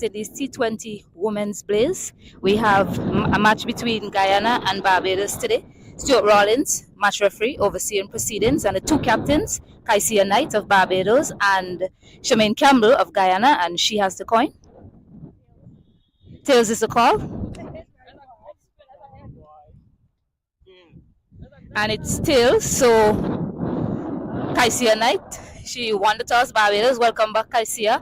West Indies T20 Women's Blaze. We have a match between Guyana and Barbados today. Stuart Rawlins, match referee, overseeing proceedings, and the two captains, Kaisia Knight of Barbados and Charmaine Campbell of Guyana, and she has the coin. Tails is the call. And it's tails, so Kaisia Knight, she won the toss. Barbados, welcome back, Kaisia.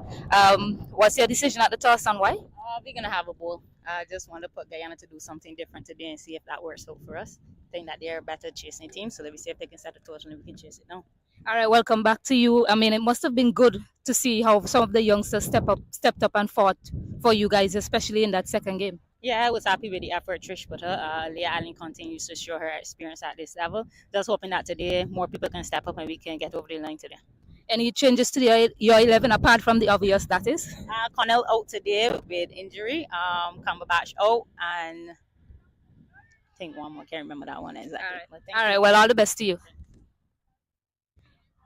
What's your decision at the toss and why? We're gonna have a bowl. I just want to put Guyana to do something different today and see if that works out for us. I think that they're a better chasing team, so let me see if they can set the toss and we can chase it now. All right, welcome back to you. I mean, it must have been good to see how some of the youngsters stepped up and fought for you guys, especially in that second game. Yeah, I was happy with the effort Trish put her. Leah Allen continues to show her experience at this level. Just hoping that today more people can step up and we can get over the line today. Any changes to your 11 apart from the obvious, that is? Connell out today with injury. Cumberbatch out, and I think one more. Can't remember that one exactly. All right. Well, all the best to you.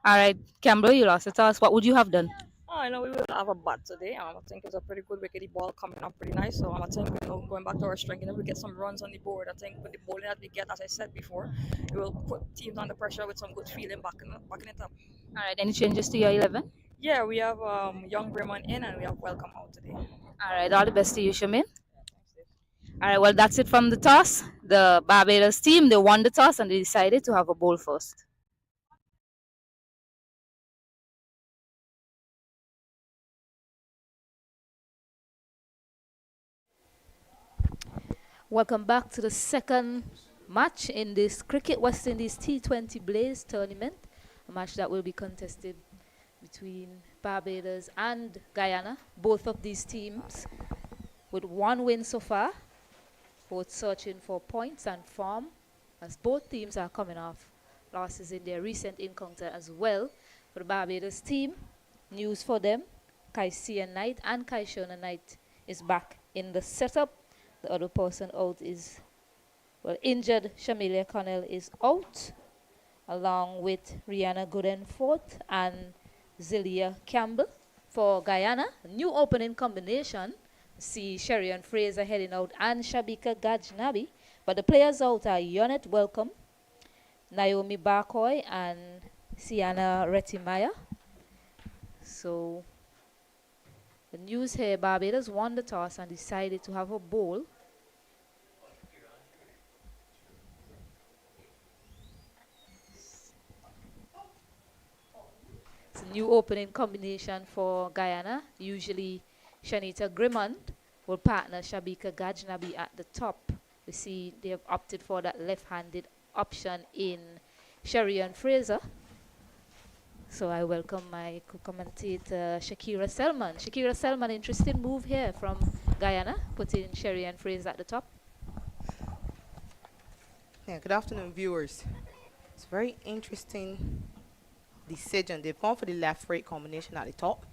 All right, Campbell, you lost the toss. What would you have done? I know we will have a bat today. I think it's a pretty good wickety ball coming up pretty nice. So I think going back to our strength, if we get some runs on the board, I think with the bowling that we get, as I said before, it will put teams under pressure with some good feeling backing it up. All right, any changes to your 11? Yeah, we have young Bremen in and we have Welcome out today. All right, all the best to you, Charmaine. All right, well, that's it from the toss. The Barbados team, they won the toss and they decided to have a bowl first. Welcome back to the second match in this Cricket West Indies T20 Blaze tournament, a match that will be contested between Barbados and Guyana. Both of these teams with one win so far, both searching for points and form, as both teams are coming off losses in their recent encounter as well. For the Barbados team, news for them, Kaisia Knight and Kaishona Knight is back in the setup. The other person out is, well, injured. Shamilia Connell is out, along with Rihanna Goodenforth and Zelia Campbell. For Guyana, new opening combination. See Sherian Fraser heading out and Shabika Gajnabi. But the players out are Yonet Welcome, Naomi Barkoy, and Sienna Retimaya. So the news here, Barbados won the toss and decided to have a bowl. It's a new opening combination for Guyana. Usually Shanita Grimond will partner Shabika Gajnabi at the top. We see they have opted for that left-handed option in Sherian Fraser. So I welcome my co-commentator Shakira Selman. Shakira Selman, interesting move here from Guyana, putting Sherian Fraser at the top. Yeah, good afternoon, viewers. It's very interesting decision. They've gone for the left-right combination at the top,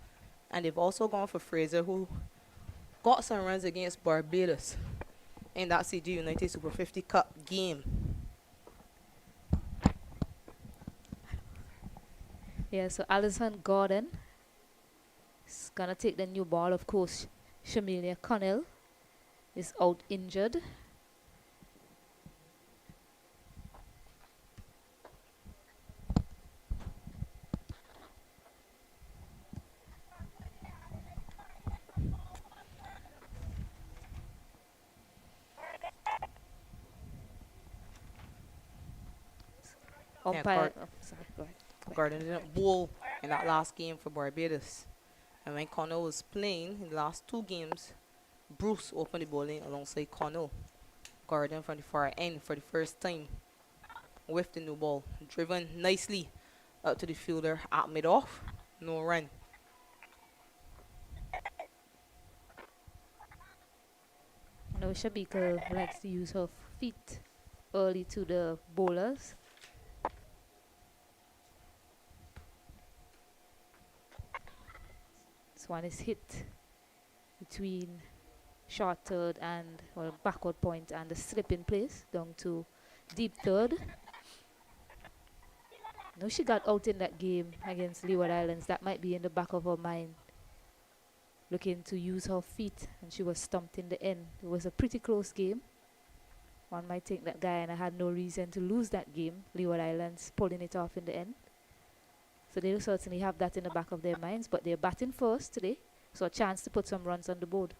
and they've also gone for Fraser, who got some runs against Barbados in that CG United Super 50 Cup game. Yeah, so Alison Gordon is gonna take the new ball. Of course, Shamilia Connell is out injured. Umpire. Yeah, Oh, sorry, go ahead. Gordon didn't bowl in that last game for Barbados. And when Connell was playing in the last two games, Bruce opened the bowling alongside Connell. Gordon from the far end for the first time with the new ball. Driven nicely out to the fielder at mid-off. No run. I know Shabika likes to use her feet early to the bowlers. This one is hit between short third and, well, backward point and the slip in place down to deep third. No, she got out in that game against Leeward Islands. That might be in the back of her mind. looking to use her feet, and she was stumped in the end. It was a pretty close game. One might think that Guyana had no reason to lose that game. Leeward Islands pulling it off in the end. So they will certainly have that in the back of their minds, but they're batting first today, so a chance to put some runs on the board.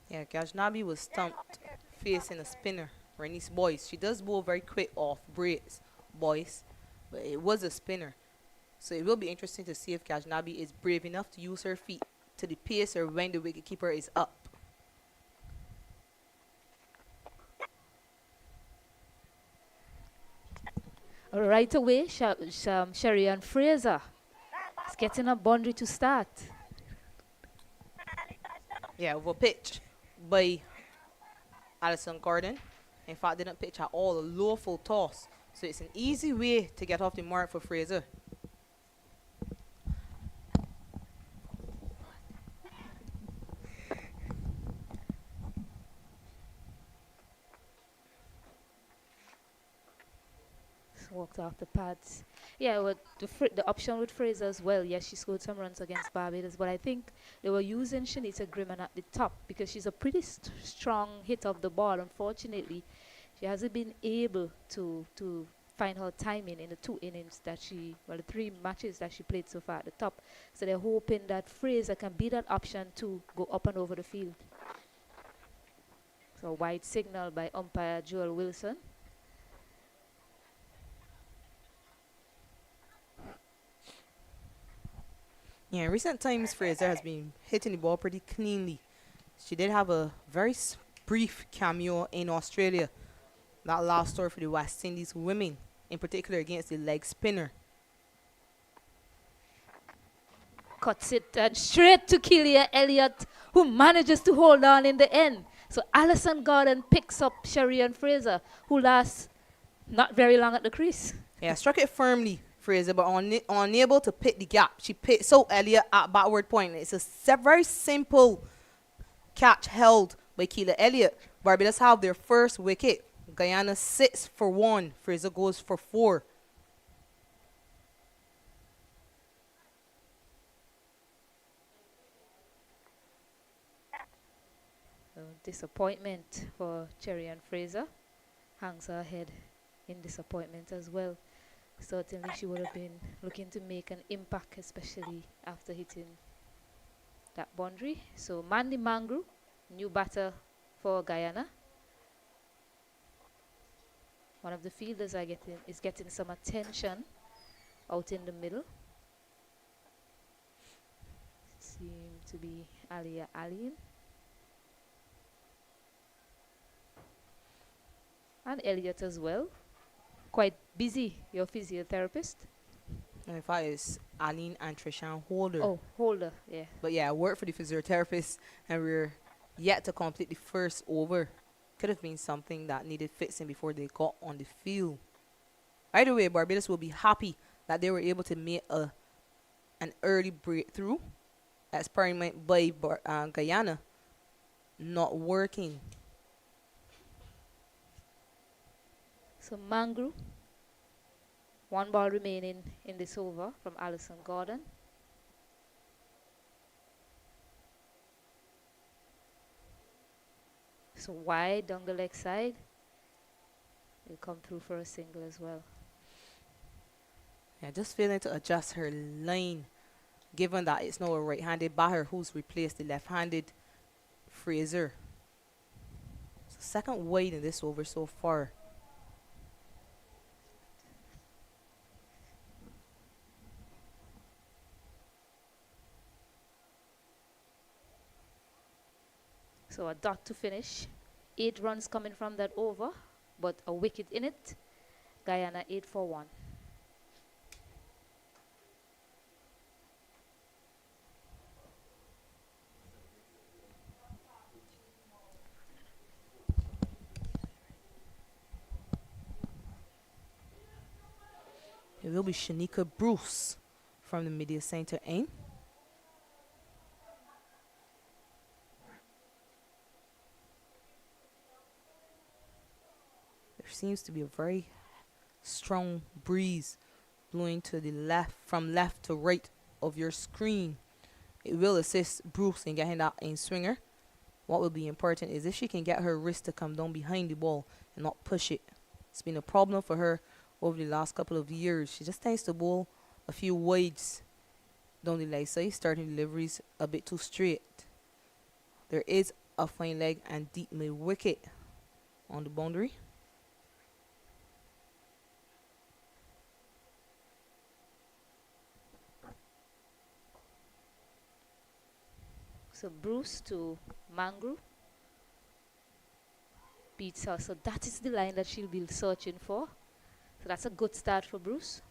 Yeah, Gajnabi was stumped facing a spinner, Renice Boyce. She does bowl very quick off breaks, Boyce, but it was a spinner. So it will be interesting to see if Gajnabi is brave enough to use her feet to the pace or when the wicketkeeper is up. Right away, Sherian Fraser is getting a boundary to start. Yeah, over pitch by Alison Gordon. In fact, didn't pitch at all, a low full toss. So it's an easy way to get off the mark for Fraser. Walked off the pads. Yeah, well, the option with Fraser as well. Yes, she scored some runs against Barbados, but I think they were using Shanita Grimman at the top because she's a pretty strong hit of the ball. Unfortunately, she hasn't been able to find her timing in the 2 innings that the 3 matches that she played so far at the top. So they're hoping that Fraser can be that option to go up and over the field. So wide signal by umpire Joel Wilson. Yeah, in recent times, Fraser has been hitting the ball pretty cleanly. She did have a very brief cameo in Australia. That last story for the West Indies women, in particular against the leg spinner. Cuts it straight to Keelia Elliott, who manages to hold on in the end. So Alison Gordon picks up Sherian Fraser, who lasts not very long at the crease. Yeah, struck it firmly, Fraser, but unable to pick the gap. She picks out Elliott at backward point. It's a very simple catch held by Keelia Elliott. Barbados have their first wicket. Guyana sits for 1. Fraser goes for 4. Disappointment for Sherian Fraser. Hangs her head in disappointment as well. Certainly she would have been looking to make an impact, especially after hitting that boundary. So Mandy Mangru, new batter for Guyana. One of the fielders is getting some attention out in the middle. Seem to be Alia Alien. And Elliot as well. Quite busy, your physiotherapist. And in fact, it's Aline and Trishan Holder. Oh, Holder, yeah. But yeah, I work for the physiotherapist, and we're yet to complete the first over. Could have been something that needed fixing before they got on the field. Either way, Barbados will be happy that they were able to make an early breakthrough. Experiment by Guyana not working. So Mangru, 1 ball remaining in this over from Alison Gordon. So wide down the leg side. He'll come through for a single as well. Yeah, just failing to adjust her line, given that it's now a right-handed batter who's replaced the left-handed Fraser. So second wide in this over so far. So a dot to finish. 8 runs coming from that over, but a wicket in it. Guyana 8 for 1. It will be Shanika Bruce from the media center end. There seems to be a very strong breeze blowing to the left, from left to right of your screen. It will assist Bruce in getting that in swinger. What will be important is if she can get her wrist to come down behind the ball and not push it. It's been a problem for her over the last couple of years. She just tends to bowl a few wides down the leg side, starting deliveries a bit too straight. There is a fine leg and deep mid wicket on the boundary. So Bruce to Mangru beats her. So that is the line that she'll be searching for. So that's a good start for Bruce.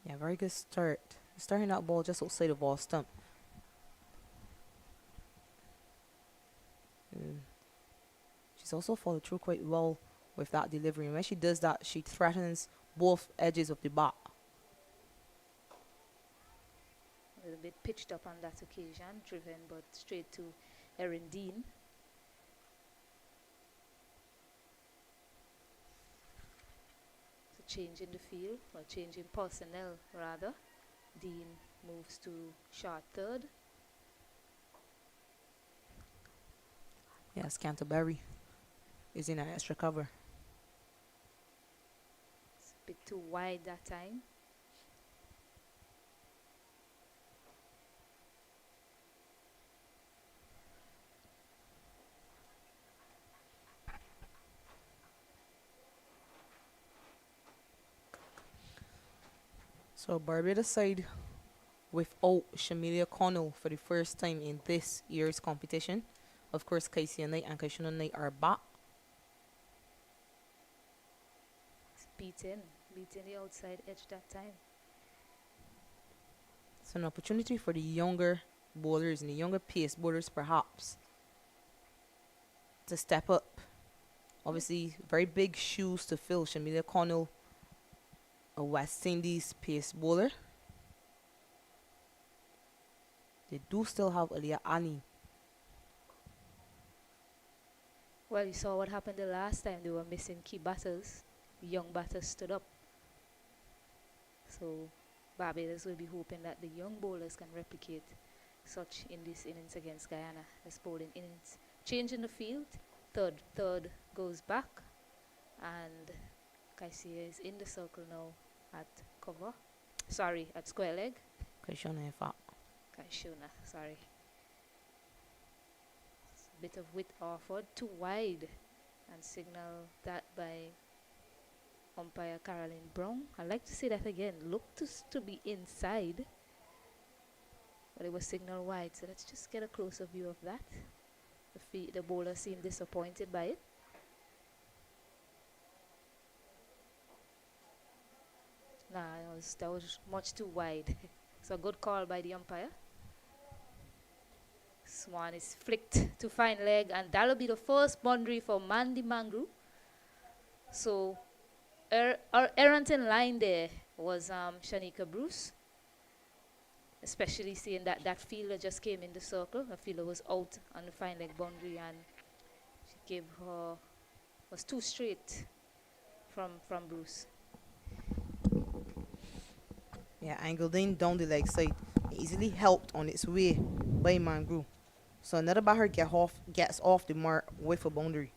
Yeah, very good start. Starting that ball just outside the ball stump. She's also followed through quite well with that delivery. And when she does that, she threatens both edges of the bat. A little bit pitched up on that occasion, driven but straight to Erin Dean. So change in the field, or change in personnel rather. Dean moves to short third. Yes, Canterbury is in an extra cover. It's a bit too wide that time. So Barbados side without Shamilia Connell for the first time in this year's competition. Of course, Kaisia Knight and Kaishuna Knight are back. It's beaten the outside edge that time. It's an opportunity for the younger bowlers and the younger pace bowlers perhaps to step up. Obviously, very big shoes to fill. Shamilia Connell, a West Indies pace bowler. They do still have Aliyah Ani. Well, you saw what happened the last time. They were missing key batters. The young batters stood up. So Barbados will be hoping that the young bowlers can replicate such in this innings against Guyana. This bowling innings. Change in the field. Third goes back. And Kaisia is in the circle now at cover. Sorry, at square leg. Kaishuna, in fact. Kaishuna, sorry. Bit of width offered, too wide, and signal that by umpire Caroline Brown. I'd like to say that again. Looked to be inside, but it was signal wide. So let's just get a closer view of that. The bowler seemed disappointed by it. Nah, that was much too wide. So a good call by the umpire. Swan is flicked to fine leg, and that'll be the first boundary for Mandy Mangru. So our errant in line there was Shanika Bruce, especially seeing that fielder just came in the circle. The fielder was out on the fine leg boundary, and she was too straight from Bruce. Yeah, angled in down the leg side. Easily helped on its way by Mangru. So another batter gets off the mark with a boundary.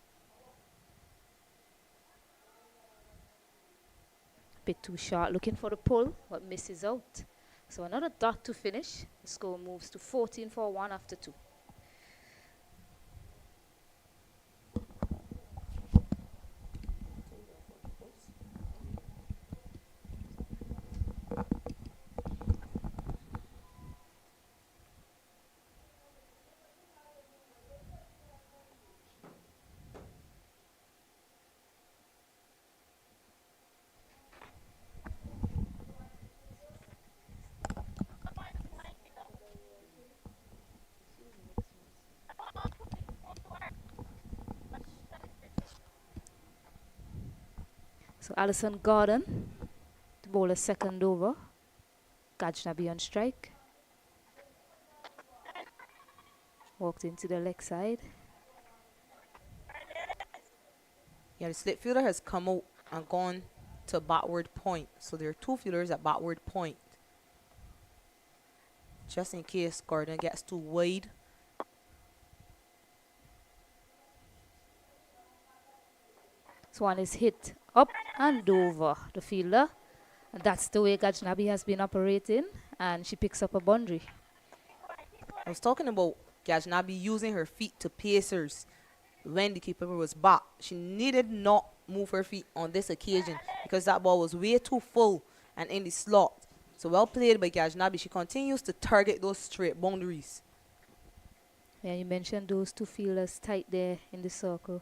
Bit too short, looking for the pull, but misses out. So another dot to finish. The score moves to 14 for 1 after 2. So Alison Gordon, the bowler second over. Gajnabi on strike. Walked into the leg side. Yeah, the slip fielder has come out and gone to backward point. So there are two fielders at backward point. just in case Gordon gets too wide. This one is hit up and over the fielder. And that's the way Gajnabi has been operating, and she picks up a boundary. I was talking about Gajnabi using her feet to pacers when the keeper was back. She needed not move her feet on this occasion because that ball was way too full and in the slot. So well played by Gajnabi. She continues to target those straight boundaries. Yeah, you mentioned those two fielders tight there in the circle.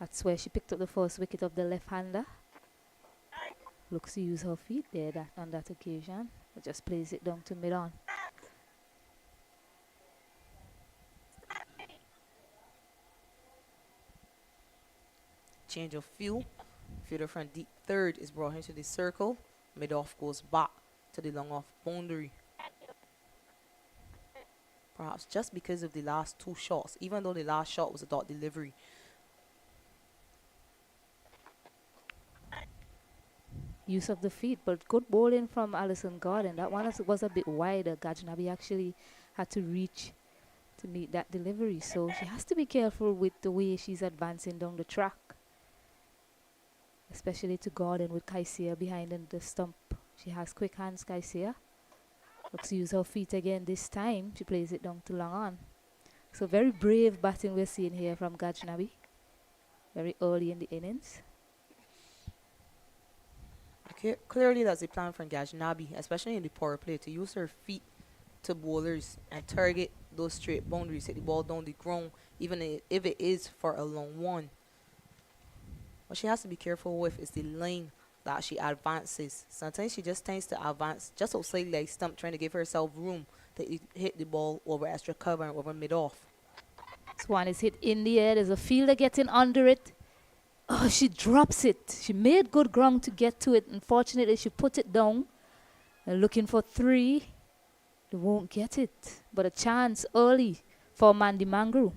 That's where she picked up the first wicket of the left-hander. Looks to use her feet there on that occasion. But just plays it down to mid-on. Change of field. Fielder from deep third is brought into the circle. Mid-off goes back to the long-off boundary. Perhaps just because of the last two shots, even though the last shot was a dot delivery. Use of the feet, but good bowling from Alison Gordon. That one was a bit wider. Gajnabi actually had to reach to meet that delivery, so she has to be careful with the way she's advancing down the track, especially to Gordon with Kaisia behind in the stump. She has quick hands, Kaisia. Looks to use her feet again this time. She plays it down to long on. So very brave batting we're seeing here from Gajnabi. Very early in the innings. Okay, clearly that's the plan from Gajnabi, especially in the power play, to use her feet to bowlers and target those straight boundaries, hit the ball down the ground, even if it is for a long one. What she has to be careful with is the line that she advances. Sometimes she just tends to advance just outside like stump, trying to give herself room to hit the ball over extra cover and over mid-off. This one is hit in the air. There's a fielder getting under it. Oh, she drops it. She made good ground to get to it. Unfortunately, she put it down. And looking for three. They won't get it. But a chance early for Mandy Mangru.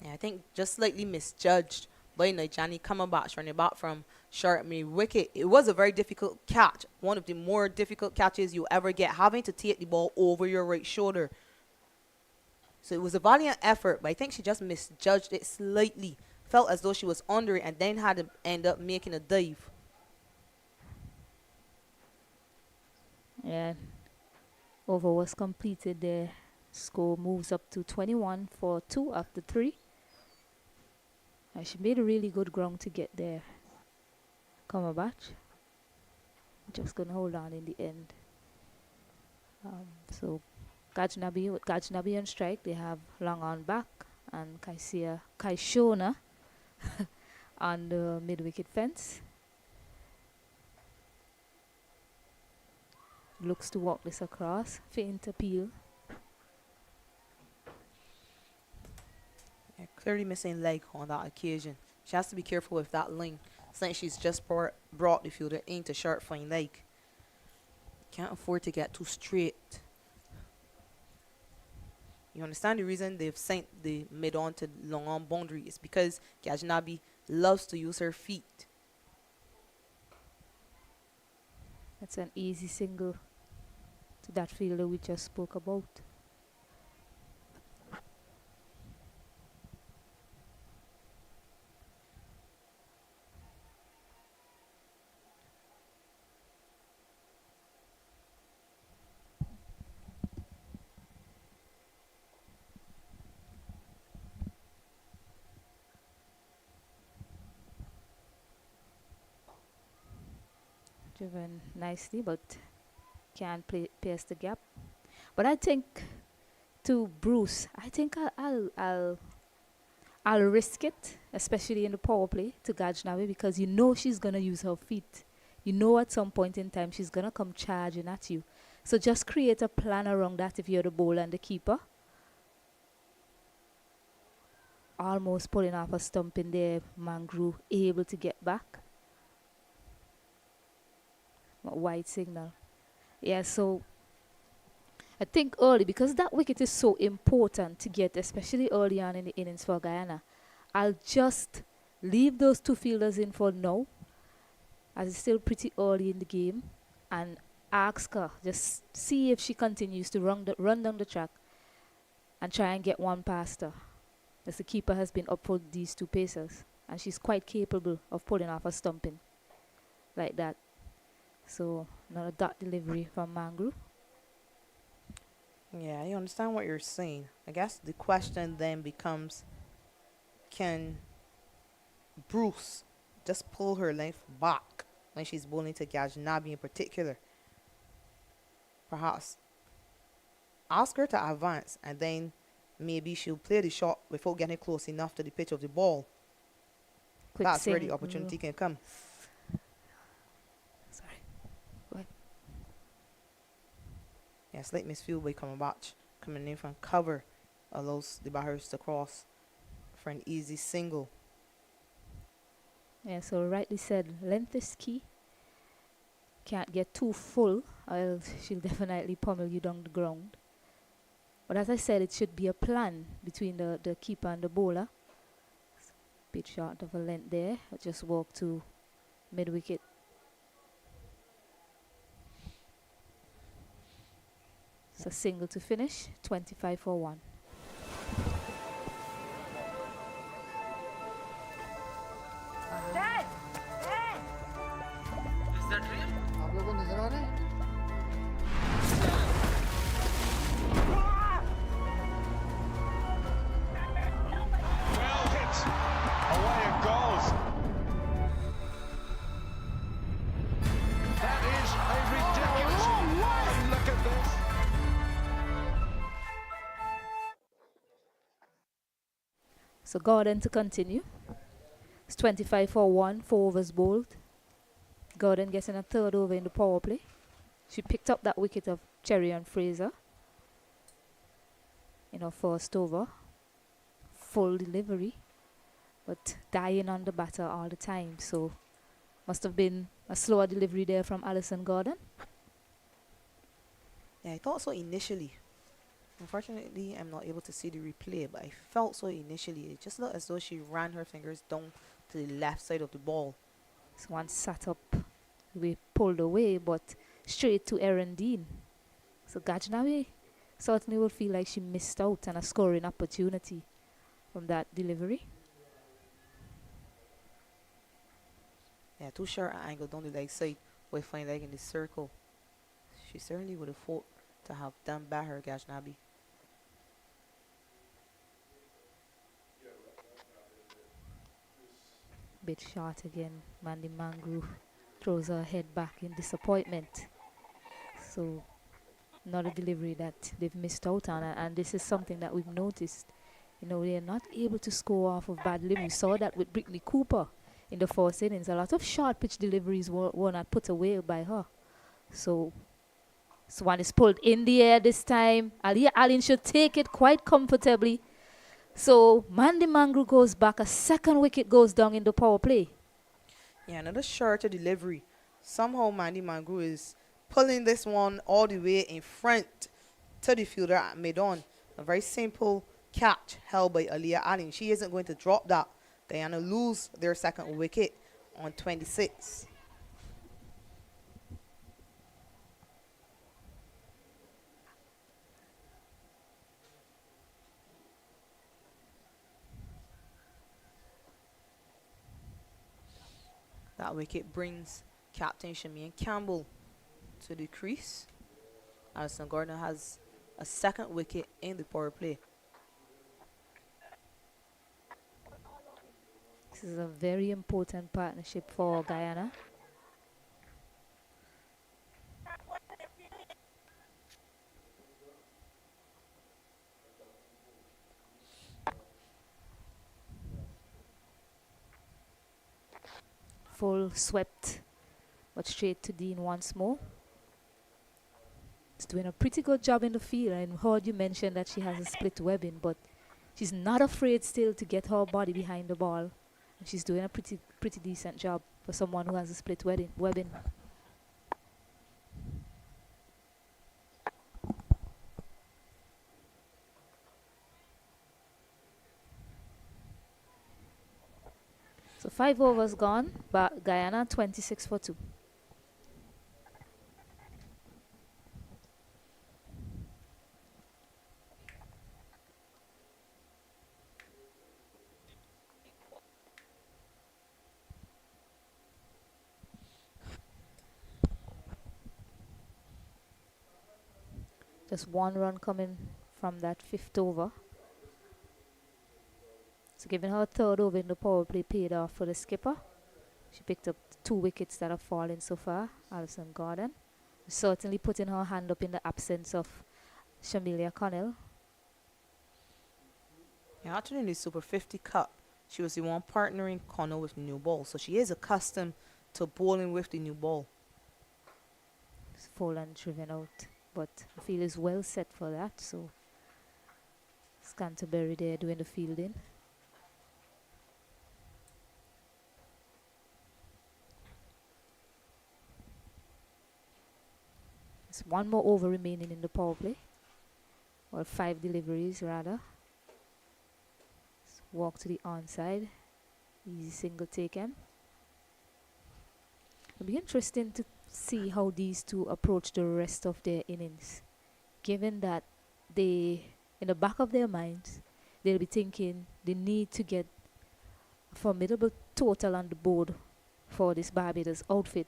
Yeah, I think just slightly misjudged by Nijani coming back, running back from short mid-wicket. It was a very difficult catch. One of the more difficult catches you ever get, having to take the ball over your right shoulder. So it was a valiant effort, but I think she just misjudged it slightly. Felt as though she was under it and then had to end up making a dive. Yeah. Over was completed there. Score moves up to 21 for 2 after 3. And she made a really good ground to get there. Cumberbatch. Just going to hold on in the end. So Gajnabi, with Gajnabi on strike, they have long on back. And Kaishona on the mid-wicket fence. Looks to walk this across. Faint appeal. Yeah, clearly missing leg on that occasion. She has to be careful with that line, since she's just brought the fielder into short fine leg. Can't afford to get too straight. You understand the reason they've sent the mid-on to long-on boundary is because Gajnabi loves to use her feet. That's an easy single to that fielder we just spoke about. Driven nicely, but can't pierce the gap. But I think to Bruce, I think I'll risk it, especially in the power play to Gajnabi, because you know she's gonna use her feet. You know at some point in time she's gonna come charging at you. So just create a plan around that if you're the bowler and the keeper. Almost pulling off a stump in there, Mangru able to get back. White signal. Yeah, so I think early, because that wicket is so important to get, especially early on in the innings for Guyana, I'll just leave those two fielders in for now, as it's still pretty early in the game, and ask her, just see if she continues to run down the track and try and get one past her. As the keeper has been up for these two pacers, and she's quite capable of pulling off a stumping like that. So another dot delivery from Mangru. Yeah, I understand what you're saying. I guess the question then becomes, can Bruce just pull her length back when she's bowling to Gajnabi in particular? Perhaps ask her to advance and then maybe she'll play the shot without getting close enough to the pitch of the ball. Quick That's where the single. opportunity can come. Sorry. Go ahead. Yeah, slight misfield by coming in from cover allows the batters to cross for an easy single. Yeah, so rightly said, length is key. Can't get too full, or else she'll definitely pummel you down the ground. But as I said, it should be a plan between the keeper and the bowler. Bit short of a length there. I just walk to mid wicket. It's a single to finish, 25 for 1. आप लोगों को नजर आ रहे हैं Well hit. Away it goes. That is a ridiculous. Look at this. So Gordon to continue. It's 25 for 1, 4 overs bowled. Gordon getting a third over in the power play. She picked up that wicket of Cherry and Fraser in her first over. Full delivery, but dying on the batter all the time. So must have been a slower delivery there from Alison Gordon. Yeah, I thought so initially. Unfortunately, I'm not able to see the replay, but I felt so initially. It just looked as though she ran her fingers down to the left side of the ball. This one sat up, we pulled away, but straight to Erin Dean. So Gajnawi certainly will feel like she missed out on a scoring opportunity from that delivery. Yeah, too short an angle down the leg side with fine leg in the circle. She certainly would have fought to have done better, Gajnabi. Bit short again. Mandy Mangru throws her head back in disappointment. So not a delivery that they've missed out on, and this is something that we've noticed. You know, they're not able to score off of bad delivery. We saw that with Brittany Cooper in the first innings. A lot of short pitch deliveries were not put away by her. So one is pulled in the air this time. Aliyah Allen should take it quite comfortably. So Mandy Mangru goes back. A second wicket goes down in the power play. Yeah, another shorter delivery. Somehow Mandy Mangru is pulling this one all the way in front to the fielder at mid-on. A very simple catch held by Aliyah Allen. She isn't going to drop that. Guyana lose their second wicket on 26. That wicket brings Captain Shamian Campbell to the crease. Alison Gordon has a second wicket in the power play. This is a very important partnership for Guyana. Full swept, but straight to Dean once more. She's doing a pretty good job in the field. I heard you mention that she has a split webbing, but she's not afraid still to get her body behind the ball. And she's doing a pretty decent job for someone who has a split webbing. So 5 overs gone, but Guyana 26 for 2. Just one run coming from that fifth over. So giving her third over in the power play paid off for the skipper. She picked up 2 wickets that have fallen so far. Alison Gordon certainly putting her hand up in the absence of Shamilia Connell. Yeah, actually in the Super 50 Cup, she was the one partnering Connor with the new ball. So she is accustomed to bowling with the new ball. It's full and driven out. But the field is well set for that. So it's Canterbury there doing the fielding. There's one more over remaining in the power play. Or 5 deliveries rather. Let's walk to the onside. Easy single taken. It'll be interesting to see how these two approach the rest of their innings. Given that they, in the back of their minds, they'll be thinking they need to get a formidable total on the board for this Barbados outfit.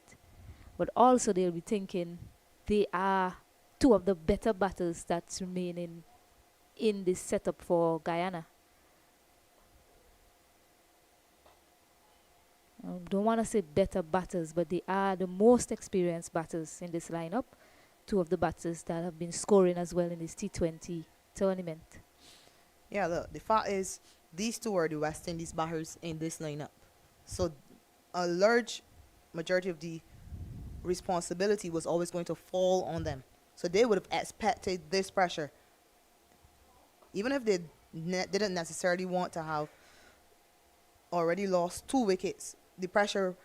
But also they'll be thinking they are two of the better batters that's remaining in this setup for Guyana. Don't want to say better batters, but they are the most experienced batters in this lineup. Two of the batters that have been scoring as well in this T20 tournament. Yeah, look, the fact is, these two are the West Indies batters in this lineup. So a large majority of the responsibility was always going to fall on them. So they would have expected this pressure. Even if they didn't necessarily want to have already lost 2 wickets, the pressure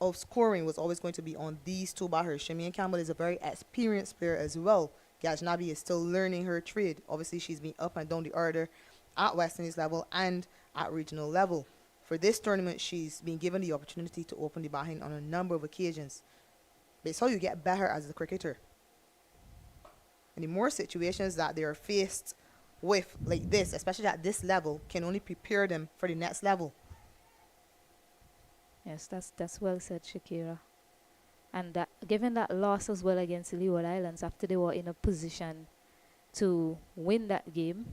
of scoring was always going to be on these two batters. Shamian Campbell is a very experienced player as well. Gajnabi is still learning her trade. Obviously, she's been up and down the order at West Indies level and at regional level. For this tournament, she's been given the opportunity to open the batting on a number of occasions. But it's how you get better as a cricketer. And the more situations that they are faced with like this, especially at this level, can only prepare them for the next level. Yes, that's well said, Shakira. And that, given that loss as well against the Leeward Islands after they were in a position to win that game,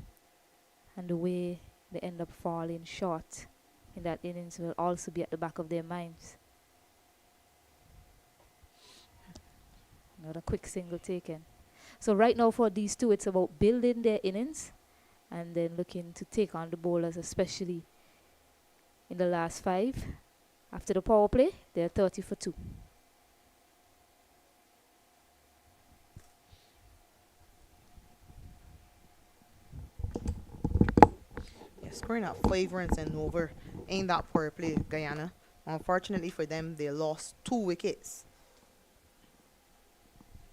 and the way they end up falling short in that innings will also be at the back of their minds. Another quick single taken. So right now for these two, it's about building their innings and then looking to take on the bowlers, especially in the last 5. After the power play, they're 30 for 2. Yeah, scoring at 5 runs and over in that power play, Guyana. Unfortunately for them, they lost 2 wickets.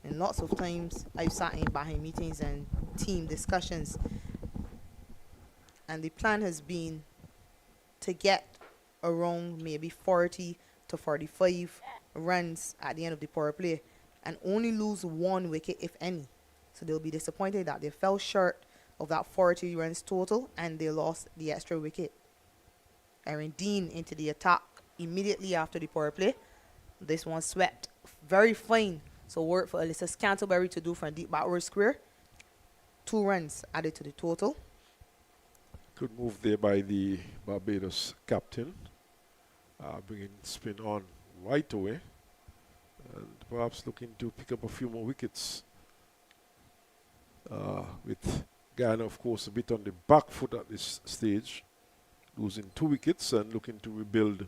And lots of times I've sat in behind meetings and team discussions, and the plan has been to get around maybe 40 to 45 runs at the end of the power play and only lose 1 wicket if any. So they'll be disappointed that they fell short of that 40 runs total and they lost the extra wicket. Aaron Dean into the attack immediately after the power play. This one swept very fine. So work for Alyssa Canterbury to do from deep backward square. 2 runs added to the total. Good move there by the Barbados captain, bringing spin on right away, and perhaps looking to pick up a few more wickets. With Guyana, of course, a bit on the back foot at this stage, losing 2 wickets and looking to rebuild.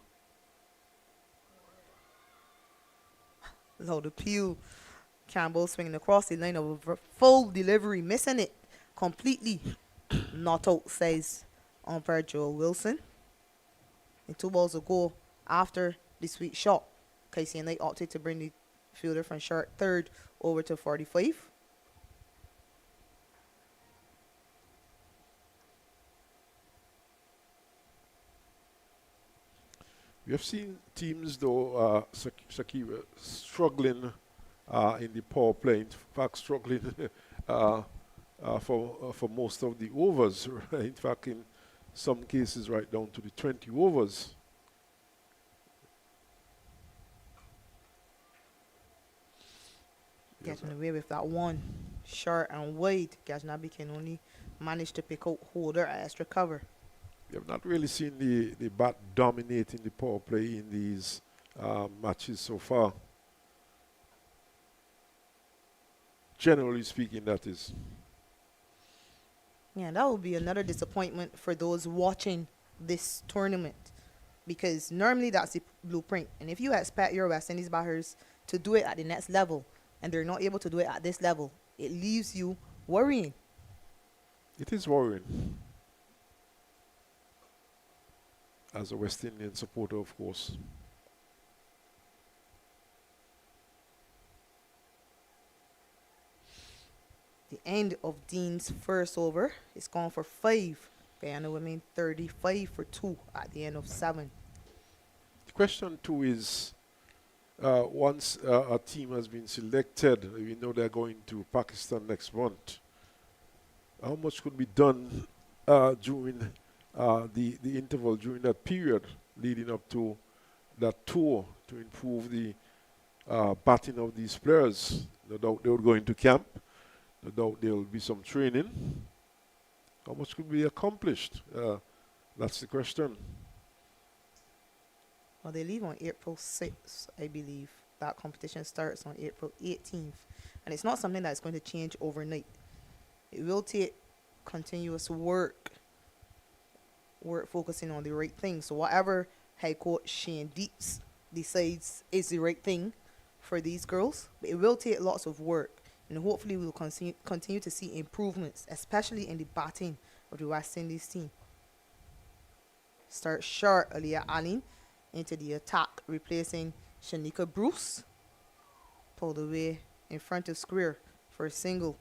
So the Pew Campbell swinging across the line of a full delivery, missing it completely. Not out, says umpire Joe Wilson. And 2 balls to go after the sweet shot. Casey and they opted to bring the fielder from short third over to 45. We have seen teams, though, Shakira, struggling in the power play. In fact, struggling for most of the overs. Right? In fact, in some cases, right down to the 20 overs. Getting away with that one. short and wide. Gajnabi can only manage to pick out holder at extra cover. We have not really seen the bat dominating the power play in these matches so far. Generally speaking, that is. Yeah, that will be another disappointment for those watching this tournament, because normally that's the blueprint. And if you expect your West Indies batters to do it at the next level and they're not able to do it at this level, it leaves you worrying. It is worrying. As a West Indian supporter, of course. The end of Dean's first over is gone for 5. Guyana women 35 for 2 at the end of 7. The question too is, once a team has been selected, we know they're going to Pakistan next month. How much could be done during the interval, during that period leading up to that tour, to improve the batting of these players? No doubt they would go into camp. No doubt there will be some training. How much could be accomplished? That's the question. Well, they leave on April 6th, I believe. That competition starts on April 18th. And it's not something that's going to change overnight. It will take continuous work focusing on the right thing. So whatever head coach Shane Deeps decides is the right thing for these girls, but it will take lots of work. And hopefully we'll continue to see improvements, especially in the batting of the West Indies team. Start short, Aliyah Allen into the attack, replacing Shanika Bruce. Pulled away in front of square for a single.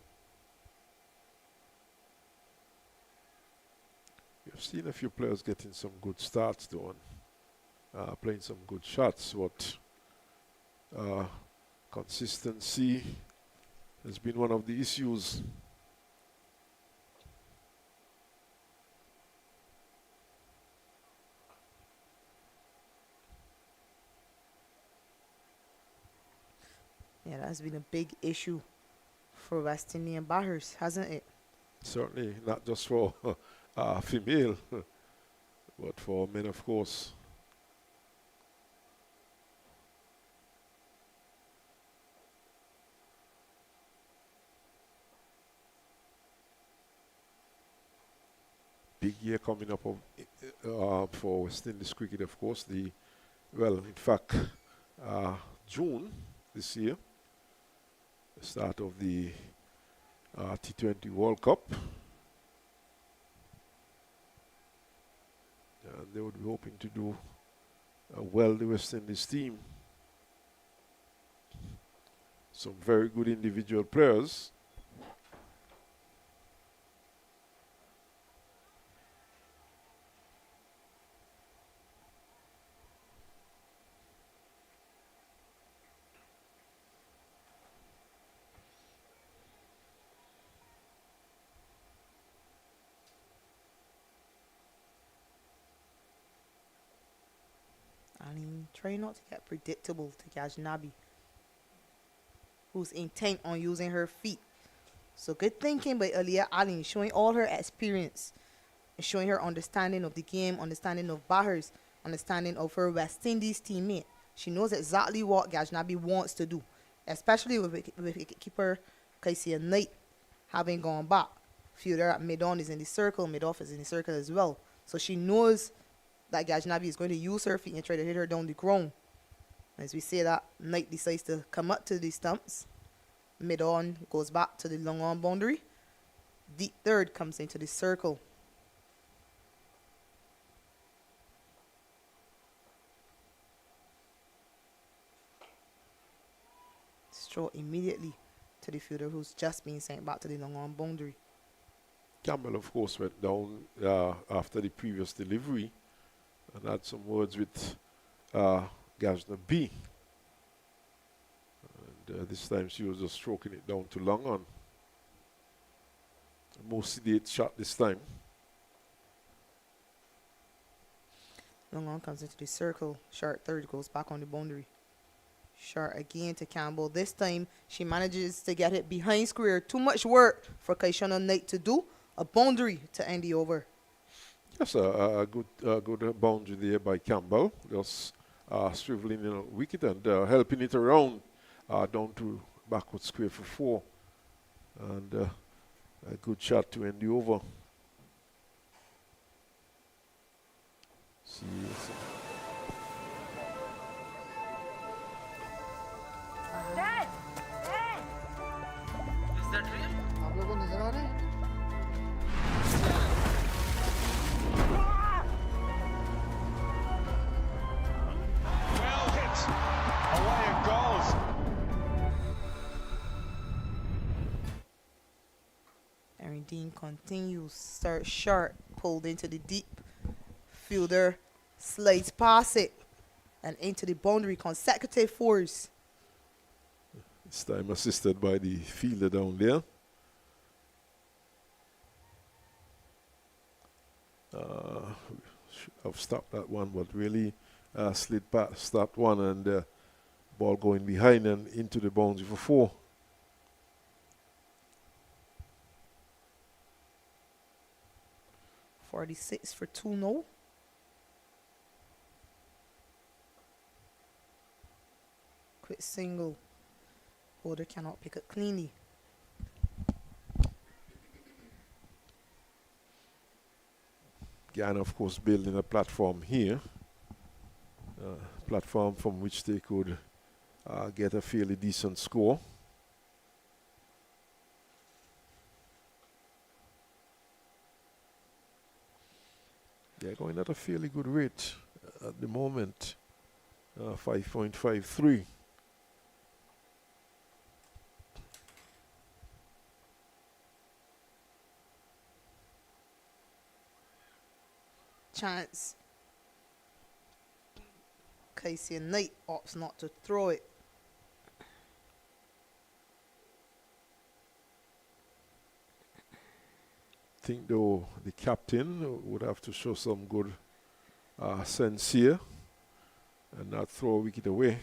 We've seen a few players getting some good starts, though, and playing some good shots. But consistency has been one of the issues. Yeah, that's been a big issue for West Indian batters, hasn't it? Certainly not just for female, but for men, of course. Big year coming up for West Indies cricket, of course. In fact, June this year, the start of the T20 World Cup. And they would be hoping to do well, the West Indies team. Some very good individual players. And try not to get predictable to Gajnabi, who's intent on using her feet. So good thinking by Aliyah Allen, showing all her experience and showing her understanding of the game, understanding of batters, understanding of her West Indies teammate. She knows exactly what Gajnabi wants to do, especially with keeper Kaisia Knight having gone back. Fielder at mid-on is in the circle, mid-off is in the circle as well. So she knows that Gajnabi is going to use her feet and try to hit her down the ground. As we say that, Knight decides to come up to the stumps. Mid-on goes back to the long-on boundary. Deep third comes into the circle. Throw immediately to the fielder who's just been sent back to the long-on boundary. Campbell, of course, went down after the previous delivery and had some words with Gajna B. And this time she was just stroking it down to long on. More sedate shot this time. Long on comes into the circle. Short third goes back on the boundary. Short again to Campbell. This time she manages to get it behind square. Too much work for Kaishana Knight to do. A boundary to end the over. That's a good boundary there by Campbell. Just swiveling in a wicket and helping it around down to backward square for 4. And a good shot to end the over. See, आप लोगों को नजर आ रहे हैं Well hit. Away it goes. Aaron Dean continues. Start short. Pulled into the deep. Fielder slides past it. And into the boundary. Consecutive 4s. this time assisted by the fielder down there. Should have stopped that one, but really slid past, stopped one, and ball going behind and into the boundary for 4. .46 for 2 no. Quick single. Holder cannot pick up cleanly. Guyana, of course, building a platform here. Platform from which they could get a fairly decent score. They're going at a fairly good rate at the moment. 5.53. Chance. Casey and Knight opts not to throw it. Think though the captain would have to show some good sense here and not throw a wicket away.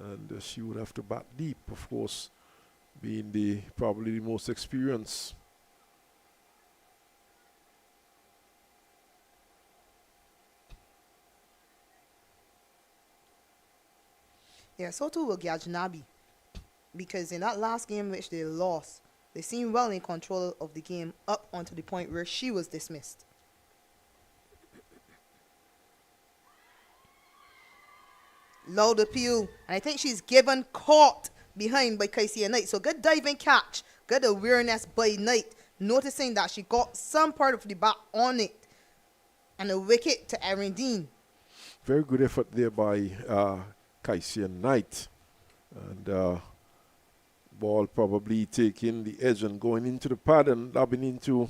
And she would have to bat deep, of course, being the probably the most experienced. Yeah, so too will Gajnabi. Because in that last game which they lost, they seemed well in control of the game up onto the point where she was dismissed. Loud appeal. And I think she's given caught behind by Casey Knight. So good diving catch. Good awareness by Knight. Noticing that she got some part of the bat on it. And a wicket to Erin Dean. Very good effort there by Casey Knight. And ball probably taking the edge and going into the pad and lobbing into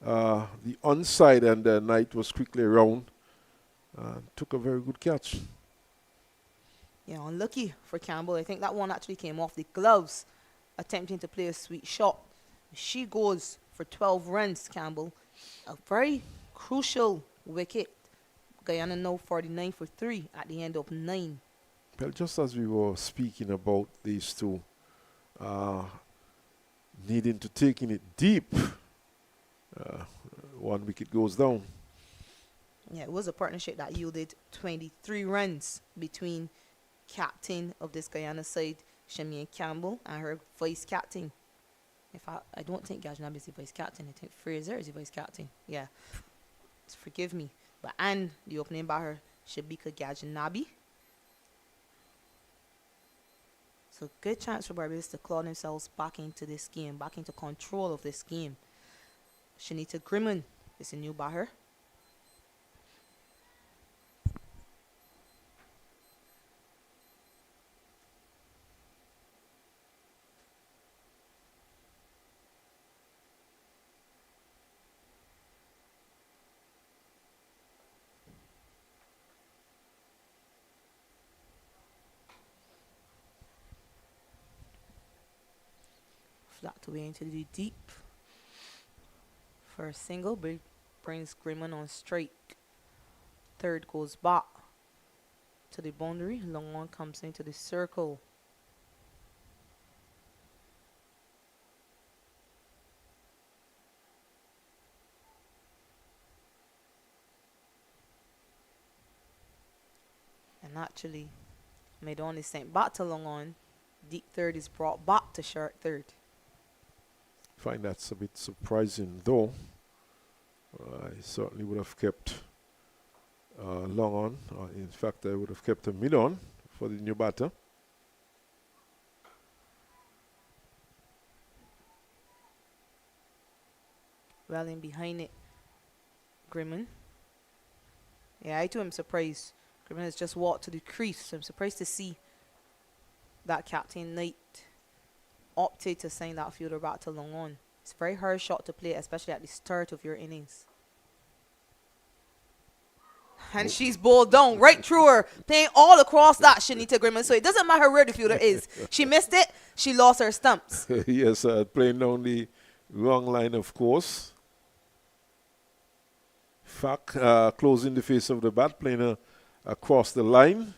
the onside, and Knight was quickly around and took a very good catch. Yeah, unlucky for Campbell. I think that one actually came off the gloves, attempting to play a sweet shot. She goes for 12 runs, Campbell. A very crucial wicket. Guyana now 49 for 3 at the end of 9. Well, just as we were speaking about these two needing to taking it deep, one wicket goes down. Yeah, it was a partnership that yielded 23 runs between captain of this Guyana side, Shamian Campbell, and her vice captain. I don't think Gajnabi is the vice captain. I think Fraser is the vice captain. Yeah, forgive me. But and the opening batter, Shabika Gajnabi. So good chance for Barbados to claw themselves back into this game, back into control of this game. Shanita Grimman is a new batter. Flat away into the deep for a single. Brings Grimman on strike. Third goes back. to the boundary. Long on comes into the circle. And actually, Maidon is sent back to long on. Deep third is brought back to short third. Find that's a bit surprising, though. I certainly would have kept long on. In fact, I would have kept a mid on for the new batter. Well in behind it, Grimman. Yeah, I too am surprised. Grimman has just walked to the crease, so I'm surprised to see that Captain Knight opted to send that fielder back to long on. It's a very hard shot to play, especially at the start of your innings. And she's bowled down right through her, playing all across that Shanita Grimman. So it doesn't matter where the fielder is. She missed it, she lost her stumps. Yes, playing down the wrong line, of course. Fact, closing the face of the bat, playing across the line.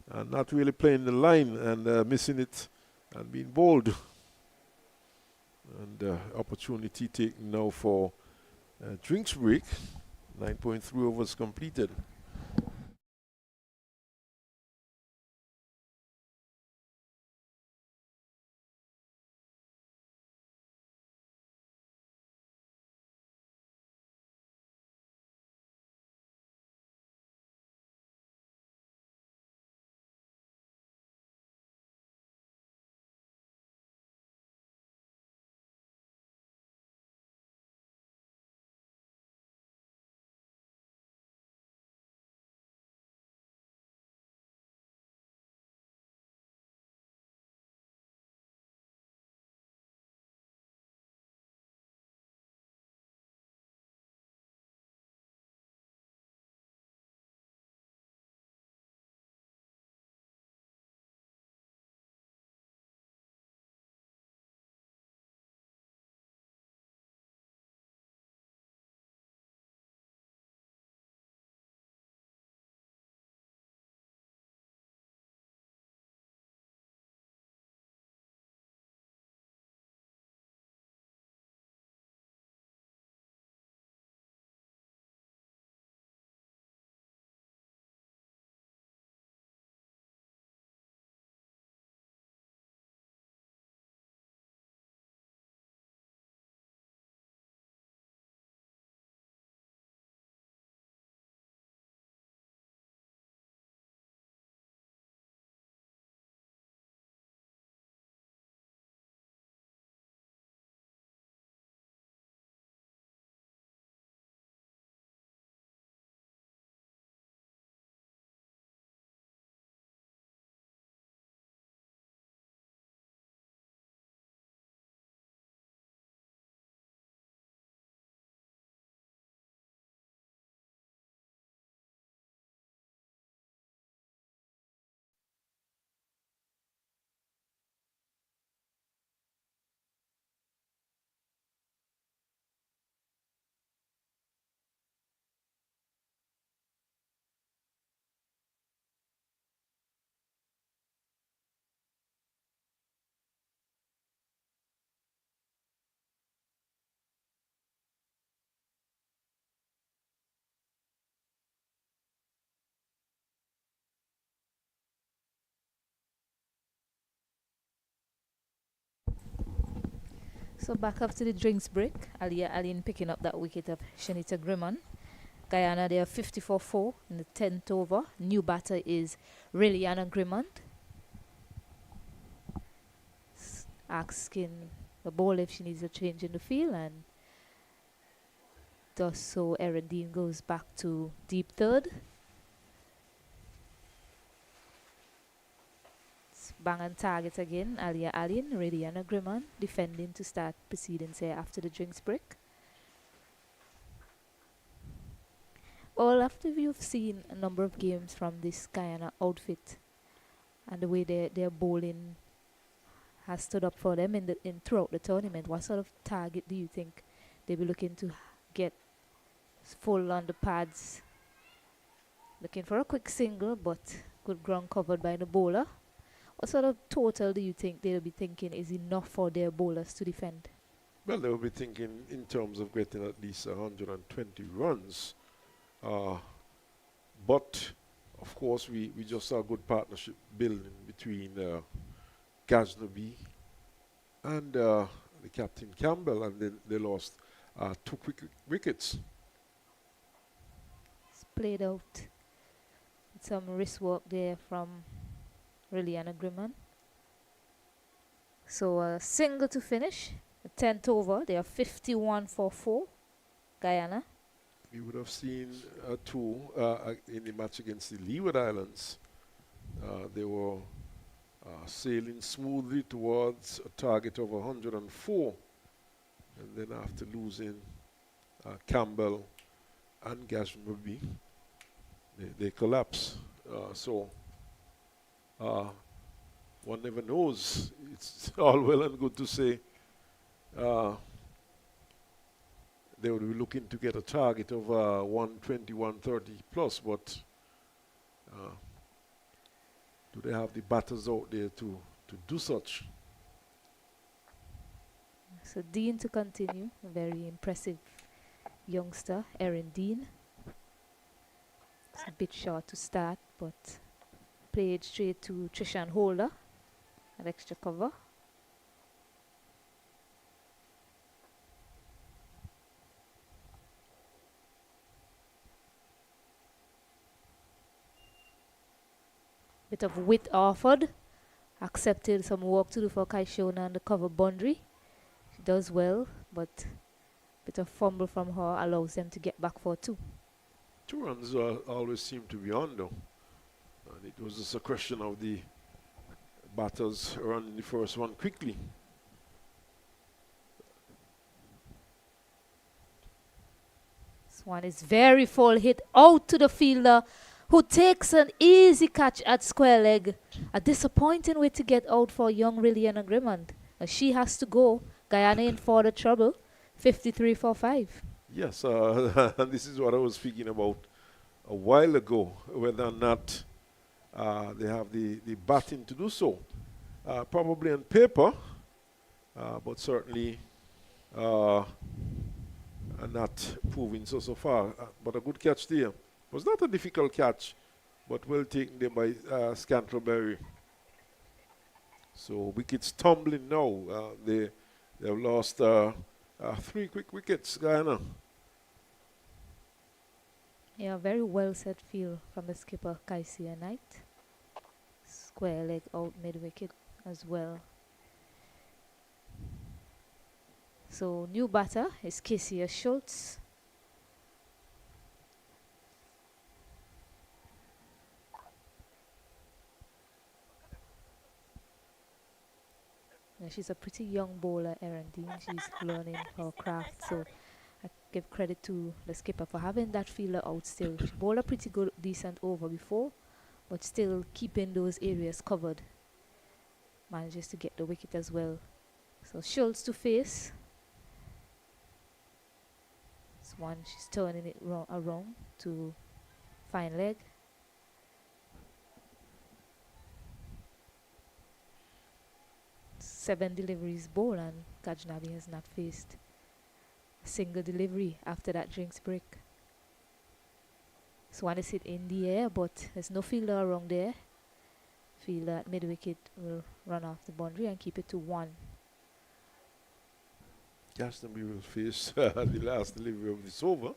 And not really playing the line and missing it and being bowled. And opportunity taken now for drinks break. 9.3 overs completed. So back up to the drinks break. Alia Alin picking up that wicket of Shanita Grimman. Guyana, they are 54-4 in the 10th over. New batter is Liliana Grimond. Asking the ball if she needs a change in the field, and does so. Erin Dean goes back to deep third. Bang and target again. Alia Alin, Liliana Grimond defending to start proceedings here after the drinks break. Well, after you've seen a number of games from this Guyana outfit and the way their bowling has stood up for them in throughout the tournament, what sort of target do you think they'll be looking to get full on the pads Looking for a quick single, but good ground covered by the bowler. What sort of total do you think they'll be thinking is enough for their bowlers to defend? Well, they'll be thinking in terms of getting at least 120 runs. But, of course, we just saw a good partnership building between Ghaznavi and the captain Campbell, and then they lost 2 quick wickets. It's played out with some wrist work there from Liliana Grimman. So a single to finish. The 10th over. They are 51 for 4. Guyana. We would have seen 2 in the match against the Leeward Islands. They were sailing smoothly towards a target of 104. And then after losing Campbell and Ghaznavi, they collapse. So one never knows. It's all well and good to say they would be looking to get a target of 120, 130 plus, but do they have the batters out there to do such? So Dean to continue. A very impressive youngster, Erin Dean. It's a bit short to start, but played straight to Trishan Holder at extra cover. Bit of width offered. Accepted some work to do for Kaishona on the cover boundary. She does well, but bit of fumble from her allows them to get back for 2. 2 runs always seem to be on though. And it was just a question of the batters running the first one quickly. This one is very full hit out to the fielder, who takes an easy catch at square leg. A disappointing way to get out for young Liliana Grimond. She has to go. Guyana in for the trouble. 53 for 5. Yes, and this is what I was speaking about a while ago, whether or not they have the batting to do so. Probably on paper, but certainly not proving so far. But a good catch there. It was not a difficult catch, but well taken there by Scantlebury. So wickets tumbling now. They have lost 3 quick wickets, Guyana. Yeah, very well set field from the skipper, Kaisia Knight. Square leg out mid-wicket as well. So new batter is Kesia Schultz. Yeah, she's a pretty young bowler, Erin Dean. She's learning her craft, so I give credit to the skipper for having that fielder out still. She bowled a pretty good, decent over before, but still keeping those areas covered. Manages to get the wicket as well. So Schultz to face. This one, she's turning it around to fine leg. Seven deliveries bowl, and Ghaznavi has not faced a single delivery after that drinks break. Swan is hit in the air, but there's no fielder around there. Fielder at mid-wicket will run off the boundary and keep it to 1. Ghaznavi will face the last delivery of this over.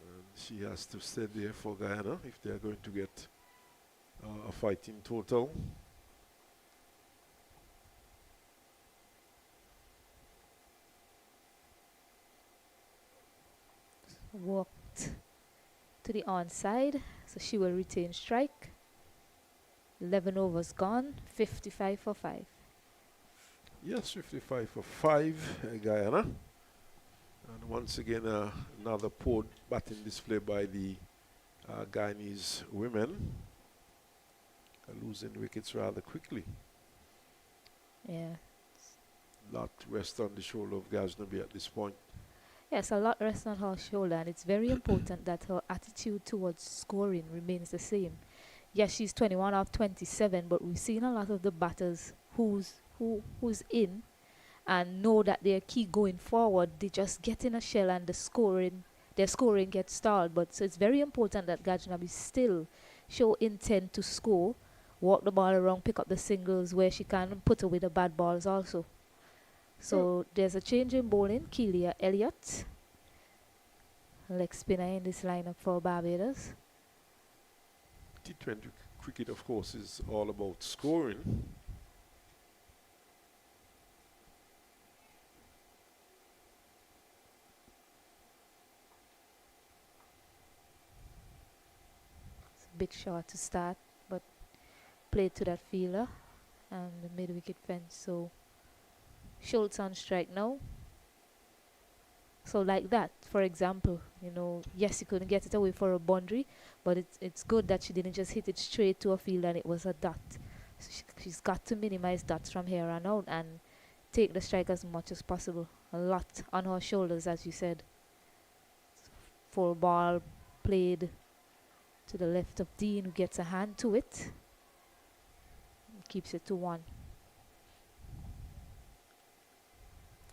And she has to stay there for Guyana if they are going to get a fighting total. Walked to the onside, so she will retain strike. 11 overs gone, 55 for 5. Yes, 55 for 5, Guyana. And once again, another poor batting display by the Guyanese women. Losing wickets rather quickly. Yeah. Lot rest on the shoulder of Ghaznavi at this point. Yes, a lot rests on her shoulder, and it's very important that her attitude towards scoring remains the same. Yes, she's 21 of 27, but we've seen a lot of the batters who's in and know that they're key going forward. They just get in a shell and their scoring gets stalled. But so it's very important that Gajnabi still show intent to score, walk the ball around, pick up the singles where she can, put away the bad balls also. So there's a change in bowling. Keelia Elliott, leg spinner in this lineup for Barbados. T20 cricket, of course, is all about scoring. It's a bit short to start, but played to that fielder and the mid-wicket fence. So Schultz on strike now. So like that, for example, yes, you couldn't get it away for a boundary, but it's good that she didn't just hit it straight to a field and it was a dot. So she's got to minimize dots from here on out and take the strike as much as possible. A lot on her shoulders, as you said. Full ball played to the left of Dean, who gets a hand to it. Keeps it to 1.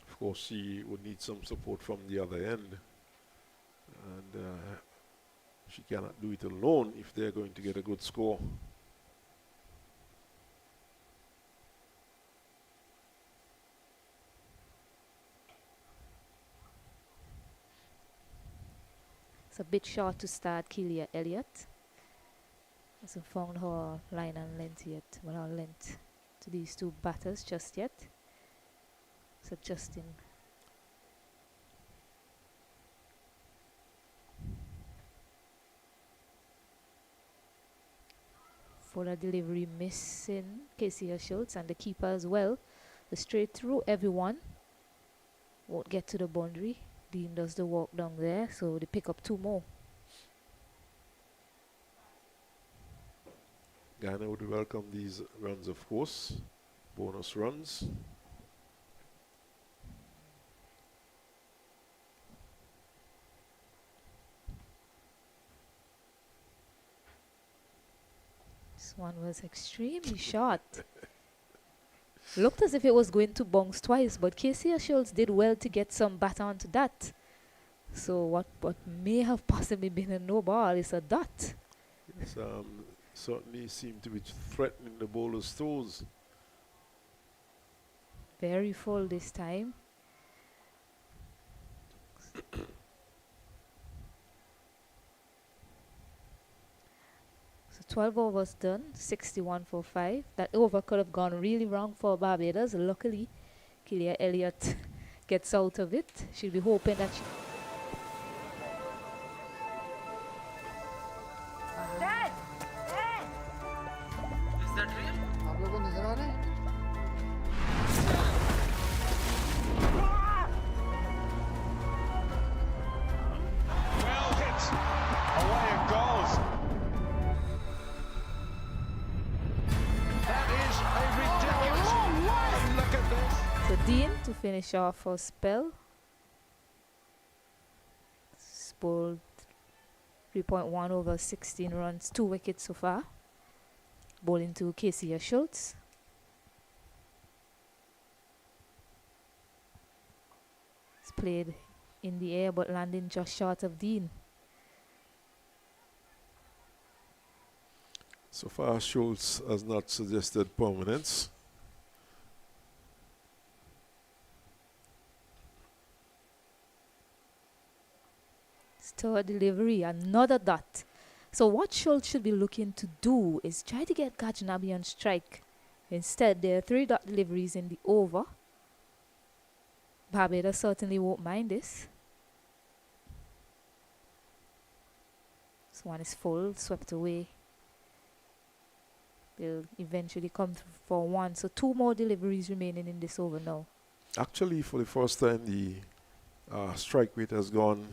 Of course, she would need some support from the other end. And she cannot do it alone if they're going to get a good score. It's a bit short to start Keelia Elliott. Hasn't found her line and length yet. Well, her length to these two batters just yet. It's adjusting. For a delivery missing Casey Schultz and the keeper as well. The straight through everyone. Won't get to the boundary. Dean does the walk down there, so they pick up 2 more. Guyana would welcome these runs, of course. Bonus runs. This one was extremely short. Looked as if it was going to bounce twice, but Casey Schultz did well to get some bat onto that. So what may have possibly been a no ball is a dot. Yes, certainly seemed to be threatening the bowler's toes. Very full this time. So 12 overs done, 61 for 5. That over could have gone really wrong for Barbados. Luckily, Keelia Elliott gets out of it. She'll be hoping that she... आप लोगों को नजर आ रहे हैं Well hit. Away it goes. That is a ridiculous. And look at this. So Dean to finish off her spell. Bowled 3.1 over 16 runs, 2 wickets so far. Bowling to Casey Schultz. It's played in the air but landing just short of Dean. So far, Schultz has not suggested permanence. Store delivery, another dot. So what Schultz should be looking to do is try to get Gajnabi on strike. Instead, there are 3 dot deliveries in the over. Barbados certainly won't mind this. This one is full, swept away. They'll eventually come through for 1. So 2 more deliveries remaining in this over now. Actually, for the first time, the strike rate has gone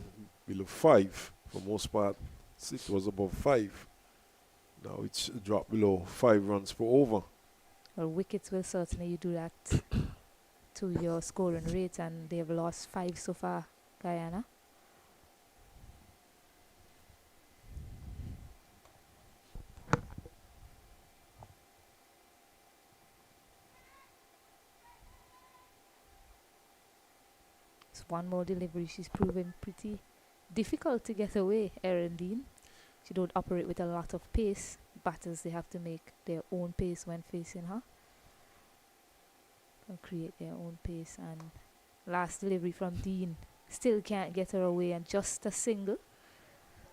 below 5. For most part, it was above 5. Now it's dropped below 5 runs per over. Well, wickets will certainly do that to your scoring rate, and they've lost 5 so far, Guyana. It's one more delivery. She's proven pretty difficult to get away, Erin Dean. She don't operate with a lot of pace. Batters, they have to make their own pace when facing her and create their own pace. And last delivery from Dean, still can't get her away, and just a single.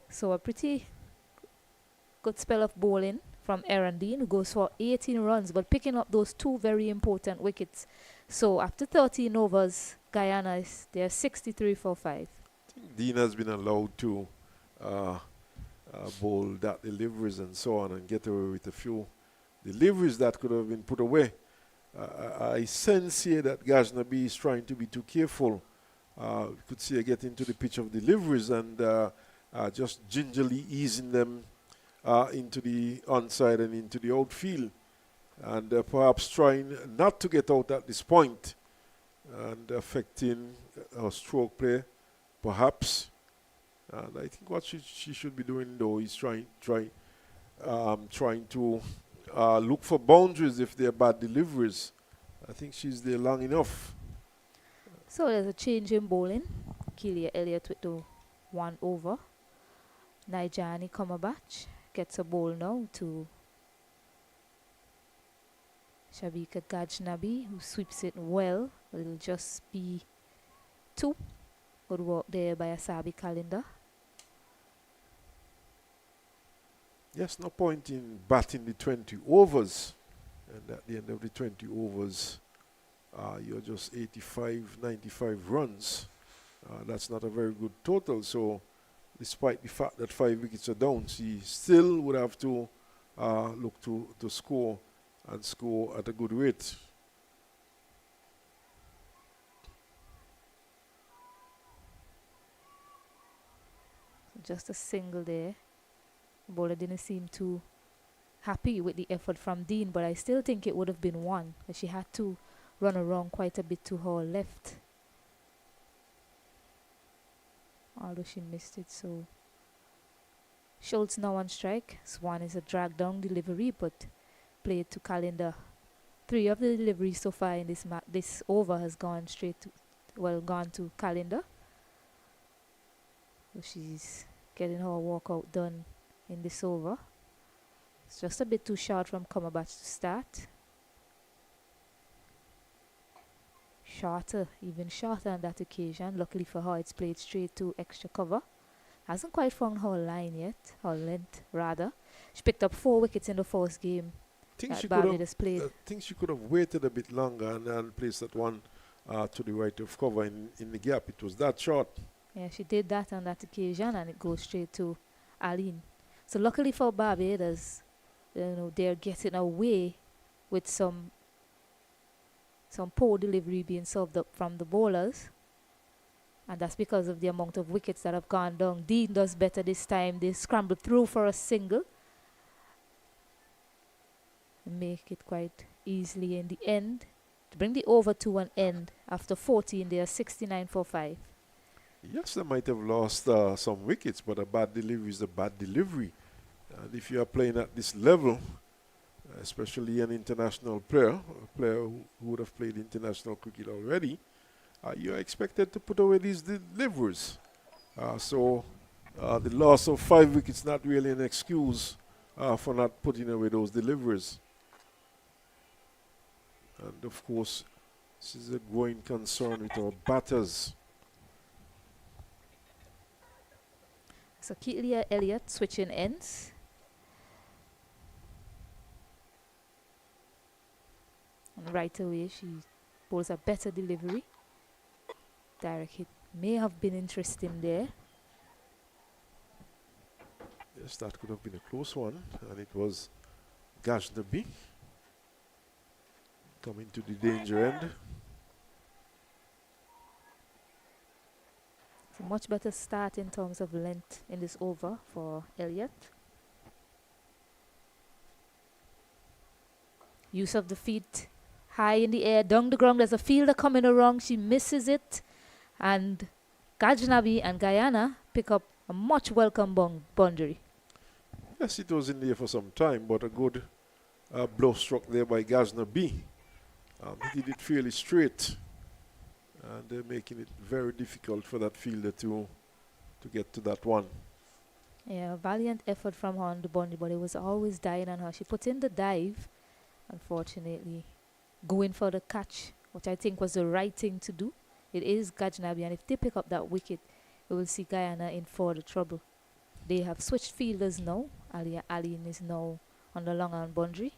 So a pretty good spell of bowling from Erin Dean, who goes for 18 runs, but picking up those 2 very important wickets. So after 13 overs, Guyana is they're 63 for 5. Dean has been allowed to bowl that deliveries and so on and get away with a few deliveries that could have been put away. I sense here that Ghaznabi is trying to be too careful. We could see her get into the pitch of deliveries and just gingerly easing them into the onside and into the outfield, and perhaps trying not to get out at this point and affecting her stroke play, perhaps. And I think what she should be doing though is trying to look for boundaries if they're bad deliveries. I think she's there long enough. So there's a change in bowling. Keelia Elliott with the 1 over. Nijani Kamabach gets a bowl now to Shabika Gajnabi, who sweeps it well. It'll just be 2. Good work there by Asabi Kalinda. Yes, no point in batting the 20 overs. And at the end of the 20 overs, you're just 85, 95 runs. That's not a very good total. So despite the fact that 5 wickets are down, she still would have to look to score and score at a good rate. Just a single there. The bowler didn't seem too happy with the effort from Dean, but I still think it would have been 1, because she had to run around quite a bit to her left, although she missed it. So Schultz now on strike. Swan is a drag down delivery, but played to Kalinda. 3 of the deliveries so far in this over has gone gone to Kalinda. So she's getting her walkout done in this over. It's just a bit too short from Kamabach to start. Even shorter on that occasion. Luckily for her, it's played straight to extra cover. Hasn't quite found her line yet, her length rather. She picked up 4 wickets in the first game that Barbados played. I think she could have waited a bit longer and placed that one to the right of cover in the gap. It was that short. Yeah, she did that on that occasion, and it goes straight to Aline. So luckily for Barbados, they're getting away with some poor delivery being served up from the bowlers, and that's because of the amount of wickets that have gone down. Dean does better this time. They scramble through for a single and make it quite easily in the end to bring the over to an end. After 14, they are 69 for 5. Yes, they might have lost some wickets, but a bad delivery is a bad delivery. And if you are playing at this level, especially an international player, a player who would have played international cricket already, you are expected to put away these deliveries. So the loss of 5 wickets not really an excuse for not putting away those deliveries. And of course, this is a growing concern with our batters. So Keelia Elliott switching ends. And right away she bowls a better delivery. Direct hit may have been interesting there. Yes, that could have been a close one, and it was Gajnabi coming to the danger end. It's a much better start in terms of length in this over for Elliott. Use of the feet high in the air, down the ground. There's a fielder coming around. She misses it. And Gajnabi and Guyana pick up a much welcome boundary. Yes, it was in there for some time, but a good blow struck there by Gazna B. He did it fairly straight, and they're making it very difficult for that fielder to get to that one. Yeah, valiant effort from her on the boundary, but it was always dying on her. She put in the dive, unfortunately, going for the catch, which I think was the right thing to do. It is Gajnabi, and if they pick up that wicket, we will see Guyana in further trouble. They have switched fielders now. Alin is now on the long on boundary.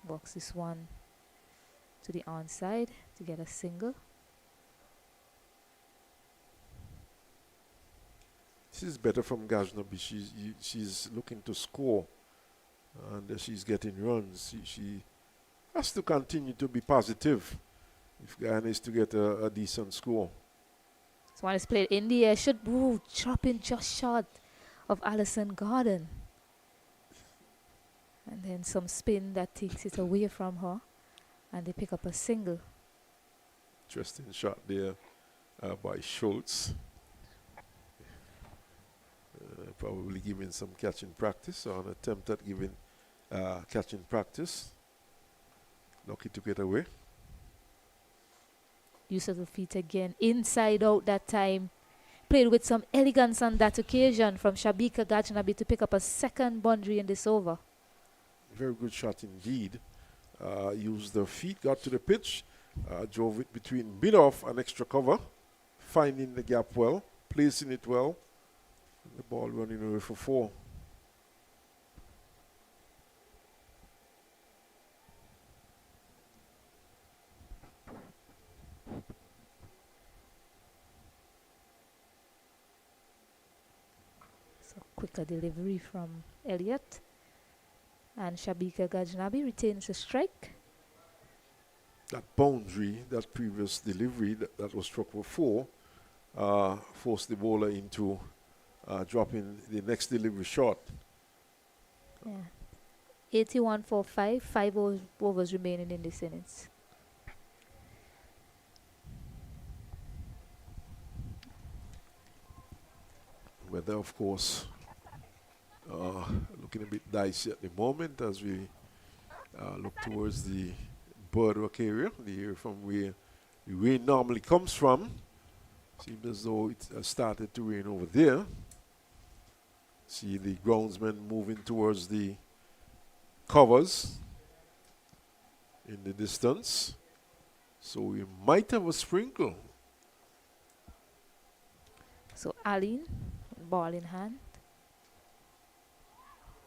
Box this one to the onside to get a single. This is better from Gajnabi. She's looking to score, and she's getting runs. She has to continue to be positive if Guyana is to get a decent score. This one is played in the air. Should drop in just short of Alison Gordon. And then some spin that takes it away from her. And they pick up a single. Interesting shot there by Schultz. Probably giving some catching practice, or an attempt at giving catching practice. Lucky to get away. Use of the feet again. Inside out that time. Played with some elegance on that occasion from Shabika Gajnabi to pick up a second boundary in this over. Very good shot indeed. Used the feet, got to the pitch, drove it between mid-off and extra cover, finding the gap well, placing it well. The ball running away for 4. So quicker delivery from Elliott. And Shabika Gajnabi retains a strike. That boundary, that previous delivery that was struck for 4, forced the bowler into dropping the next delivery shot. Yeah. 81 for 5. 5 overs remaining in this innings. Weather, of course, looking a bit dicey at the moment as we look towards the Birdwalk area, the area from where the rain normally comes from. Seems as though it has started to rain over there. See the groundsmen moving towards the covers in the distance. So we might have a sprinkle. So Aline, ball in hand.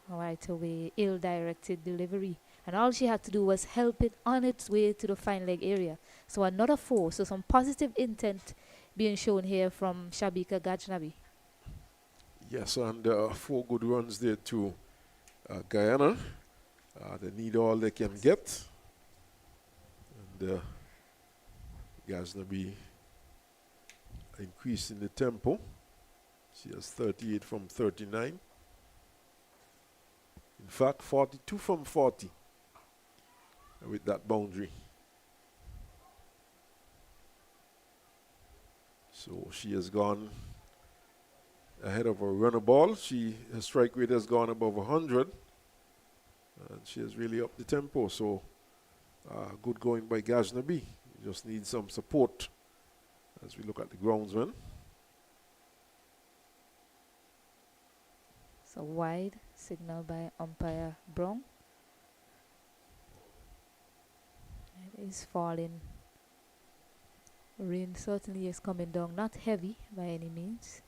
Right away, ill-directed delivery. And all she had to do was help it on its way to the fine leg area. So another 4. So some positive intent being shown here from Shabika Gajnabi. Yes, and 4 good runs there to Guyana. They need all they can get. And Ghaznabi increasing the tempo. She has 38 from 39. In fact, 42 from 40 with that boundary. So she has gone ahead of her runner ball. Her strike rate has gone above 100. And she has really upped the tempo. So good going by Gajnabi. Just need some support as we look at the groundsman. So wide signal by umpire Brown. It is falling. Rain certainly is coming down. Not heavy by any means.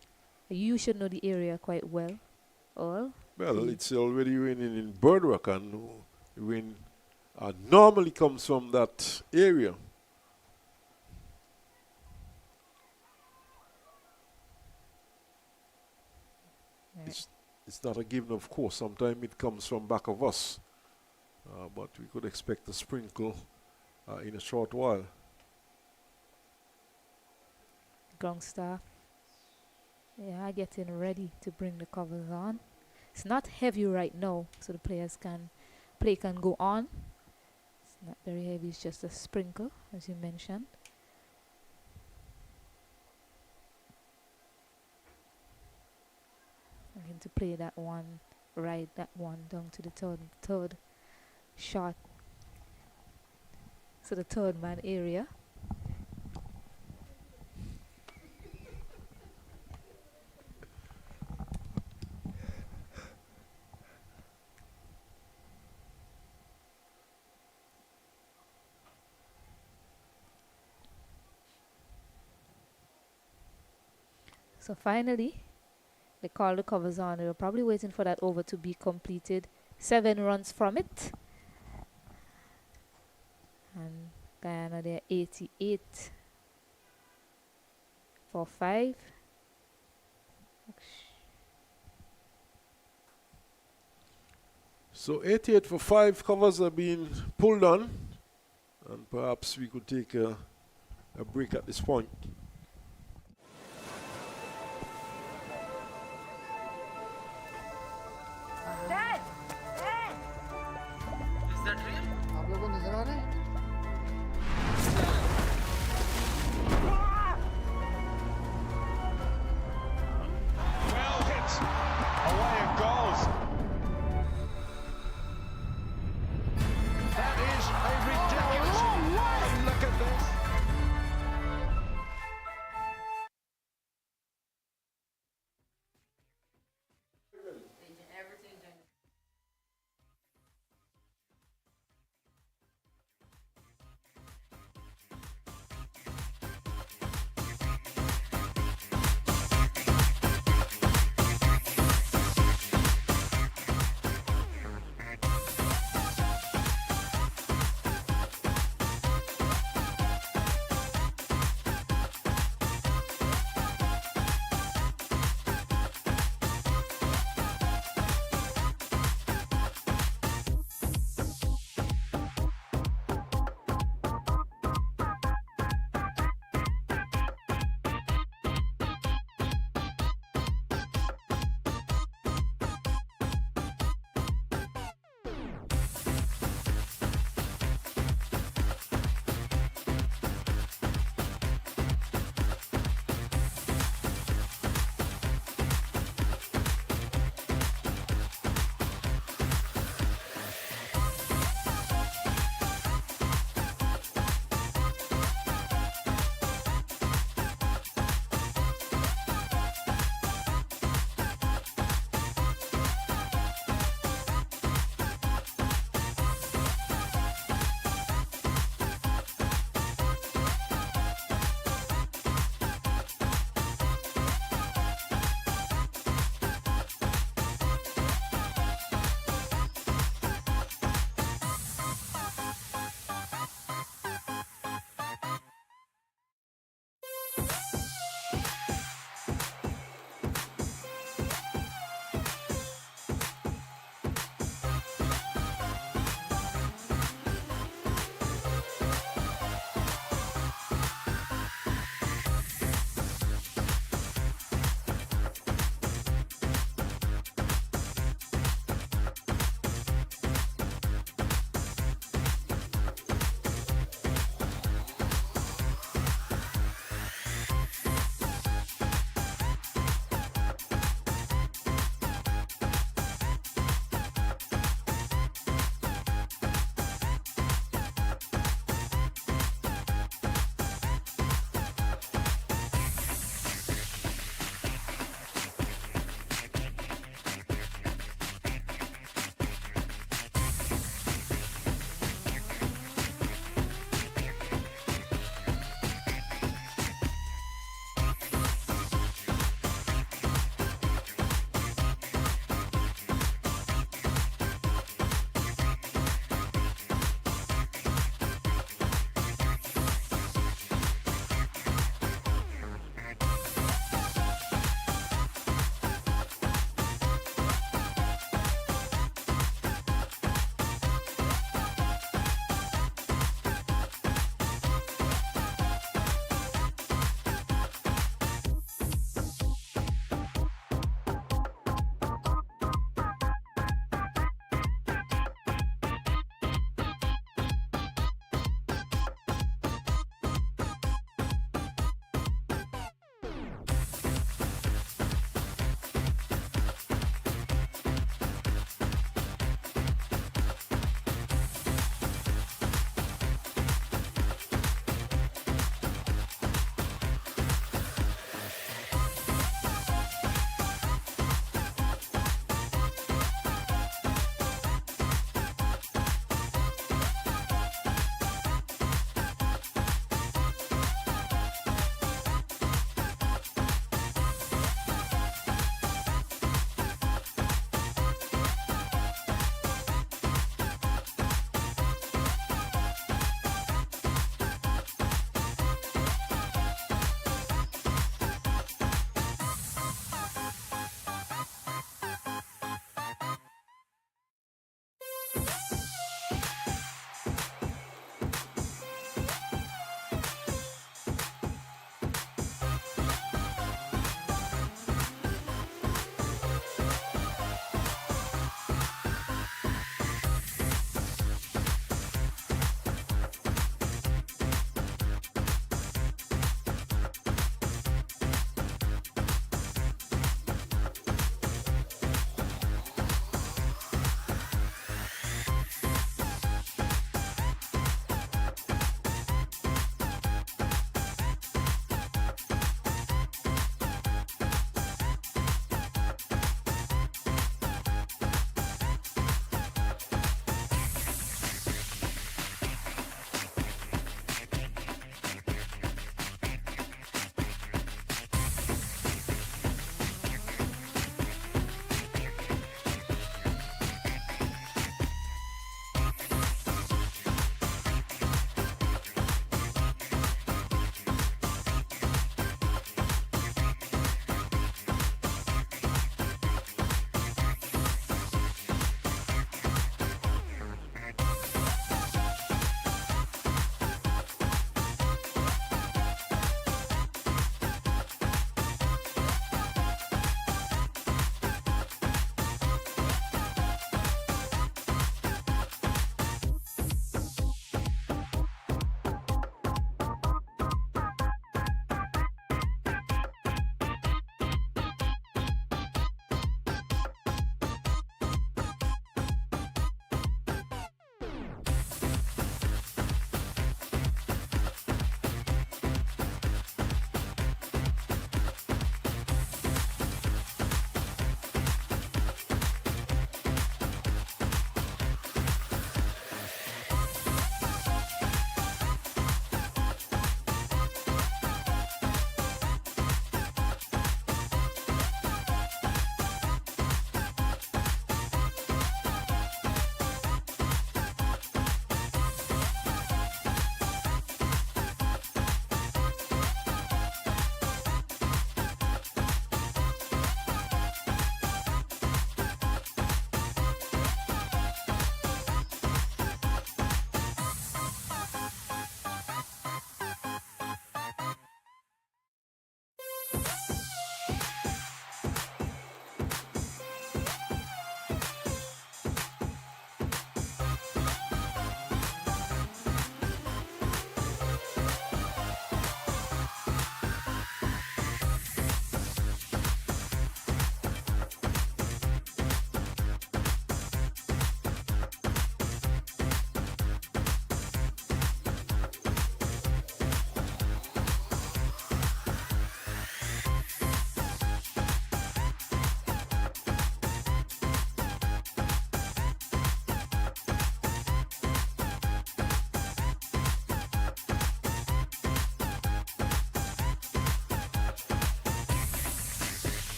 You should know the area quite well. All. Well, it's already raining in Birdwalk, and the rain normally comes from that area. Right. It's not a given, of course. Sometimes it comes from back of us. But we could expect a sprinkle in a short while. Ground staff. Yeah, getting ready to bring the covers on. It's not heavy right now, so the play can go on. It's not very heavy, it's just a sprinkle, as you mentioned. Looking to play that one, ride that one down to the third shot. So the third man area. So finally, they call the covers on. They were probably waiting for that over to be completed. 7 runs from it. And Guyana, they're 88 for 5. So 88 for 5 covers are being pulled on, and perhaps we could take a break at this point. आप लोगों को नजर आ रहे हैं Well hit. Away it goes. That is a ridiculous. Look at this.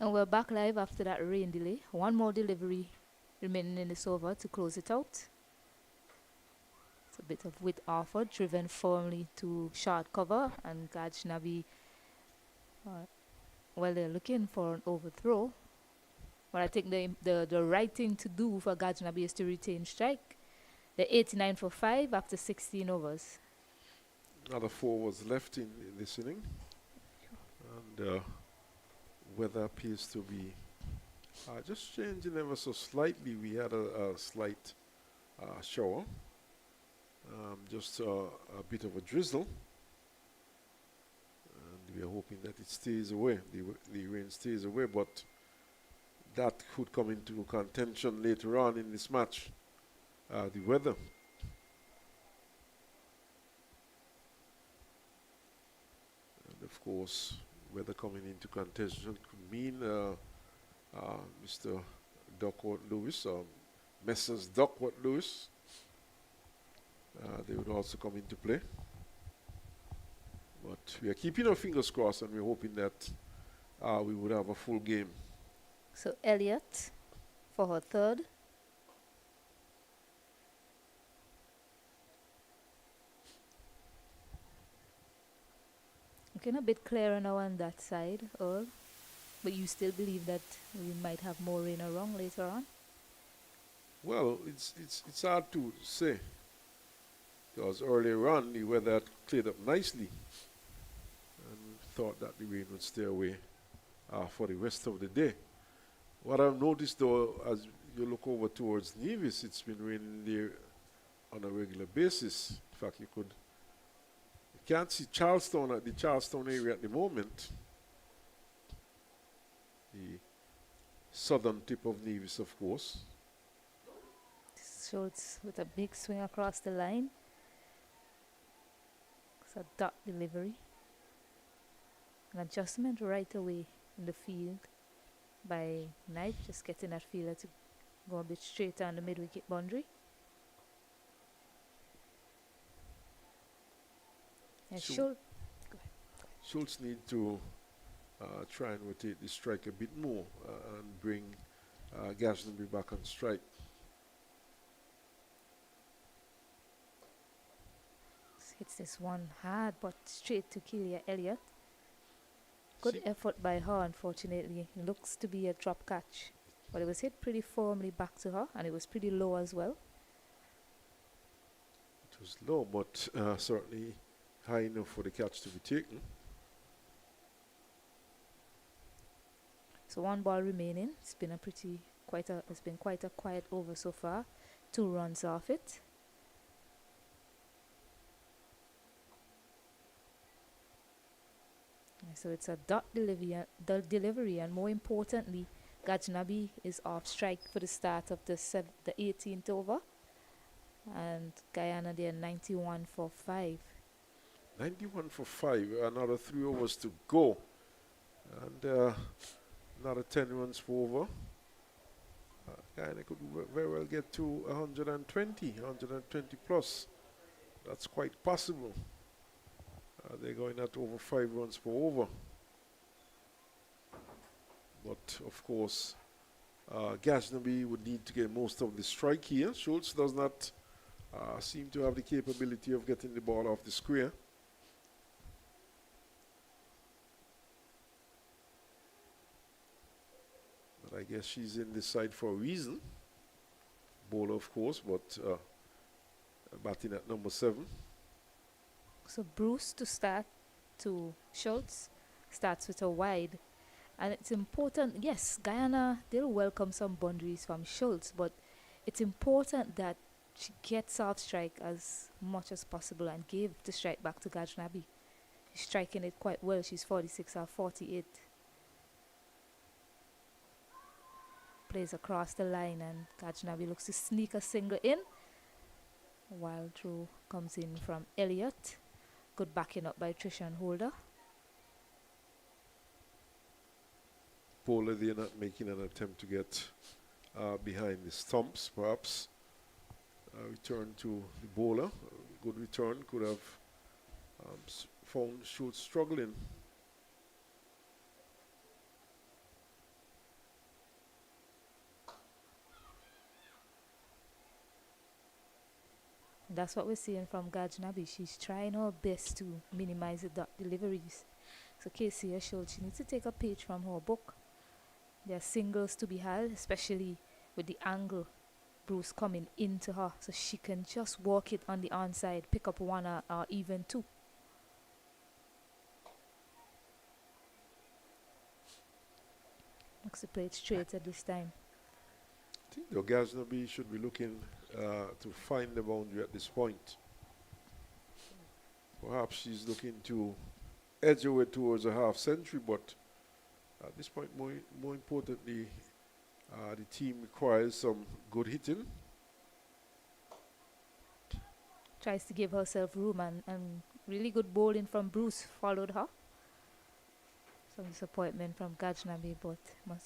And we're back live after that rain delay. One more delivery remaining in this over to close it out. It's a bit of width offered, driven firmly to short cover, and Gajnabi, well, they're looking for an overthrow. But I think the right thing to do for Gajnabi is to retain strike. They're 89 for 5 after 16 overs. Another 4 was left in this inning. And weather appears to be just changing ever so slightly. We had a slight shower. Just a bit of a drizzle. And we are hoping that it stays away. The rain stays away, but that could come into contention later on in this match. The weather. And of course, weather coming into contention could mean Mr. Duckworth Lewis, Messrs. Duckworth Lewis. They would also come into play. But we are keeping our fingers crossed, and we're hoping that we would have a full game. So Elliott for her third. Looking a bit clearer now on that side, Earl. But you still believe that we might have more rain around later on? Well, it's hard to say, because earlier on the weather had cleared up nicely, and thought that the rain would stay away for the rest of the day. What I've noticed, though, as you look over towards Nevis, it's been raining there on a regular basis. In fact, you can't see Charlestown at the Charlestown area at the moment. The southern tip of Nevis, of course. Schultz with a big swing across the line. It's a dot delivery. An adjustment right away in the field by Knight, just getting that fielder to go a bit straighter on the mid-wicket boundary. And Schultz need to try and rotate the strike a bit more and bring Gajnabi back on strike. Hits this one hard, but straight to Keelia Elliott. Good effort by her, unfortunately. It looks to be a drop catch. But it was hit pretty firmly back to her, and it was pretty low as well. It was low, but certainly high enough for the catch to be taken. So one ball remaining. It's been quite a quiet over so far. 2 runs off it. So it's a dot delivery, and more importantly, Gajnabi is off strike for the start of the 18th over, and Guyana they're 91 for 5. 91 for 5, another 3 overs to go, and another 10 runs for over. Guyana could very well get to 120 plus. That's quite possible. They're going at over 5 runs per over. But of course, Gajnabi would need to get most of the strike here. Schultz does not seem to have the capability of getting the ball off the square. But I guess she's in this side for a reason. Bowler, of course, but batting at number 7. So Bruce to start to Schultz starts with a wide. And it's important, yes, Guyana, they'll welcome some boundaries from Schultz, but it's important that she gets off strike as much as possible and give the strike back to Gajnabi. She's striking it quite well. She's 46 or 48. Plays across the line, and Gajnabi looks to sneak a single in. Wild throw comes in from Elliott. Good backing up by Trishan Holder. Bowler, they're not making an attempt to get behind the stumps, perhaps. Return to the bowler. Good return. Could have found Schultz struggling. That's what we're seeing from Gajnabi. She's trying her best to minimize the dot deliveries. So Casey Schultz, she needs to take a page from her book. There are singles to be had, especially with the angle Bruce coming into her. So she can just walk it on the onside, pick up one or even two. Looks to play it straight at this time. I think the Ghaznabi should be looking to find the boundary at this point. Perhaps she's looking to edge away towards a half century, but at this point, more importantly, the team requires some good hitting. Tries to give herself room, and really good bowling from Bruce followed her. Some disappointment from Gajnabi, but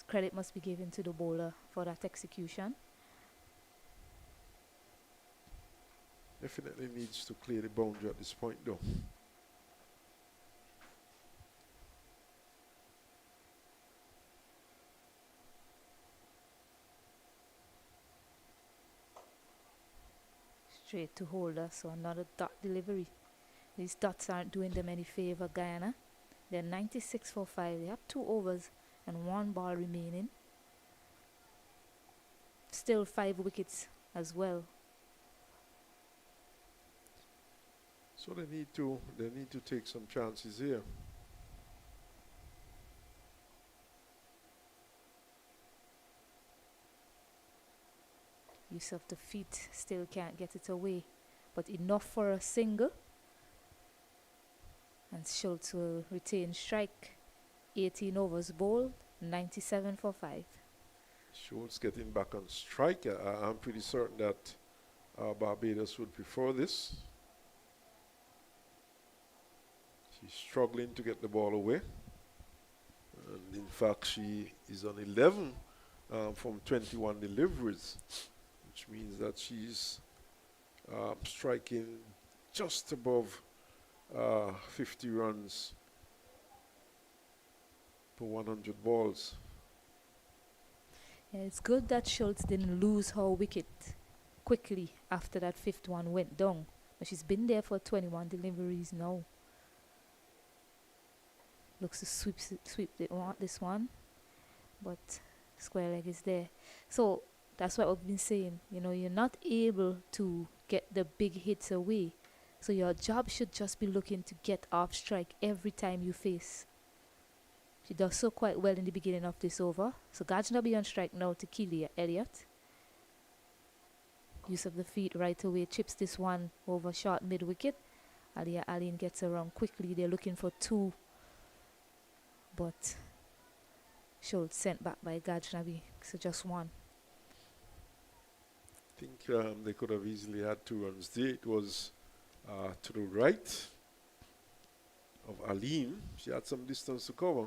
credit must be given to the bowler for that execution. Definitely needs to clear the boundary at this point, though. Straight to holder, so another dot delivery. These dots aren't doing them any favor, Guyana. They're 96 for 5. They have 2 overs and 1 ball remaining. Still 5 wickets as well. So they need to take some chances here. Use of the feet, still can't get it away, but enough for a single. And Schultz will retain strike. 18 overs bowled, 97 for 5. Schultz getting back on strike. I'm pretty certain that Barbados would prefer this. She's struggling to get the ball away. And in fact, she is on 11 from 21 deliveries, which means that she's striking just above 50 runs per 100 balls. Yeah, it's good that Schultz didn't lose her wicket quickly after that 5th one went down. But she's been there for 21 deliveries now. Looks to sweep this one, but square leg is there. So that's what we've been saying. You know, you're not able to get the big hits away. So your job should just be looking to get off strike every time you face. She does so quite well in the beginning of this over. So Gajnabi on strike now to Keelia Elliott. Use of the feet right away, chips this one over short mid-wicket. Alia Aline gets around quickly. They're looking for 2. But Schultz sent back by Gajnabi. So just 1. I think they could have easily had 2 runs there. It was to the right of Aline. She had some distance to cover.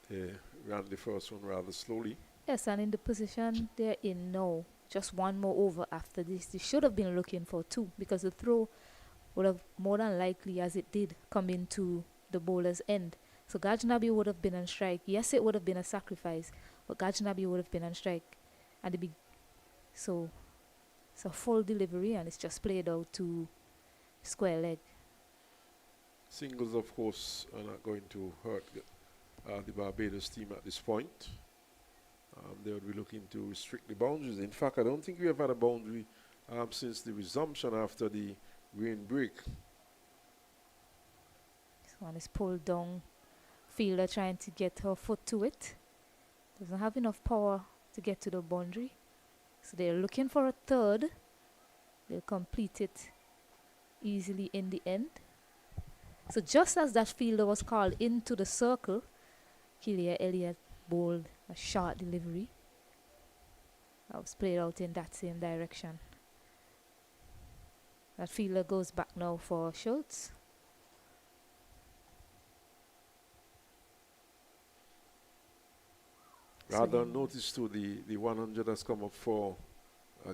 They ran the first one rather slowly. Yes, and in the position they're in now, just 1 more over after this. They should have been looking for 2 because the throw would have more than likely, as it did, come into the bowler's end. So Gajnabi would have been on strike. Yes, it would have been a sacrifice, but Gajnabi would have been on strike. And so it's a full delivery and it's just played out to square leg. Singles, of course, are not going to hurt the Barbados team at this point. They would be looking to restrict the boundaries. In fact, I don't think we have had a boundary since the resumption after the rain break. This one is pulled down. Fielder trying to get her foot to it. Doesn't have enough power to get to the boundary. So they're looking for a 3rd. They'll complete it easily in the end. So just as that fielder was called into the circle, Keelia Elliott bowled a short delivery. That was played out in that same direction. That fielder goes back now for Schultz. Rather notice to the 100 has come up for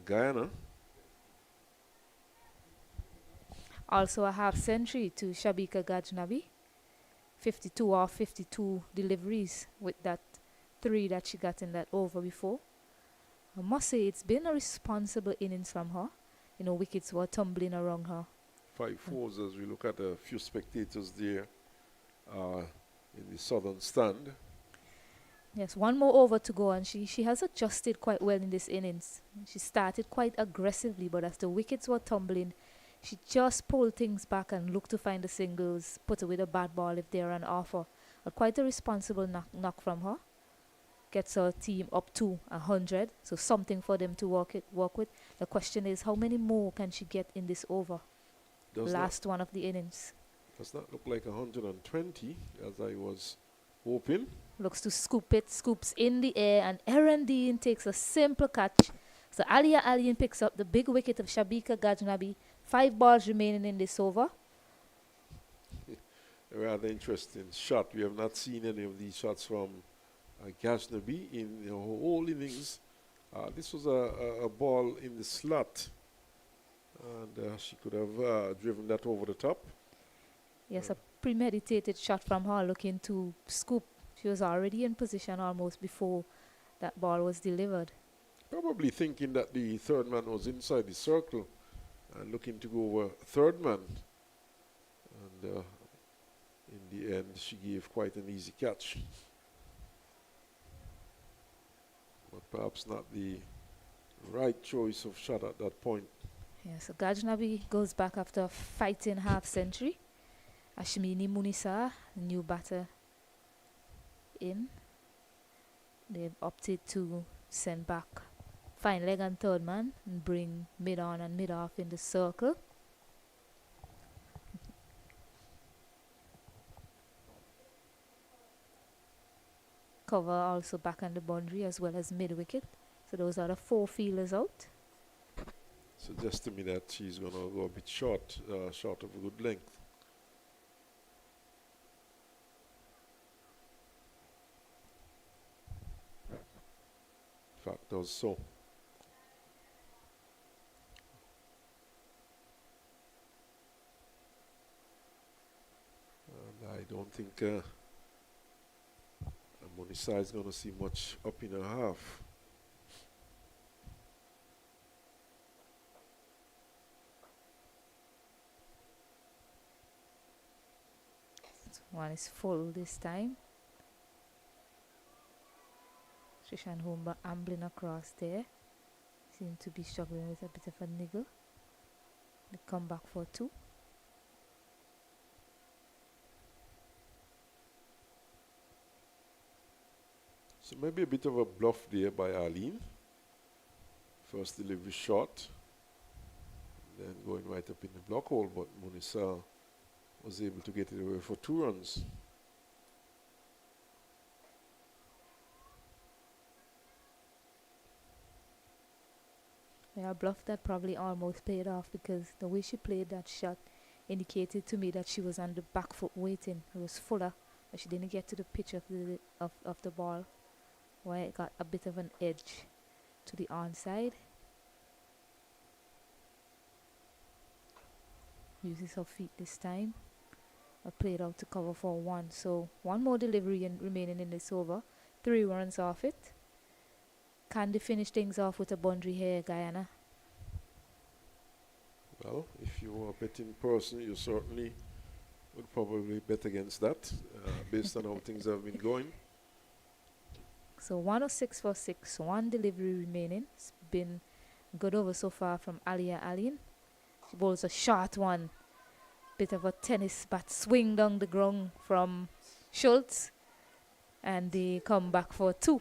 Guyana. Also a half century to Shabika Gajnabi. 52 off 52 deliveries with that 3 that she got in that over before. I must say it's been a responsible innings from her. You know, wickets were tumbling around her. 5 fours as we look at a few spectators there in the southern stand. Yes, one more over to go, and she has adjusted quite well in this innings. She started quite aggressively, but as the wickets were tumbling, she just pulled things back and looked to find the singles, put away the bad ball if they're an offer. But quite a responsible knock from her. Gets her team up to 100, so something for them to work with. The question is, how many more can she get in this over? Last one of the innings. Does not look like 120 as I was hoping. Looks to scoop it, scoops in the air, and Erin Dean takes a simple catch. So Alia Alien picks up the big wicket of Shabika Gajnabi. 5 balls remaining in this over. A rather interesting shot. We have not seen any of these shots from Gajnabi in the whole innings. This was a ball in the slot, and she could have driven that over the top. Yes, a premeditated shot from her, looking to scoop. She was already in position almost before that ball was delivered. Probably thinking that the third man was inside the circle and looking to go over third man. And in the end, she gave quite an easy catch. But perhaps not the right choice of shot at that point. Yeah, so Gajnabi goes back after a fighting half-century. Ashmini Munisa, new batter, in. They've opted to send back fine leg and third man and bring mid-on and mid-off in the circle. Cover also back on the boundary as well as mid-wicket. So those are the 4 fielders out. Suggests to me that she's going to go a bit short of a good length. In fact, does so. And I don't think Monisa is going to see much up in her half. One is full this time. Trishan Humba ambling across there. Seem to be struggling with a bit of a niggle. They come back for 2. So maybe a bit of a bluff there by Arlene. First delivery shot. Then going right up in the block hole, but Munisa was able to get it away for 2 runs. Yeah, a bluff that probably almost paid off, because the way she played that shot indicated to me that she was on the back foot waiting. It was fuller, but she didn't get to the pitch of the ball, where it got a bit of an edge to the onside. Uses her feet this time. I played out to cover for 1. So 1 more delivery remaining in this over. 3 runs off it. Can they finish things off with a boundary here, Guyana? Well, if you are a betting person, you certainly would probably bet against that, based on how things have been going. So 106 for 6, 1 delivery remaining. It's been good over so far from Alia Alien. She bowls a short one. Bit of a tennis bat swing down the ground from Schultz. And they come back for 2.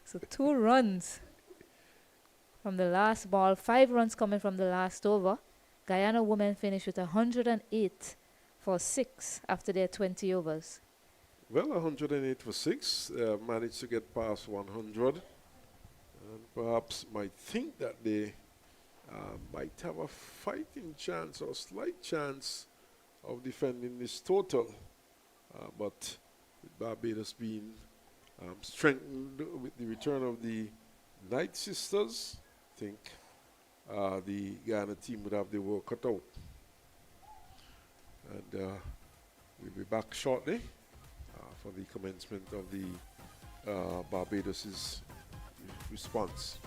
So 2 runs from the last ball. 5 runs coming from the last over. Guyana women finished with 108 for 6 after their 20 overs. Well, 108 for 6, managed to get past 100. And perhaps might think that they might have a fighting chance or slight chance of defending this total. But with Barbados being strengthened with the return of the Knight sisters, I think the Guyana team would have their work cut out. And we'll be back shortly for the commencement of the Barbados' response.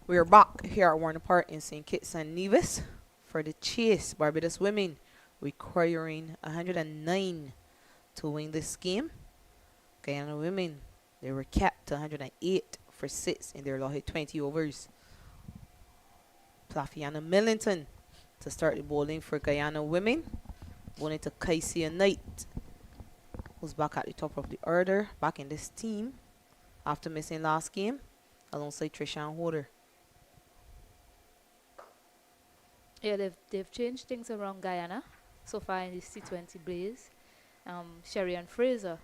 We're back here at Warner Park in St. Kitts and Nevis for the chase. Barbados women requiring 109 to win this game. Guyana women, they were capped to 108 for 6 in their last 20 overs. Plafiana Millington to start the bowling for Guyana women. Bowling to Kaisia Knight, who's back at the top of the order, back in this team after missing last game, alongside Trishan Holder. Yeah, they've changed things around Guyana so far in this T20 blaze. Sherry Fraser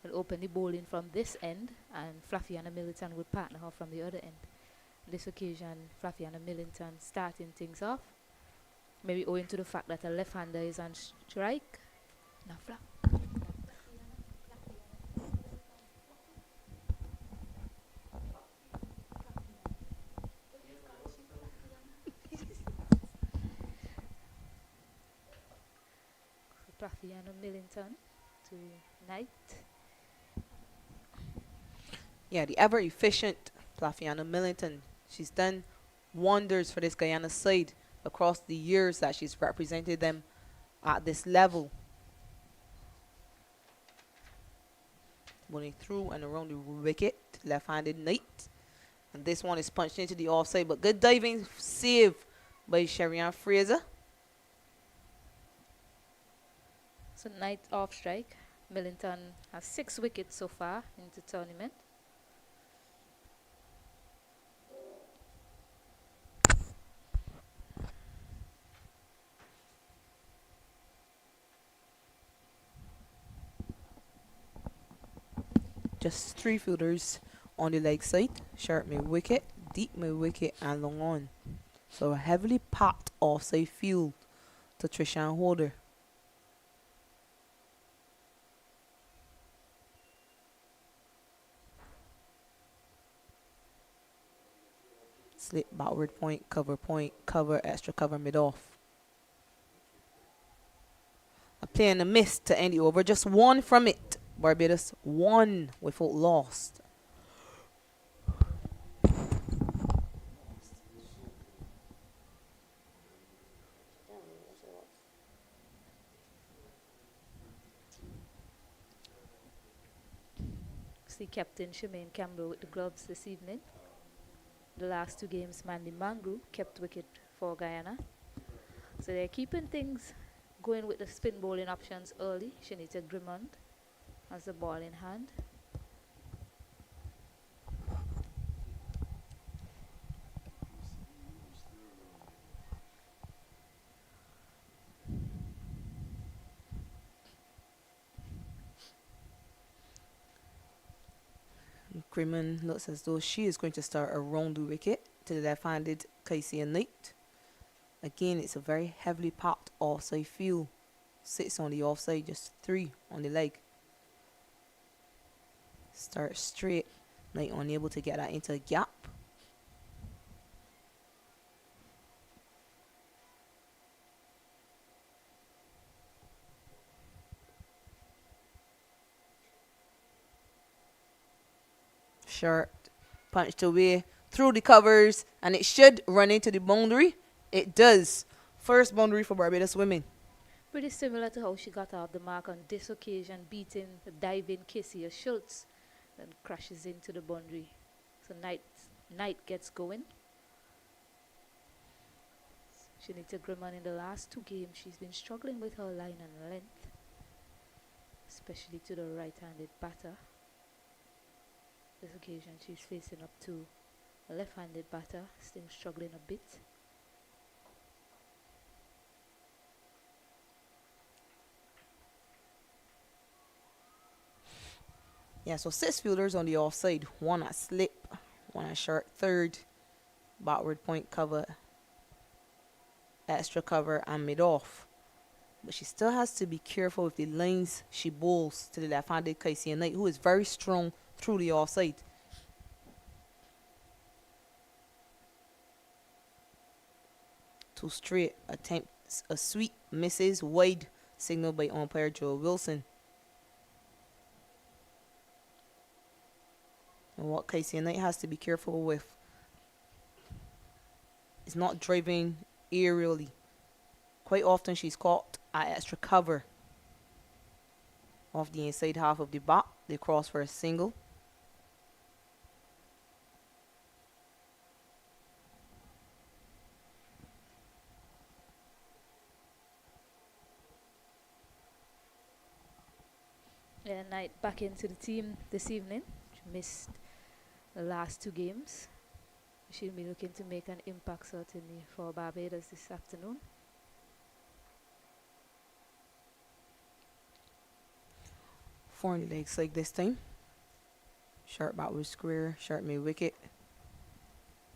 will open the bowling from this end, and Flafiana Millington will partner her from the other end. This occasion, Flafiana Millington starting things off, maybe owing to the fact that a left-hander is on strike. Now, Flafiana Millington to Knight. Yeah, the ever efficient Plafiana Millington. She's done wonders for this Guyana side across the years that she's represented them at this level. Running through and around the wicket, left-handed Knight. And this one is punched into the offside, but good diving save by Sherry Fraser. So Knight off strike. Millington has 6 wickets so far in the tournament. Just 3 fielders on the leg side. Sharp mid-wicket, deep mid-wicket, and long on. So a heavily packed offside field to Trishan Holder. Slip backward point, cover, extra cover mid-off. A play in the miss to end the over. Just 1 from it. Barbados 1 without lost. See Captain Shemaine Campbell with the gloves this evening. The last 2 games, Mandy Mangru kept wicket for Guyana. So they're keeping things going with the spin bowling options early. Shanita Grimond has the ball in hand. Grimond looks as though she is going to start around the wicket to the left-handed Kaisia Knight. Again, it's a very heavily packed offside field. 6 on the offside, just 3 on the leg. Start straight. Knight unable to get that into a gap. Short, punched away through the covers, and it should run into the boundary. It does. First boundary for Barbados women. Pretty similar to how she got off the mark on this occasion, beating the diving Casey Schultz, then crashes into the boundary. So Knight gets going. Shanita Grimond in the last 2 games, she's been struggling with her line and length, especially to the right-handed batter. This occasion she's facing up to a left-handed batter, still struggling a bit. Yeah, so 6 fielders on the offside. 1 at slip, 1 at short third, backward point cover, extra cover, and mid-off. But she still has to be careful with the lines she bowls to the left-handed Kaisia Knight, who is very strong through the offside. Two straight attempts, a sweep, misses, wide, signaled by umpire Joe Wilson. And what Kaisia Knight has to be careful with is not driving aerially. Quite often she's caught at extra cover off the inside half of the bat. They cross for a single. Yeah, Knight back into the team this evening. She missed the last 2 games. She'll be looking to make an impact certainly for Barbados this afternoon. Foreign legs like this time. Short backward square, short mid wicket.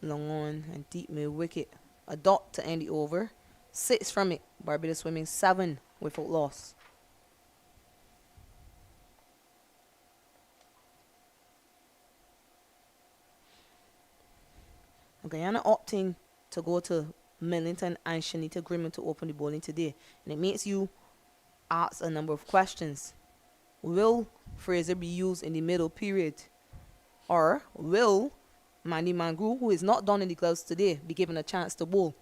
Long on and deep mid wicket. A dot to end the over. 6 from it. Barbados swimming 7 without loss. Guyana opting to go to Millington and Shanita Grimmon to open the bowling today. And it makes you ask a number of questions. Will Fraser be used in the middle period? Or will Mandy Mangru, who is not done in the gloves today, be given a chance to bowl?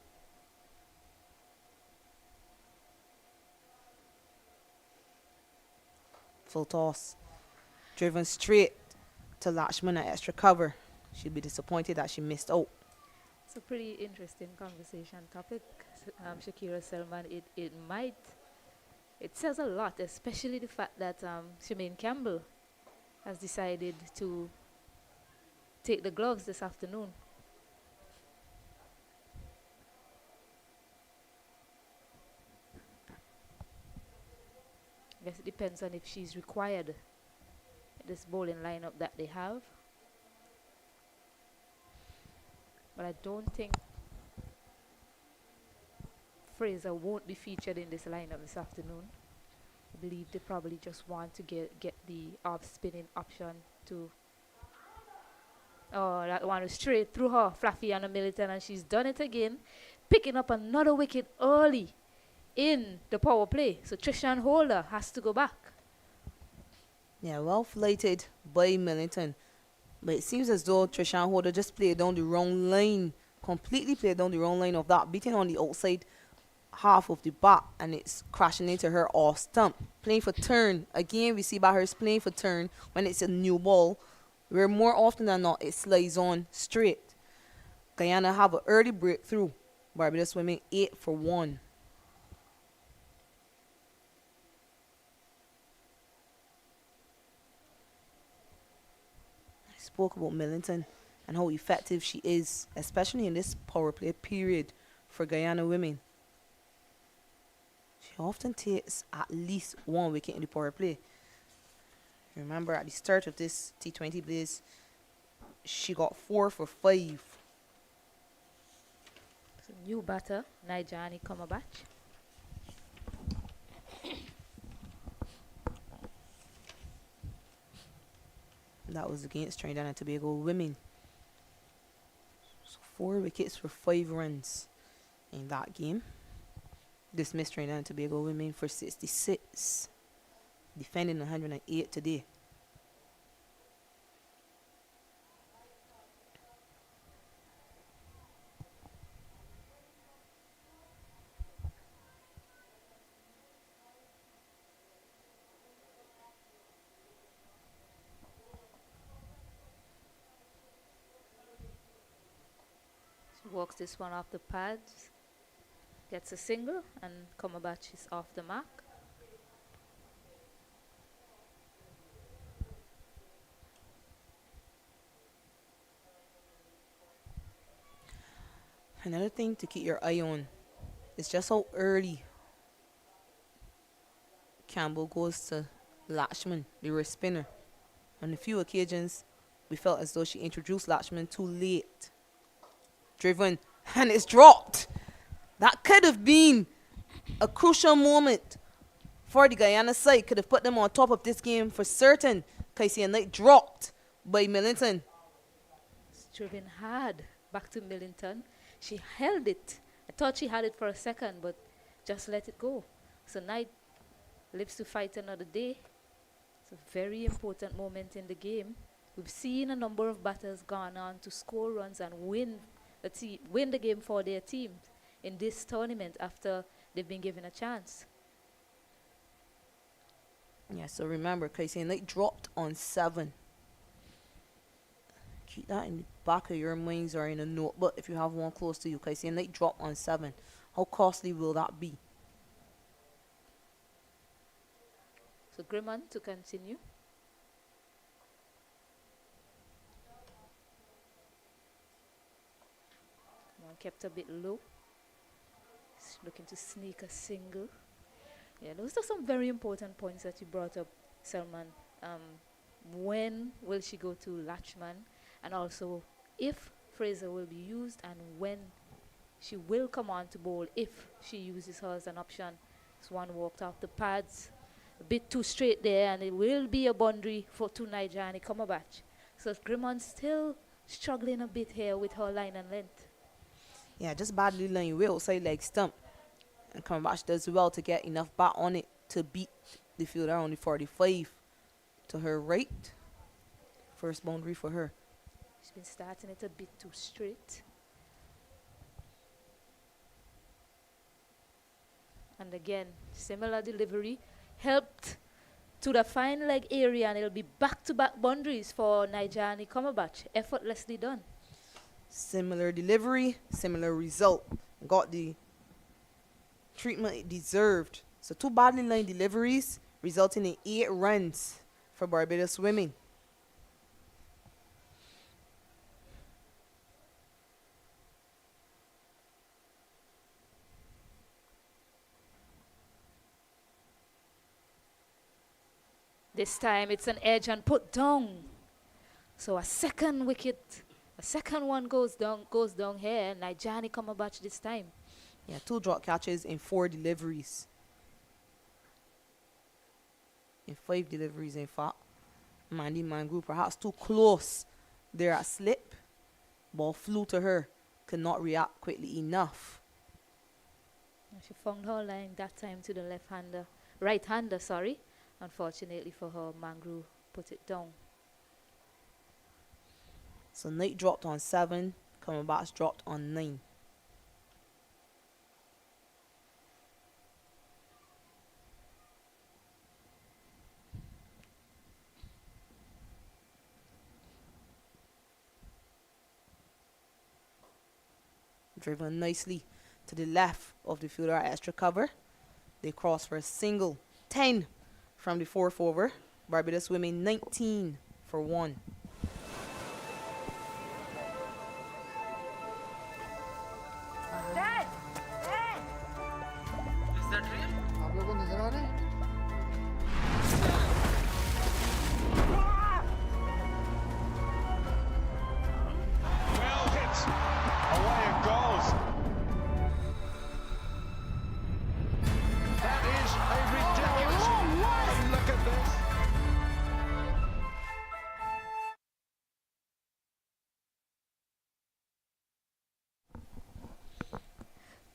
Full toss. Driven straight to Lakshman at extra cover. She'll be disappointed that she missed out. It's a pretty interesting conversation topic, Shakira Selman. It says a lot, especially the fact that Shemaine Campbell has decided to take the gloves this afternoon. I guess it depends on if she's required this bowling lineup that they have. But I don't think Fraser won't be featured in this lineup this afternoon. I believe they probably just want to get the off spinning option to. Oh, that one was straight through her, Fluffy and Militant, and she's done it again, picking up another wicket early in the power play. So Trishan Holder has to go back. Yeah, well flighted by Millington. But it seems as though Trishan Holder just played down the wrong line. Completely played down the wrong line of that. Beating on the outside half of the bat. And it's crashing into her off stump. Playing for turn. Again, we see batters playing for turn when it's a new ball. Where more often than not, it slides on straight. Guyana have an early breakthrough. Barbados swimming 8 for 1. Spoke about Millington and how effective she is, especially in this power play period for Guyana women. She often takes at least 1 wicket in the power play. Remember, at the start of this T20 blaze, she got 4 for 5. So new batter, Nigel Cumberbatch. That was against Trinidad and Tobago women. So 4 wickets for 5 runs in that game. Dismissed Trinidad and Tobago women for 66. Defending 108 today. Walks this one off the pads, gets a single, and Cumberbatch is off the mark. Another thing to keep your eye on is just how early Campbell goes to Lakshman, the rear spinner. On a few occasions, we felt as though she introduced Lakshman too late. Driven, and it's dropped. That could have been a crucial moment for the Guyana side. Could have put them on top of this game for certain. Casey and Knight dropped by Millington. It's driven hard back to Millington. She held it. I thought she had it for a second, but just let it go. So Knight lives to fight another day. It's a very important moment in the game. We've seen a number of batters gone on to score runs and win win the game for their team in this tournament after they've been given a chance. Yeah, so remember, Casey Knight dropped on 7. Keep that in the back of your minds or in a notebook if you have one close to you. Casey Knight dropped on 7. How costly will that be? So Grimond to continue. Come on, kept a bit low. Looking to sneak a single. Yeah, those are some very important points that you brought up, Selman. When will she go to Latchman? And also, if Fraser will be used and when she will come on to bowl if she uses her as an option. This one walked off the pads a bit too straight there, and it will be a boundary for to Nigel Cumberbatch. So Grimond still struggling a bit here with her line and length. Yeah, just badly laying way outside leg stump. And Cumberbatch does well to get enough bat on it to beat the fielder on the 45 to her right. First boundary for her. She's been starting it a bit too straight. And again, similar delivery helped to the fine leg area, and it'll be back-to-back boundaries for Nigel Cumberbatch. Effortlessly done. Similar delivery, similar result. Got the treatment it deserved. So 2 badly lined deliveries resulting in 8 runs for Barbados women. This time it's an edge and put down. So a second wicket, a second one goes down here. Nigel Cumberbatch this time. Yeah, 2 drop catches in 4 deliveries. In 5 deliveries, in fact. Mandy Mangru perhaps too close there at slip. Ball flew to her. Could not react quickly enough. She found her line that time to the right-hander, sorry. Unfortunately for her, Mangru put it down. So Knight dropped on 7. Cumberbatch dropped on 9. Driven nicely to the left of the fielder at extra cover. They cross for a single. 10 from the 4th over. Barbados women 19 for 1. आप लोगों को नजर आ रहे हैं Well hit. Away it goes. That is a ridiculous. And look at this.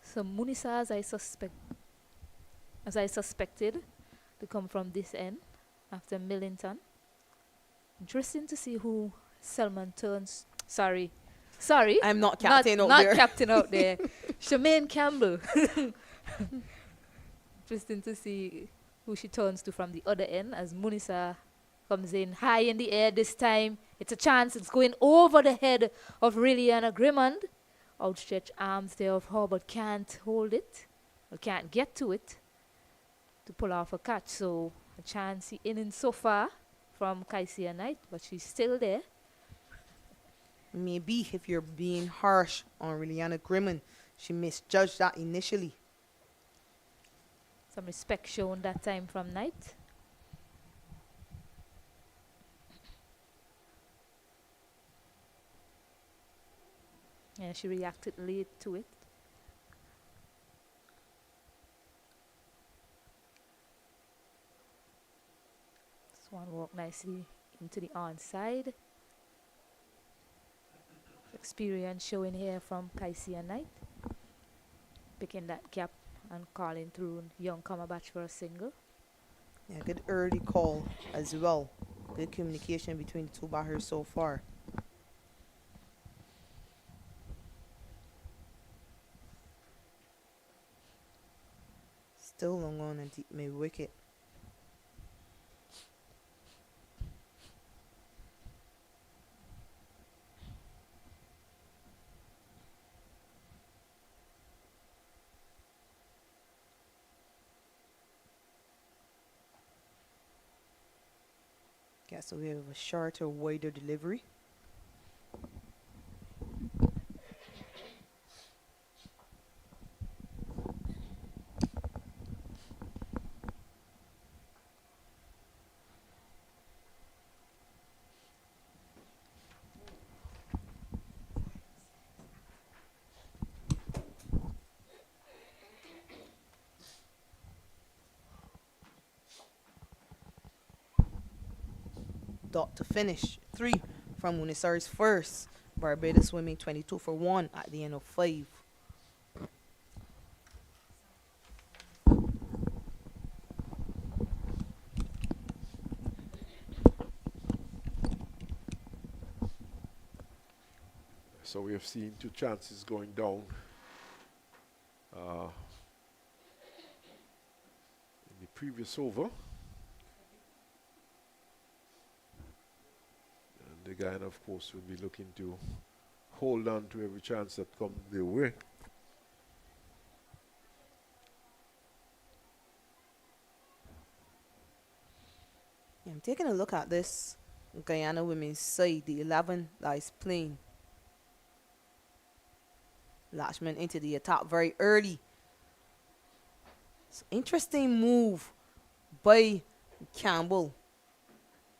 So Munisa, as I suspected, to come from this end after Millington. Interesting to see who Selman turns. Sorry. I'm not captain out there. Not captain out there. Shemaine Campbell. Interesting to see who she turns to from the other end as Munisa comes in high in the air this time. It's a chance. It's going over the head of Liliana Grimond. Outstretched arms there of her, but can't hold it. Or can't get to it to pull off a catch. So a chance in so far from Kaisia Knight, but she's still there. Maybe if you're being harsh on Liliana Grimond, she misjudged that initially. Some respect shown that time from Knight. Yeah, she reacted late to it. This one walked nicely into the onside. Experience showing here from Kaisia Knight. Picking that gap and calling through young Cumberbatch for a single. Yeah, good early call as well. Good communication between the 2 batters so far. still long on and deep mid wicket. Yeah, so we have a shorter, wider delivery. Dot to finish. 3 from Unisar's first. Barbados swimming 22 for 1 at the end of 5. So we have seen 2 chances going down in the previous over. And the Guyana, of course, will be looking to hold on to every chance that comes their way. Yeah, I'm taking a look at this Guyana women's side, the 11 that is playing. Lashman into the attack very early. So interesting move by Campbell.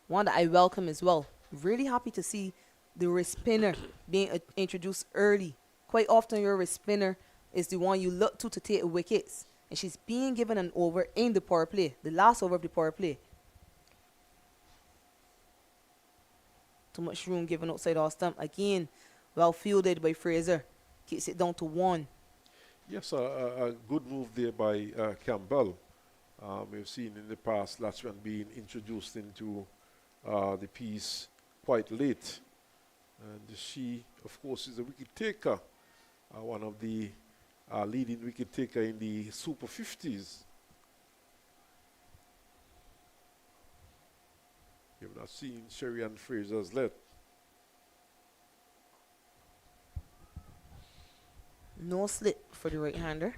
One that I welcome as well. Really happy to see the wrist spinner being introduced early. Quite often your wrist spinner is the one you look to take wickets. And she's being given an over in the power play. The last over of the power play. Too much room given outside our stump. Again, well fielded by Fraser. Keeps it down to 1. Yes, a good move there by Campbell. We've seen in the past Latchman being introduced into the piece quite late. And she, of course, is a wicket taker. One of the leading wicket taker in the Super 50s. You've not seen Sherry-Ann Fraser's let. No slip for the right-hander.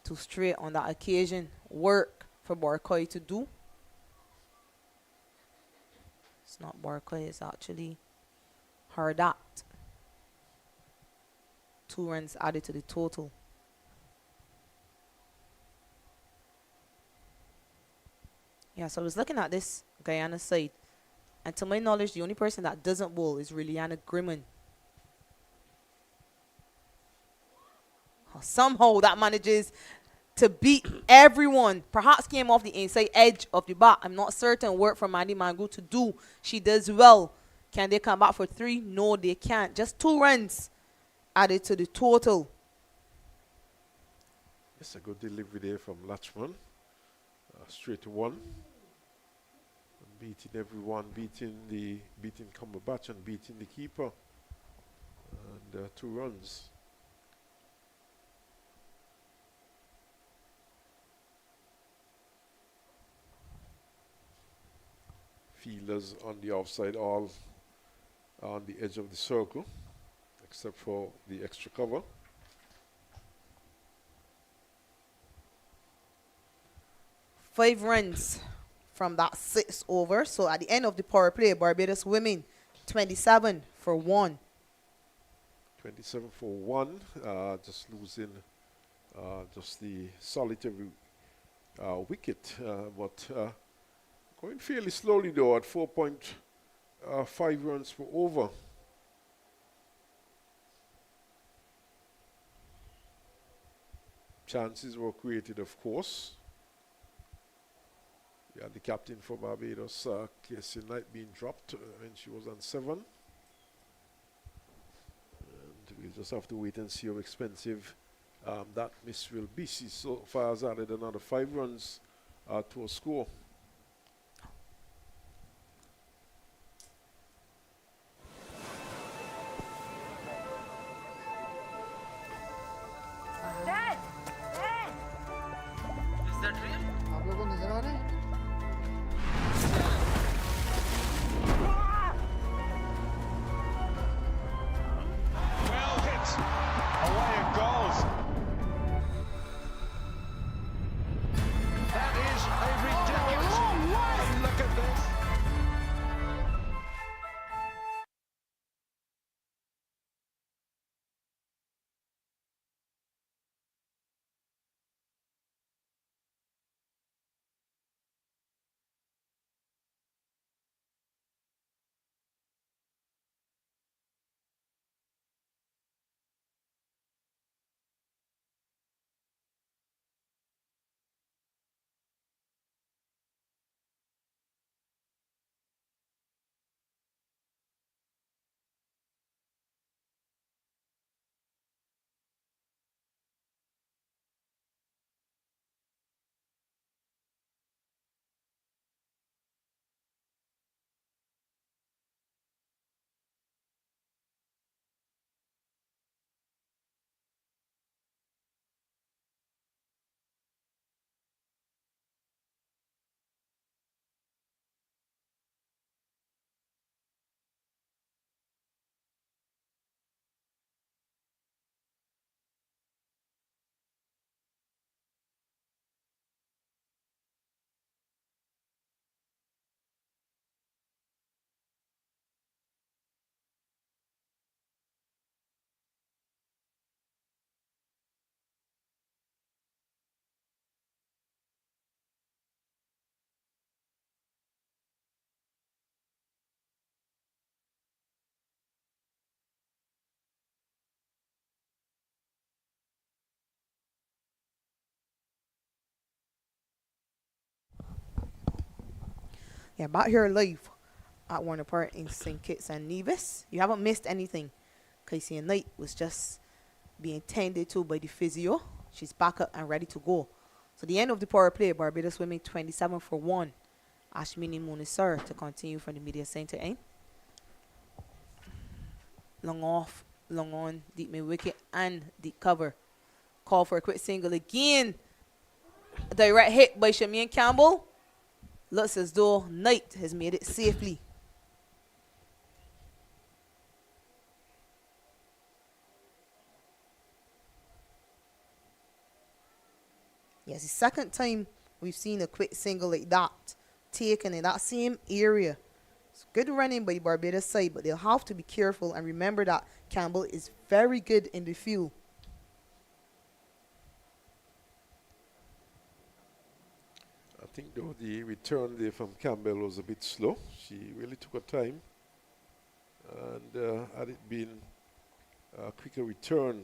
Too straight on that occasion. Work for Barkoi to do. It's not Barkoi, it's actually Hardat. 2 runs added to the total. Yeah, so I was looking at this Guyana side, and to my knowledge, the only person that doesn't bowl is Liliana Grimman. Somehow that manages to beat everyone. Perhaps came off the inside edge of the bat. I'm not certain. Work for Mandy Mangu to do. She does well. Can they come back for 3? No, they can't. Just 2 runs added to the total. It's a good delivery there from Latchman. Straight to 1. Beating everyone, beating Cumberbatch and beating the keeper. And 2 runs. Fielders on the offside, all on the edge of the circle, except for the extra cover. Five runs from that 6th over. So at the end of the power play, Barbados women 27 for 1. 27 for 1, just losing just the solitary wicket, but going fairly slowly though at 4.5 runs per over. Chances were created, of course. Yeah, the captain for Barbados, Casey Knight, being dropped when she was on 7. And we'll just have to wait and see how expensive that miss will be. She so far has added another 5 runs to a score. आप लोगों को नजर आ रहा है Well hit. Away it goes. That is a ridiculous. And look at this. Yeah, back here live at Warner Park in St. Kitts and Nevis. You haven't missed anything. Casey Knight was just being tended to by the physio. She's back up and ready to go. So the end of the power play, Barbados women 27 for 1. Ashmini Munisar to continue from the media center end. Long off, long on, deep mid wicket and deep cover. Call for a quick single again. A direct hit by Shameen Campbell. Looks as though Knight has made it safely. Yes, the second time we've seen a quick single like that taken in that same area. It's good running by Barbados side, but they'll have to be careful and remember that Campbell is very good in the field. I think though the return there from Campbell was a bit slow. She really took her time. And had it been a quicker return,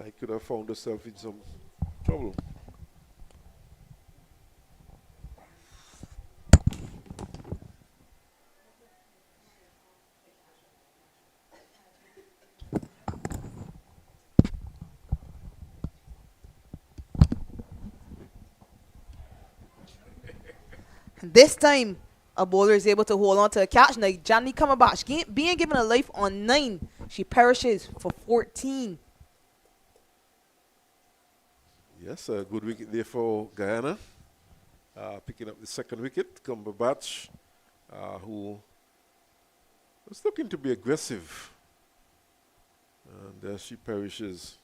I could have found herself in some trouble. This time, a bowler is able to hold on to a catch. Now, Johnny coming back. Being given a life on 9. She perishes for 14. Yes, a good wicket there for Guyana. Picking up the second wicket, Cumberbatch, who was looking to be aggressive. And she perishes.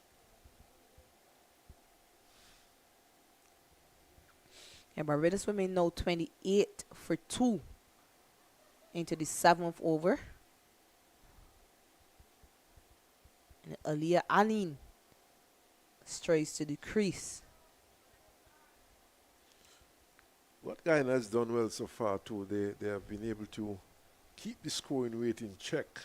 And Barbados women now 28 for 2 into the 7th over. And Aliyah Aline strays to the crease. What Guyana has done well so far too, they have been able to keep the scoring rate in check.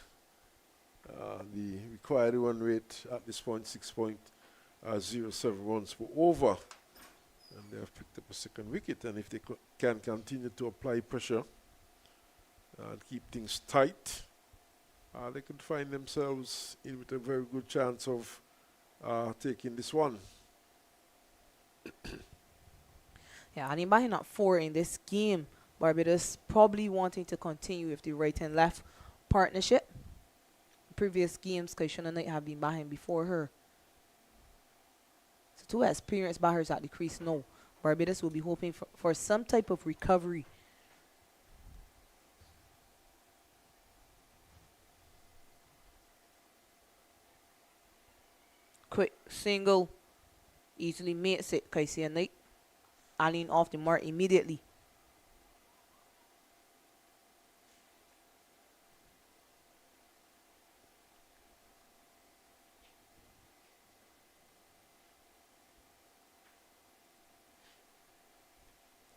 The required run rate at this point, 6.07 runs per over. And they have picked up a second wicket. And if they can continue to apply pressure and keep things tight, they could find themselves in with a very good chance of taking this one. Yeah, Ali Bahi not 4 in this game. Barbados probably wanting to continue with the right and left partnership. Previous games, Kaishana Knight have been behind before her. So two experienced batters at the crease now. Barbados will be hoping for some type of recovery. Quick single. Easily makes it. Kaisia Knight. Aline off the mark immediately.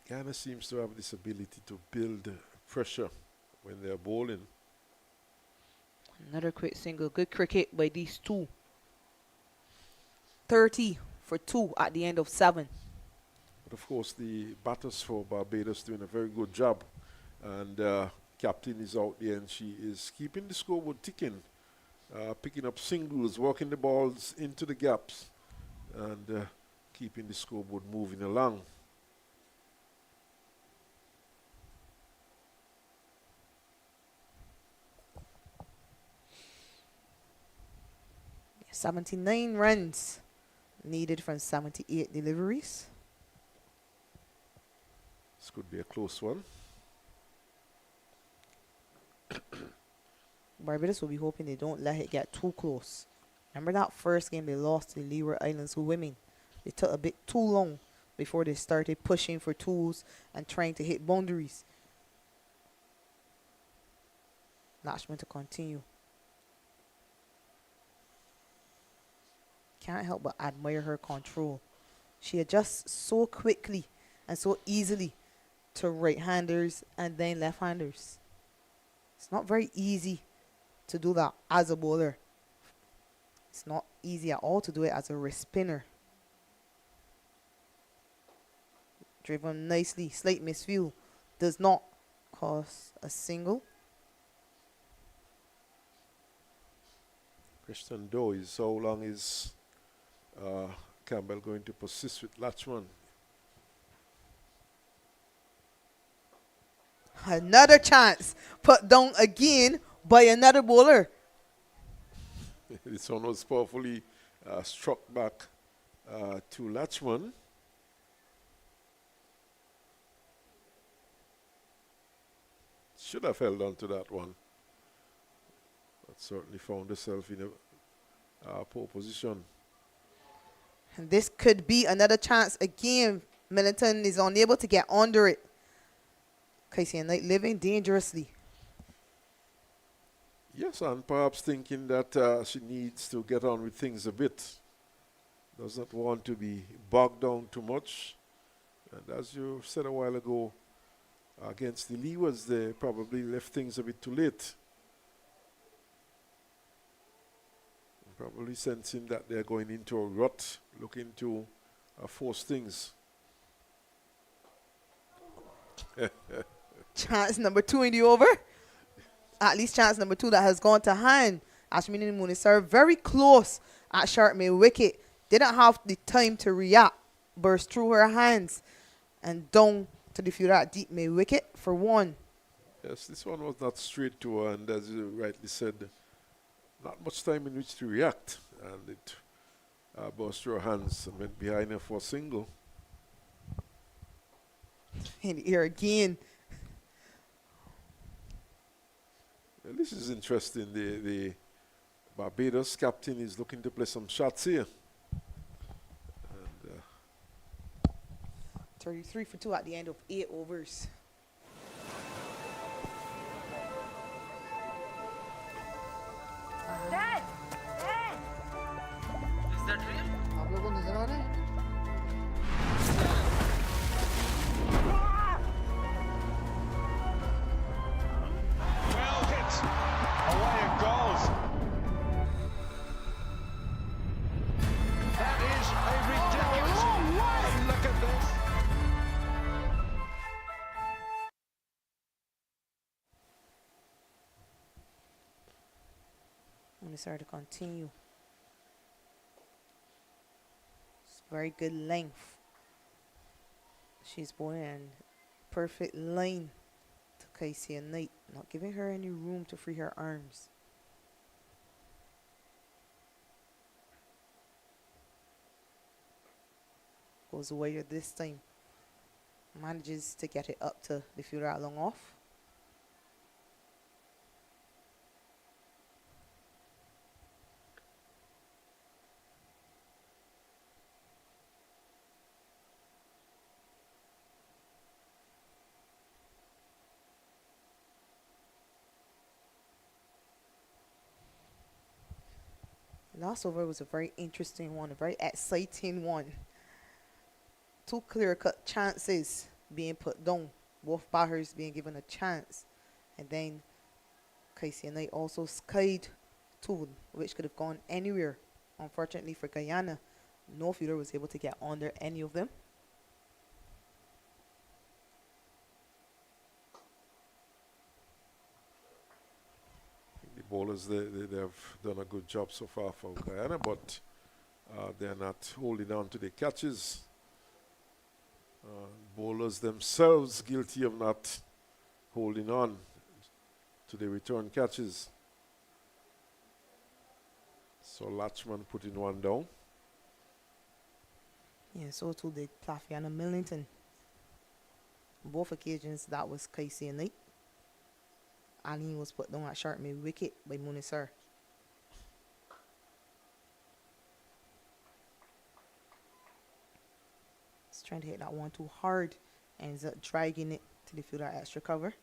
Guyana seems to have this ability to build pressure when they're bowling. Another quick single. Good cricket by these two. 30 for 2 at the end of 7. But of course, the batters for Barbados doing a very good job. And captain is out there and she is keeping the scoreboard ticking. Picking up singles, walking the balls into the gaps. And keeping the scoreboard moving along. 79 runs needed from 78 deliveries. This could be a close one. Barbados will be hoping they don't let it get too close. Remember that first game they lost to the Leeward Islands women? They took a bit too long before they started pushing for twos and trying to hit boundaries. Lashman to continue. Can't help but admire her control. She adjusts so quickly and so easily to right-handers and then left-handers. It's not very easy to do that as a bowler. It's not easy at all to do it as a wrist spinner. Driven nicely, slight misview. Does not cause a single. Question though is how long is Campbell going to persist with Latchman? Another chance put down again by another bowler. This one was powerfully struck back to Latchman. Should have held on to that one. But certainly found herself in a poor position. And this could be another chance again. Millington is unable to get under it. Casey Knight living dangerously. Yes, and perhaps thinking that she needs to get on with things a bit. Does not want to be bogged down too much. And as you said a while ago, against the Leewards, they probably left things a bit too late. Probably sensing that they're going into a rut, looking to force things. Chance number 2 in the over. At least chance number 2 that has gone to hand. Ashmini Moon is served very close at sharp mid wicket. Didn't have the time to react. Burst through her hands and down to the field at deep mid wicket for 1. Yes, this one was not straight to her, and as you rightly said, not much time in which to react, and it burst through her hands and went behind her for a single. In the air again. Well, this is interesting. The Barbados captain is looking to play some shots here. And 33 for 2 at the end of 8 overs. Dad! Dad! Is that real? आप लोगों को नजर आ रहे हैं? Well hit. Away it goes. That is a ridiculous. And look at this. Let me start to continue. It's very good length She's bowling in perfect line to Casey and Knight, not giving her any room to free her arms. Goes wider this time. Manages to get it up to the fielder at long off. Last over was a very interesting one, a very exciting one. Two clear-cut chances being put down. Both batters being given a chance. And then Casey and Knight also skied two, which could have gone anywhere. Unfortunately for Guyana, no fielder was able to get under any of them. The bowlers, they have done a good job so far for Guyana, but they're not holding on to the catches. Bowlers themselves guilty of not holding on to the return catches. So Latchman putting one down. Yeah, so too did Plafiana Millington. Both occasions that was Casey and Knight. Aline was put down at sharp mid wicket by Munisar. He's trying to hit that one too hard and ends up dragging it to the fielder extra cover.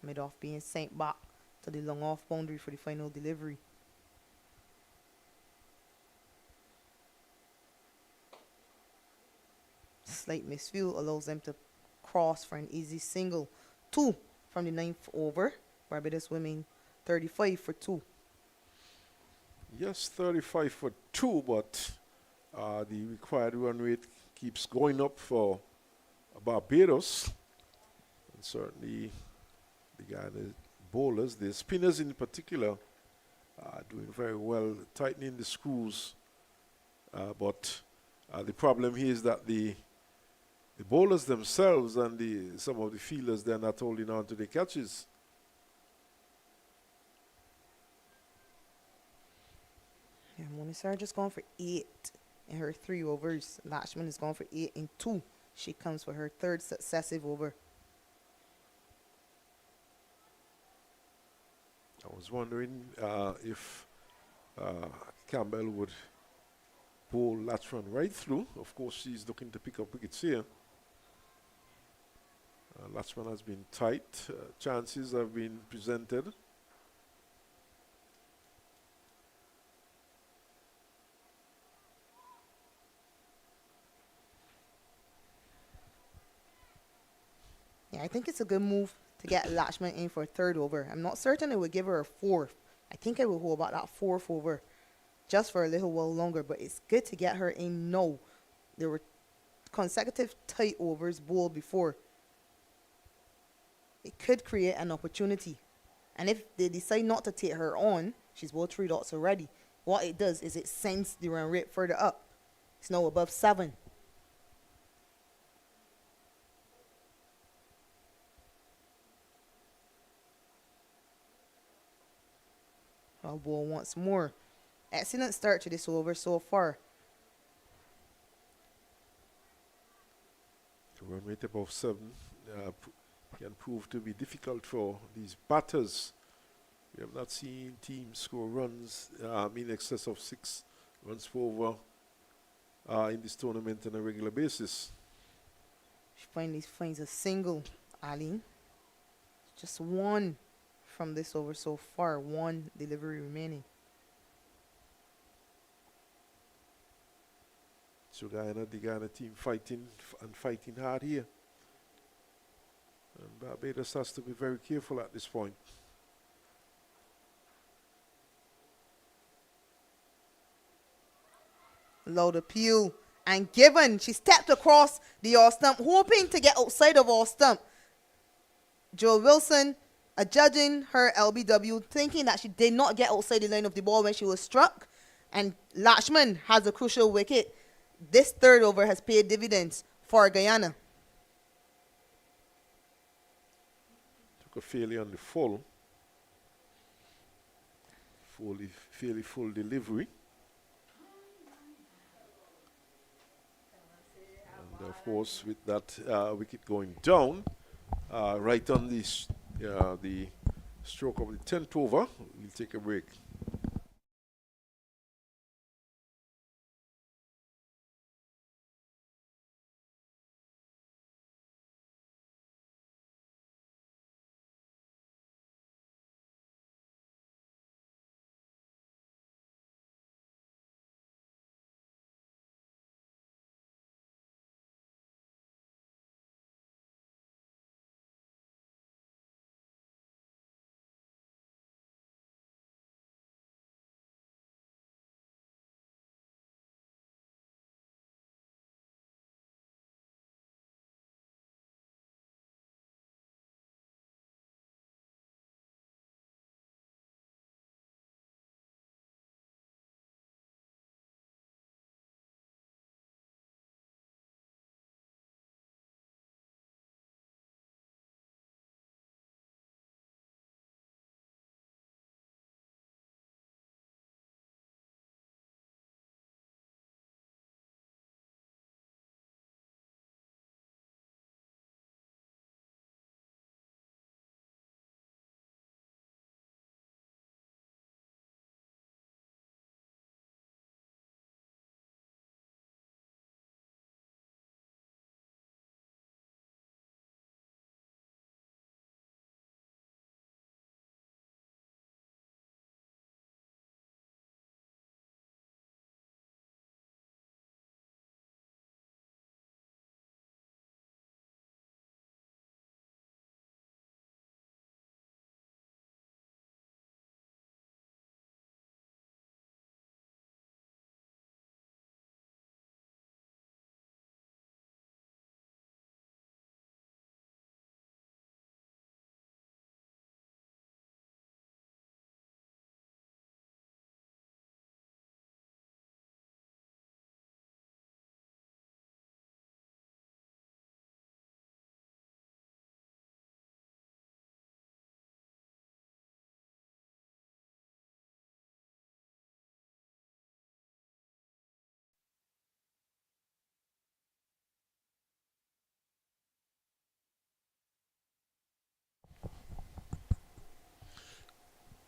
Mid off being sent back to the long off boundary for the final delivery. Slight misfield allows them to cross for an easy single. 2 from the 9th over. Barbados women 35 for 2. Yes, 35 for 2, but the required run rate keeps going up for Barbados. And certainly the Guyana bowlers, the spinners in particular, are doing very well, tightening the screws. But the problem here is that the bowlers themselves and some of the fielders, they're not holding on to the catches. Yeah, Munisar just gone for 8 in her 3 overs. Latchman is gone for 8 in 2. She comes for her 3rd successive over. I was wondering if Campbell would bowl Latchman right through. Of course, she's looking to pick up wickets here. Latchman has been tight. Chances have been presented. Yeah, I think it's a good move to get Latchman in for a 3rd over. I'm not certain it would give her a 4th. I think I will hold about that 4th over just for a little while longer, but it's good to get her in now. There were consecutive tight overs bowled before. It could create an opportunity. And if they decide not to take her on, she's bowled 3 dots already. What it does is it sends the run rate further up. It's now above 7. I'll bowl once more. Excellent start to this over so far. The run rate above 7 can prove to be difficult for these batters. We have not seen teams score runs in excess of 6 runs per over in this tournament on a regular basis. She finally finds a single, Aline. Just 1 from this over so far. 1 delivery remaining. So the Guyana team fighting hard here. And Barbados has to be very careful at this point. Loud appeal and given. She stepped across the off stump, hoping to get outside of off stump. Joe Wilson adjudging her LBW, thinking that she did not get outside the line of the ball when she was struck. And Latchman has a crucial wicket. This 3rd over has paid dividends for Guyana. Took a failure on the full. Fairly full delivery. And of course, with that wicket going down, right on the stroke of the 10th over, we'll take a break.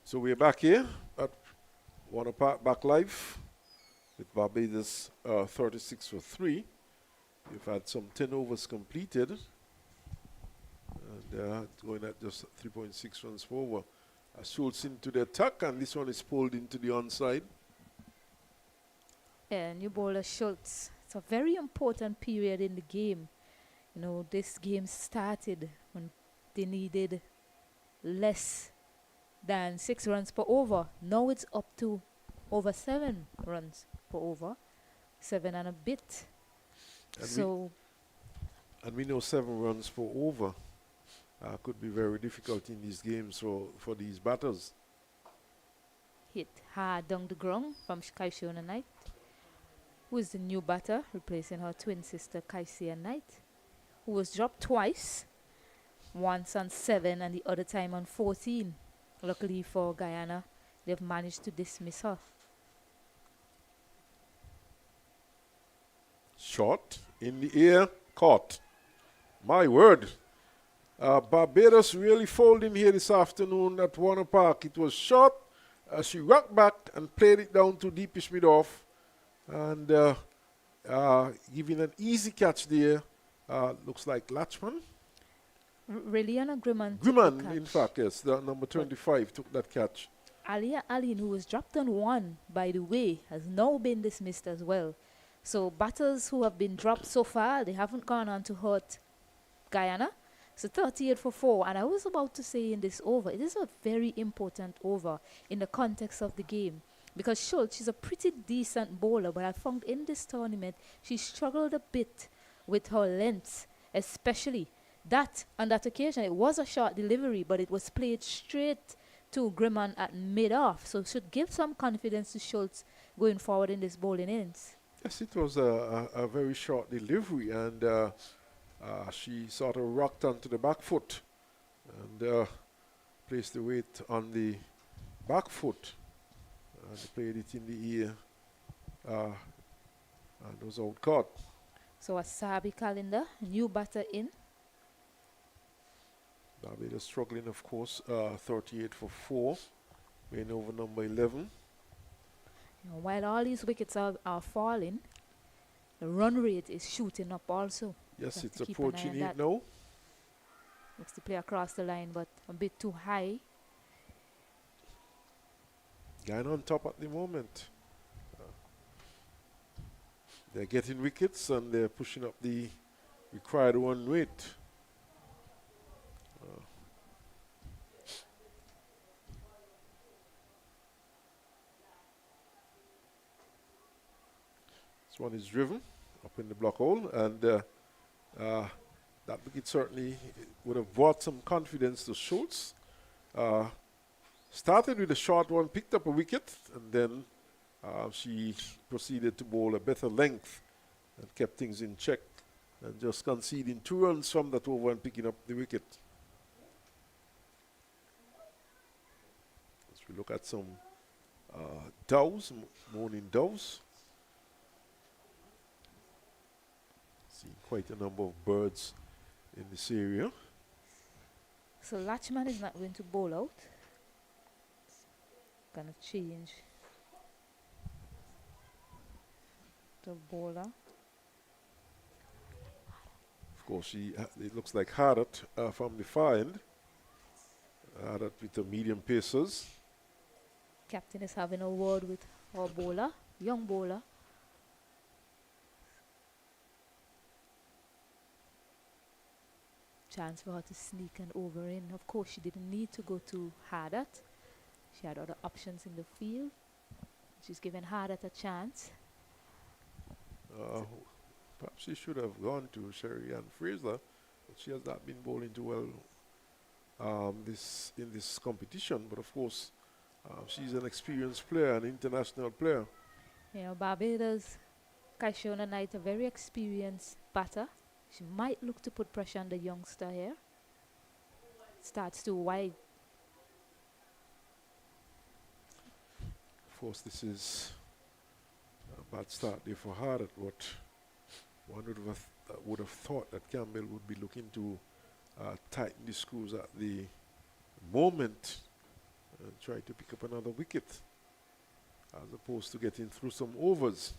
So we're back here at Warner Park, back live with Barbados 36 for 3. We've had some 10 overs completed, and going at just 3.6 runs per over. Schultz into the attack, and this one is pulled into the onside. Yeah, new bowler Schultz. It's a very important period in the game. You know, this game started when they needed less than 6 runs per over. Now it's up to over 7 runs per over, 7 and a bit. And we know 7 runs per over could be very difficult in these games for these batters. Hit hard down the ground from Kaishona Knight, who is the new batter, replacing her twin sister Kaisia Knight, who was dropped twice, once on 7 and the other time on 14. Luckily for Guyana, they've managed to dismiss her. Shot in the air, caught. My word. Barbados really folding here this afternoon at Warner Park. It was shot. She rocked back and played it down to deepish mid-off. And giving an easy catch there. Looks like Latchman. Reliana Grimman. Grimman, in fact, yes. The number 25 took that catch. Alia Alin, who was dropped on 1, by the way, has now been dismissed as well. So batters who have been dropped so far, they haven't gone on to hurt Guyana. So 38 for 4. And I was about to say in this over, it is a very important over in the context of the game. Because Schultz, she's a pretty decent bowler, but I found in this tournament, she struggled a bit with her length, especially. That, on that occasion, it was a short delivery, but it was played straight to Grimman at mid-off. So it should give some confidence to Schultz going forward in this bowling innings. Yes, it was a very short delivery, and she sort of rocked onto the back foot and placed the weight on the back foot and played it in the ear and was out caught. So a Sabi calendar, new batter in. Barbados struggling, of course, 38 for 4, being over number 11. You know, while all these wickets are falling, the run rate is shooting up also. Yes, Have it's to keep an eye approaching on 8 that. now. Looks to play across the line, but a bit too high. Guyana on top at the moment. They're getting wickets and they're pushing up the required run rate. This one is driven up in the block hole, and that wicket certainly would have brought some confidence to Schultz. Started with a short one, picked up a wicket, and then she proceeded to bowl a better length and kept things in check, and just conceding 2 runs from that over and picking up the wicket. As we look at some doves, morning doves. Seeing quite a number of birds in this area. So Latchman is not going to bowl out. Gonna change the bowler. Of course, it looks like Hardat from the far end. Hardat with the medium pacers. Captain is having a word with our bowler, young bowler. Chance for her to sneak and over in. Of course, she didn't need to go to Hardat. She had other options in the field. She's given Hardat a chance. Perhaps she should have gone to Sherry Ann Fraser, but she has not been bowling too well in this competition. But of course, she's an experienced player, an international player. You know, Barbados, Kaishona Knight, a very experienced batter. She might look to put pressure on the youngster here. Starts too wide. Of course, this is a bad start there for Hardat, but one would have thought that Campbell would be looking to tighten the screws at the moment and try to pick up another wicket as opposed to getting through some overs.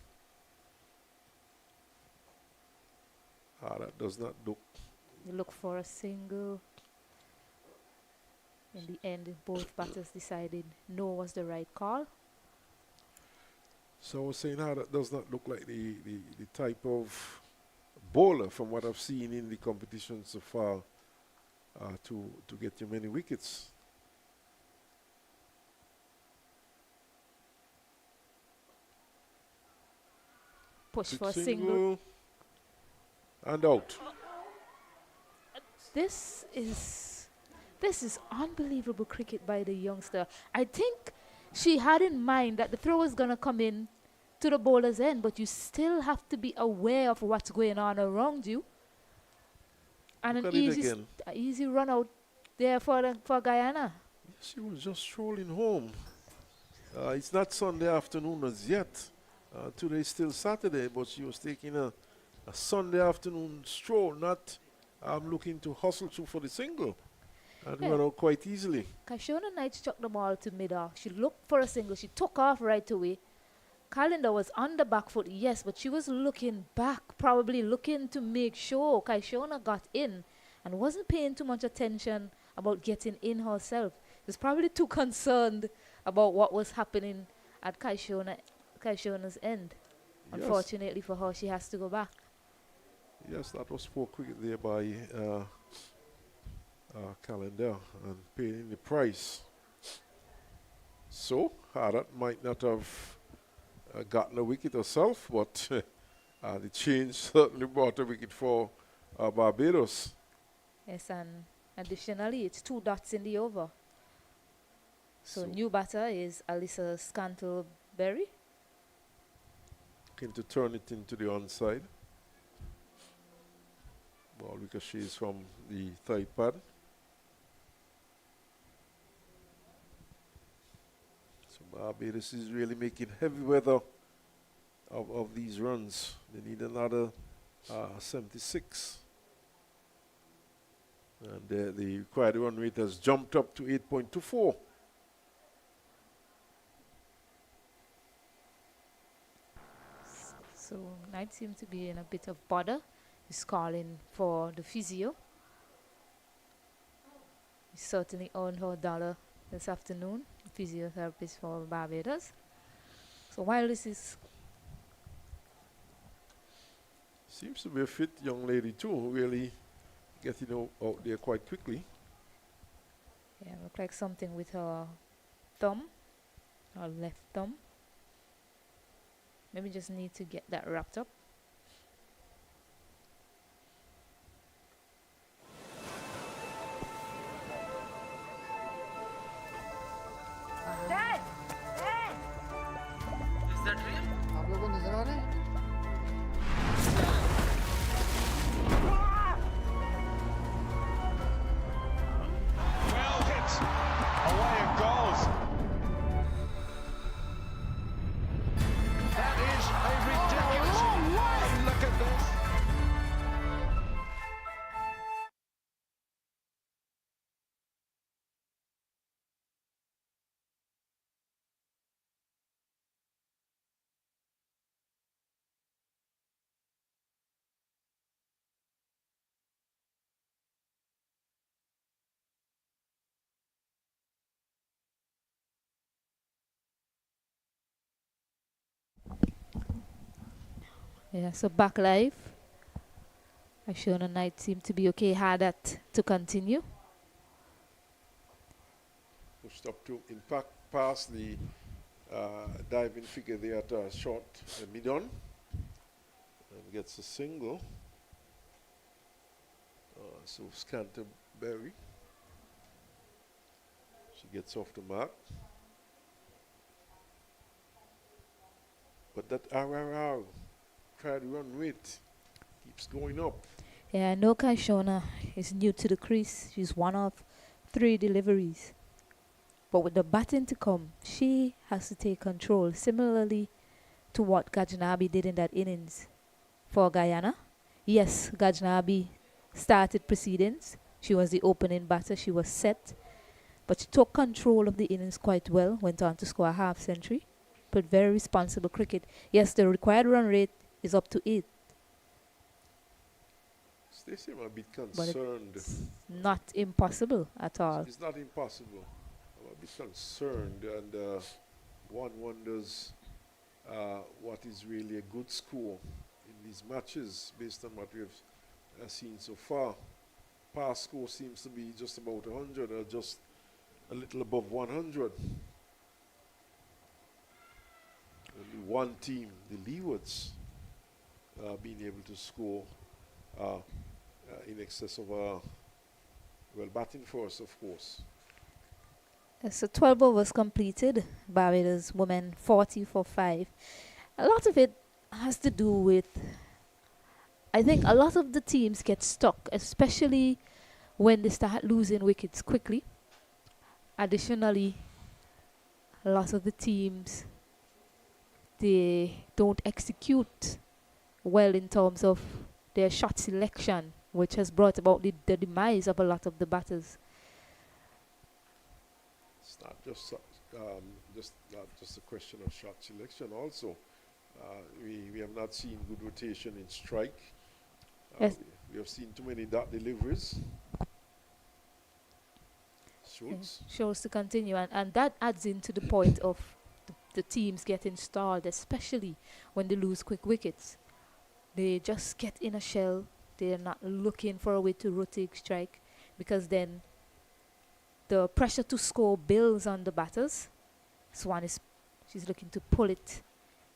That does not look. You look for a single. In the end, both batters decided no was the right call. So I was saying that does not look like the type of bowler from what I've seen in the competition so far to get you many wickets. Push Big for a single. And out. This is unbelievable cricket by the youngster. I think she had in mind that the throw was going to come in to the bowler's end, but you still have to be aware of what's going on around you. And Look an at it again. easy run out there for Guyana. She was just strolling home. It's not Sunday afternoon as yet. Today's still Saturday, but she was taking a Sunday afternoon stroll, not looking to hustle through for the single. And run out quite easily. Kashona Knight struck the ball to mid-off. She looked for a single. She took off right away. Calendar was on the back foot, yes, but she was looking back, probably looking to make sure Kashona got in and wasn't paying too much attention about getting in herself. She was probably too concerned about what was happening at Kashona's end. Yes. Unfortunately for her, she has to go back. Yes, that was poor cricket there by Calendar and paying the price. So, Hardat might not have gotten a wicket herself, but the change certainly brought a wicket for Barbados. Yes, and additionally, it's 2 dots in the over. So new batter is Alyssa Scantleberry. looking to turn it into the onside. Ball ricochets from the third pad. So Barbados is really making heavy weather of these runs. They need another 76. And the required run rate has jumped up to 8.24. So Knight seems to be in a bit of bother. He's calling for the physio. He certainly earned her $1 this afternoon, physiotherapist for Barbados. So while this is Seems to be a fit young lady too, really getting out there quite quickly. yeah, look like something with her thumb, her left thumb. Maybe just need to get that wrapped up. Dad! Dad! Is that real? आप लोगों को नजर आ रहे हैं? Well hit. Away it goes. That is a ridiculous. And look at this. Yeah, so back live. Ashona Knight seemed to be okay. Had that to continue. Pushed up to impact past the diving figure there at a short mid-on. And gets a single. So Scanterbury. She gets off the mark. But that RRR, try to run rate, keeps going up. Yeah, I know Kaishona is new to the crease. She's one of 3 deliveries. But with the batting to come, she has to take control, similarly to what Gajnabi did in that innings for Guyana. Yes, Gajnabi started proceedings. She was the opening batter. She was set. But she took control of the innings quite well, went on to score a half century. But very responsible cricket. Yes, the required run rate is up to 8. Stacey, I'm a bit But concerned. it's not impossible at all. It's not impossible. I'm a bit concerned, and one wonders what is really a good score in these matches based on what we have seen so far. Past score seems to be just about 100 or just a little above 100. Only one team, the Leewards, being able to score in excess of batting for us, of course. So 12 overs completed. Barbados women 40 for 5. A lot of it has to do with, I think a lot of the teams get stuck, especially when they start losing wickets quickly. Additionally, a lot of the teams, they don't execute well in terms of their shot selection, which has brought about the demise of a lot of the batters. It's not just not just a question of shot selection. Also, we have not seen good rotation in strike. Yes. We have seen too many dot deliveries. Schultz. Shows to continue, and that adds into the point of the teams getting stalled, especially when they lose quick wickets. They just get in a shell. They're not looking for a way to rotate strike, because then the pressure to score builds on the batters. Swan she's looking to pull it,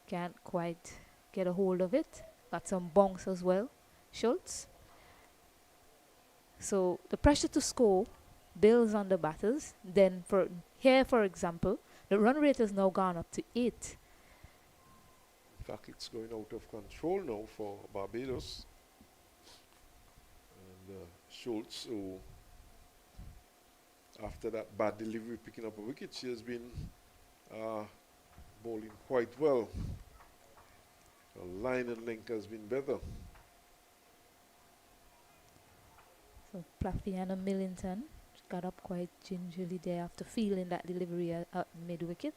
can't quite get a hold of it. Got some bonks as well, Schultz. So the pressure to score builds on the batters. Then for example, the run rate has now gone up to 8. In fact, it's going out of control now for Barbados. And Schultz, who after that bad delivery picking up a wicket, she has been bowling quite well. Her line and length has been better. So Plafiana Millington got up quite gingerly there after feeling that delivery at mid-wicket.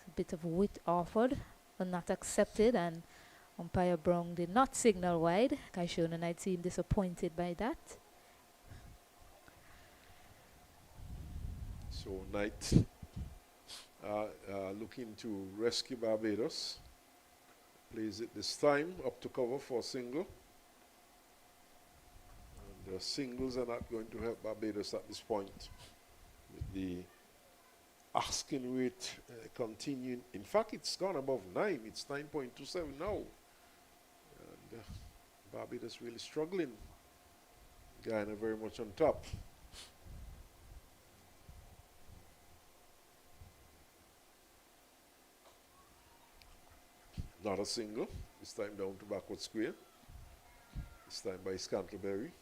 A bit of wit offered, but not accepted, and umpire Brown did not signal wide. Kaishon and I seemed disappointed by that. So Knight looking to rescue Barbados. Plays it this time up to cover for a single. And the singles are not going to help Barbados at this point. With the asking rate continuing. In fact, it's gone above 9. It's 9.27 now. And Barbados really struggling. Guyana very much on top. Not a single. This time down to backward square. This time by Scantlebury.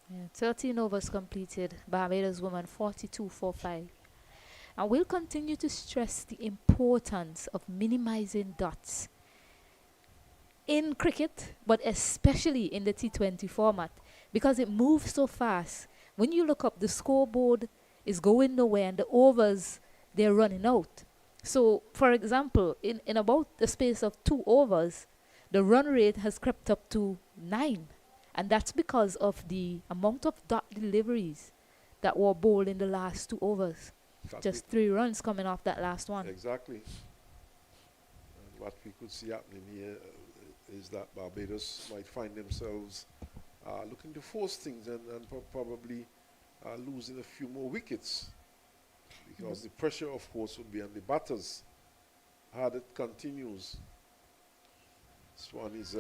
Yeah, 13 overs completed. Barbados women 42 for 5. And we'll continue to stress the importance of minimizing dots in cricket, but especially in the T20 format, because it moves so fast. When you look up, the scoreboard is going nowhere and the overs, they're running out. So, for example, in about the space of 2 overs, the run rate has crept up to 9. And that's because of the amount of dot deliveries that were bowled in the last 2 overs. Just 3 runs coming off that last one. Exactly. And what we could see happening here is that Barbados might find themselves looking to force things and probably losing a few more wickets. Because the pressure, of course, would be on the batters. Hard it continues. This one is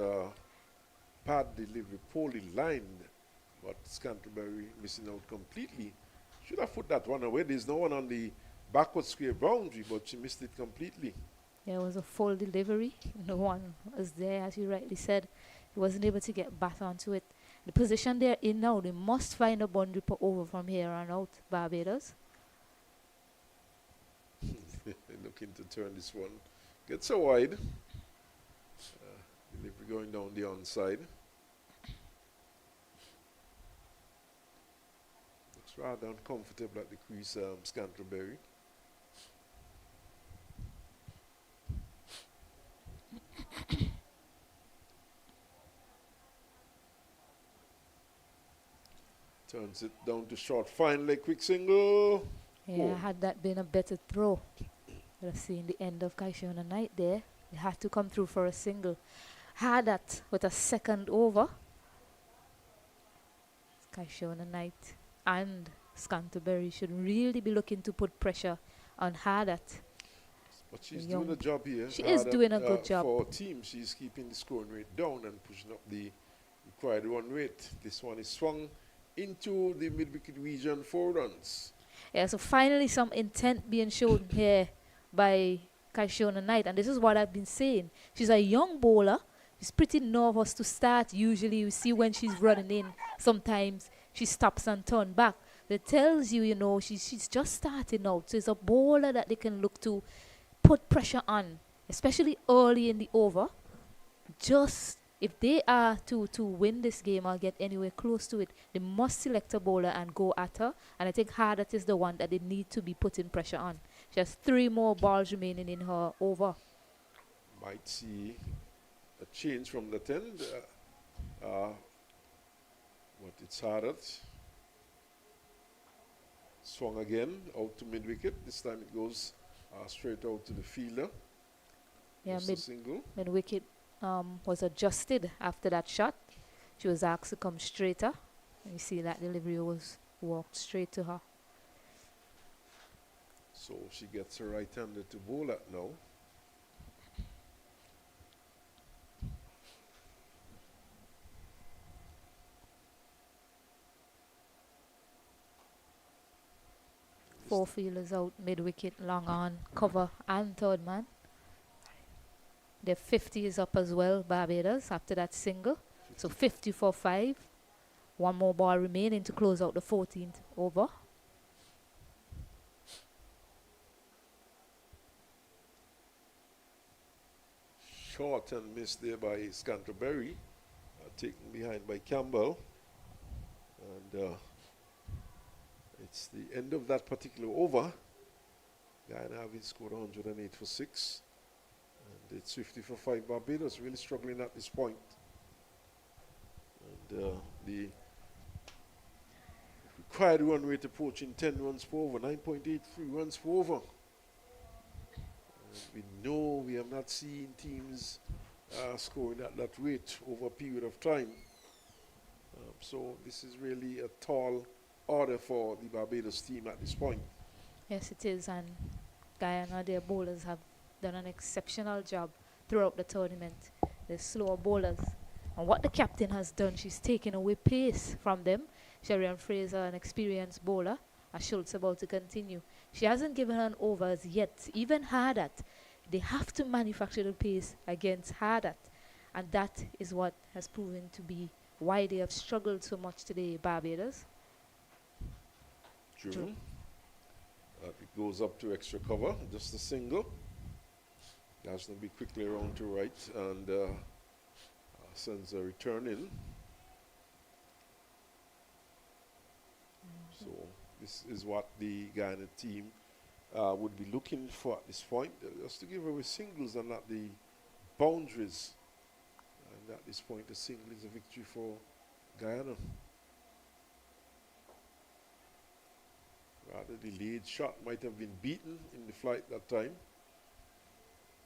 pad delivery, poorly lined, but Scantlebury missing out completely. Should have put that one away. There's no one on the backward square boundary, but she missed it completely. Yeah, it was a full delivery. No one was there, as you rightly said. He wasn't able to get back onto it. The position they're in now, they must find a boundary per over from here on out, Barbados. Looking to turn this one. Gets a wide. Delivery going down the onside. Looks rather uncomfortable at the crease, Scantlebury. Turns it down to short. Finally, quick single. Yeah, had that been a better throw, would have seen the end of Kaishona Knight there. They had to come through for a single. Had that with a second over. Kaishona Knight and Scantlebury should really be looking to put pressure on Hadat. But she's doing a job here. She is doing a good job. For a team, she's keeping the scoring rate down and pushing up the required run rate. This one is swung into the mid-wicket region, 4 runs. Yeah, so finally some intent being shown here by Kaishona Knight. And this is what I've been saying. She's a young bowler. She's pretty nervous to start. Usually you see when she's running in, sometimes she stops and turns back. That tells you, you know, she's just starting out. So it's a bowler that they can look to put pressure on, especially early in the over. Just if they are to win this game or get anywhere close to it, they must select a bowler and go at her. And I think Hadat is the one that they need to be putting pressure on. She has 3 more balls remaining in her over. Might see a change from that end. But it's Hadat. Swung again out to mid-wicket. This time it goes straight out to the fielder. Yeah, single. Mid-wicket was adjusted after that shot. She was asked to come straighter. And you see that delivery was walked straight to her. So she gets her right-hander to bowl at now. 4 fielders out, mid-wicket, long on, cover and third man. Their 50 is up as well, Barbados, after that single. So 50 for 5. One more ball remaining to close out the 14th over. Short and missed there by Scanterbury, taken behind by Campbell. And it's the end of that particular over. Guyana having scored 108 for 6. And it's 50 for 5. Barbados really struggling at this point. And the required run rate approaching 10 runs per over, 9.83 runs per over. We know we have not seen teams scoring at that rate over a period of time. So this is really a tall order for the Barbados team at this point. Yes, it is. And Guyana, their bowlers have done an exceptional job throughout the tournament. They're slower bowlers. And what the captain has done, she's taken away pace from them. Sherian Fraser, an experienced bowler, as Schultz about to continue. She hasn't given her an over as yet. Even Hardat, they have to manufacture the pace against Hardat. And that is what has proven to be why they have struggled so much today, Barbados. True. It goes up to extra cover, just a single. That's going to be quickly around to right and sends a return in. So this is what the Guyana team would be looking for at this point, just to give away singles and not the boundaries. And at this point, the single is a victory for Guyana. Rather, the lead shot might have been beaten in the flight that time.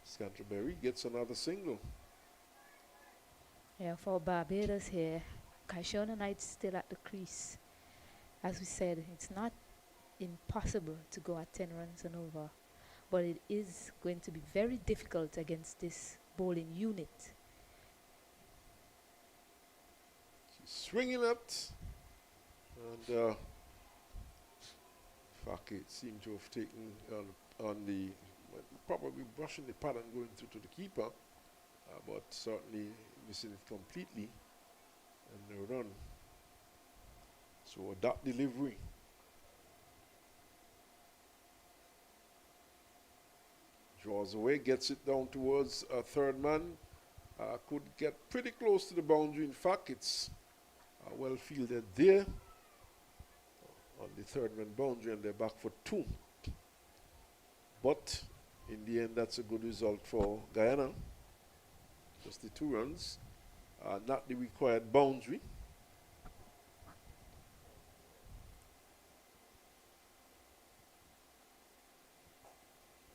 Scanterbury gets another single. Yeah, for Barbados here, Guyana Knights still at the crease. As we said, it's not impossible to go at 10 runs and over, but it is going to be very difficult against this bowling unit. She's swinging it, and Faki seemed to have taken on the, probably brushing the pad and going through to the keeper, but certainly missing it completely, and no run. So a dot delivery. Draws away, gets it down towards a third man. Could get pretty close to the boundary. In fact, it's well fielded there on the third man boundary, and they're back for 2. But in the end, that's a good result for Guyana. Just the 2 runs, not the required boundary.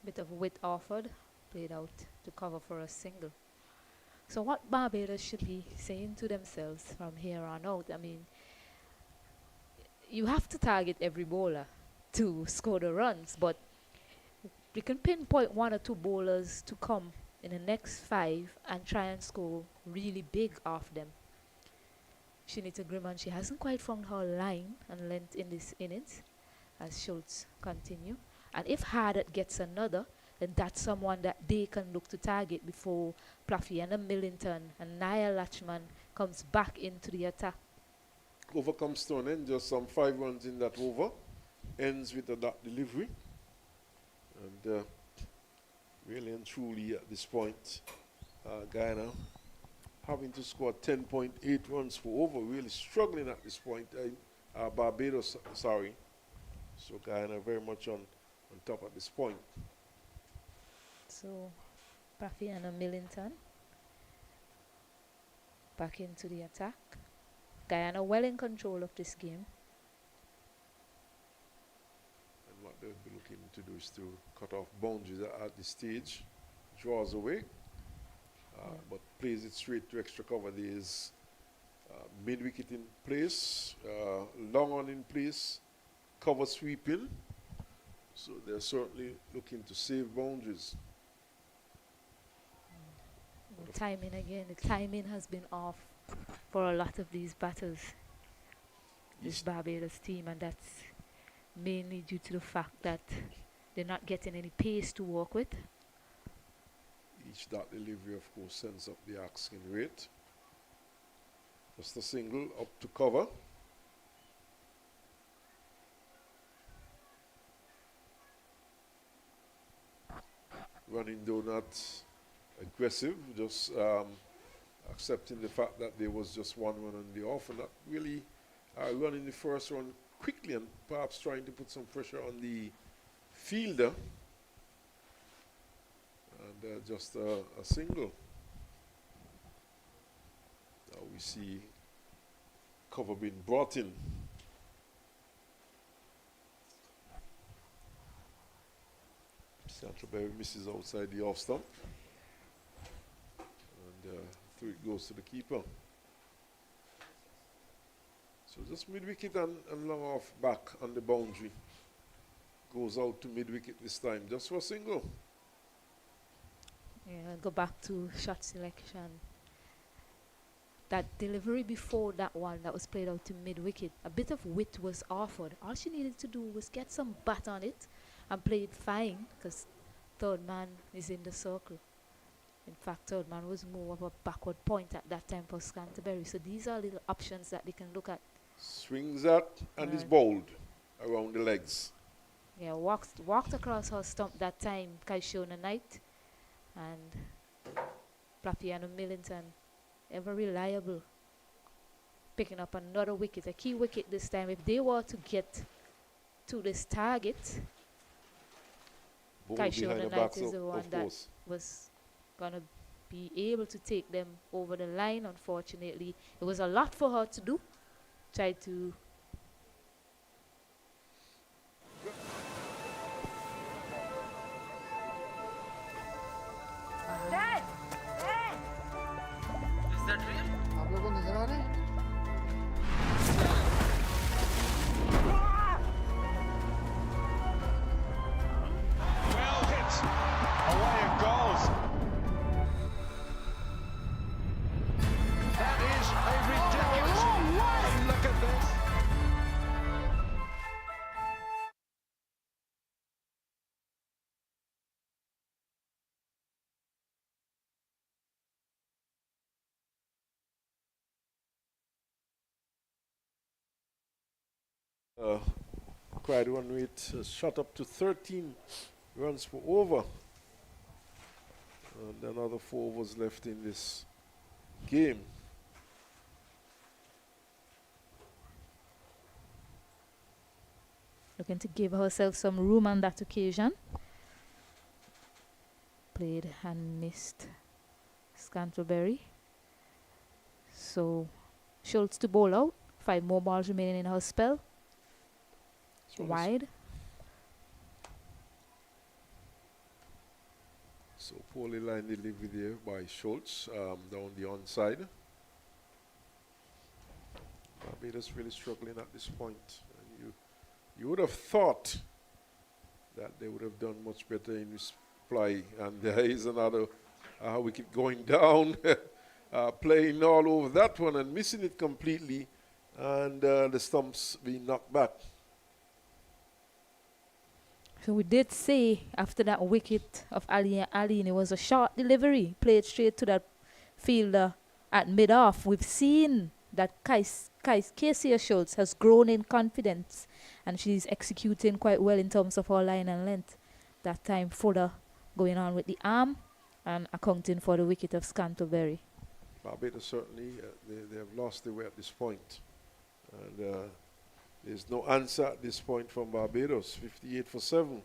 Bit of width offered, played out to cover for a single. So what Barbados should be saying to themselves from here on out, I mean, you have to target every bowler to score the runs, but we can pinpoint 1 or 2 bowlers to come in the next 5 and try and score really big off them. Shinita Grimman, she hasn't quite found her line and length in this innings, as Schultz continue. And if Hardat gets another, then that's someone that they can look to target before Plafiana Millington and Nia Latchman comes back into the attack. Over comes to an end, just some 5 runs in that over. Ends with a dot delivery. And really and truly at this point, Guyana having to score 10.8 runs for over, really struggling at this point. Barbados, sorry. So Guyana very much on top at this point. So, Plafiana Millington back into the attack. Guyana well in control of this game. And what they'll be looking to do is to cut off boundaries at this stage. Draws away, but plays it straight to extra cover. There is mid-wicket in place, long on in place, cover sweeping. So they're certainly looking to save boundaries. The timing again, the timing has been off for a lot of these batters, this Barbados team, and that's mainly due to the fact that they're not getting any pace to work with. Each dot delivery, of course, sends up the asking rate. Just a single up to cover. Running though not aggressive, just accepting the fact that there was just one run on the off and not really running the first run quickly and perhaps trying to put some pressure on the fielder. And just a single. Now we see cover being brought in. Scantlebury misses outside the off stump. And through it goes to the keeper. So just mid-wicket and long off back on the boundary. Goes out to mid-wicket this time, just for a single. Yeah, go back to shot selection. That delivery before that one that was played out to mid-wicket, a bit of width was offered. All she needed to do was get some bat on it and play it fine, because third man is in the circle. In fact, third man was more of a backward point at that time for Scantlebury. So these are little options that they can look at. Swings at and is bowled around the legs. Yeah, walked across her stump that time, Kaishona Knight and Plapiano Millington, ever reliable, picking up another wicket, a key wicket this time. If they were to get to this target, Kaishona Knight is the one that was going to be able to take them over the line. Unfortunately, it was a lot for her to do. Tried to Dad! Dad! Is that real? आप लोगों को नजर आ रहे हैं? Well hit. Away it goes. That is a ridiculous. And look at this. Cried run rate shot up to 13 runs for over. And another 4 overs left in this game. looking to give herself some room on that occasion. Played and missed Scantlebury. So Schultz to bowl out. 5 more balls remaining in her spell. Wide. So poorly lined delivery there by Schultz down the onside. Barbados really struggling at this point. And you would have thought that they would have done much better in reply. And there is another wicket going down, playing all over that one and missing it completely, and the stumps being knocked back. So we did say after that wicket of Aline, it was a short delivery, played straight to that fielder at mid-off. We've seen that Casey Schultz has grown in confidence, and she's executing quite well in terms of her line and length. That time further going on with the arm and accounting for the wicket of Scantlebury. Barbados certainly, they have lost their way at this point. And there's no answer at this point from Barbados, 58 for 7.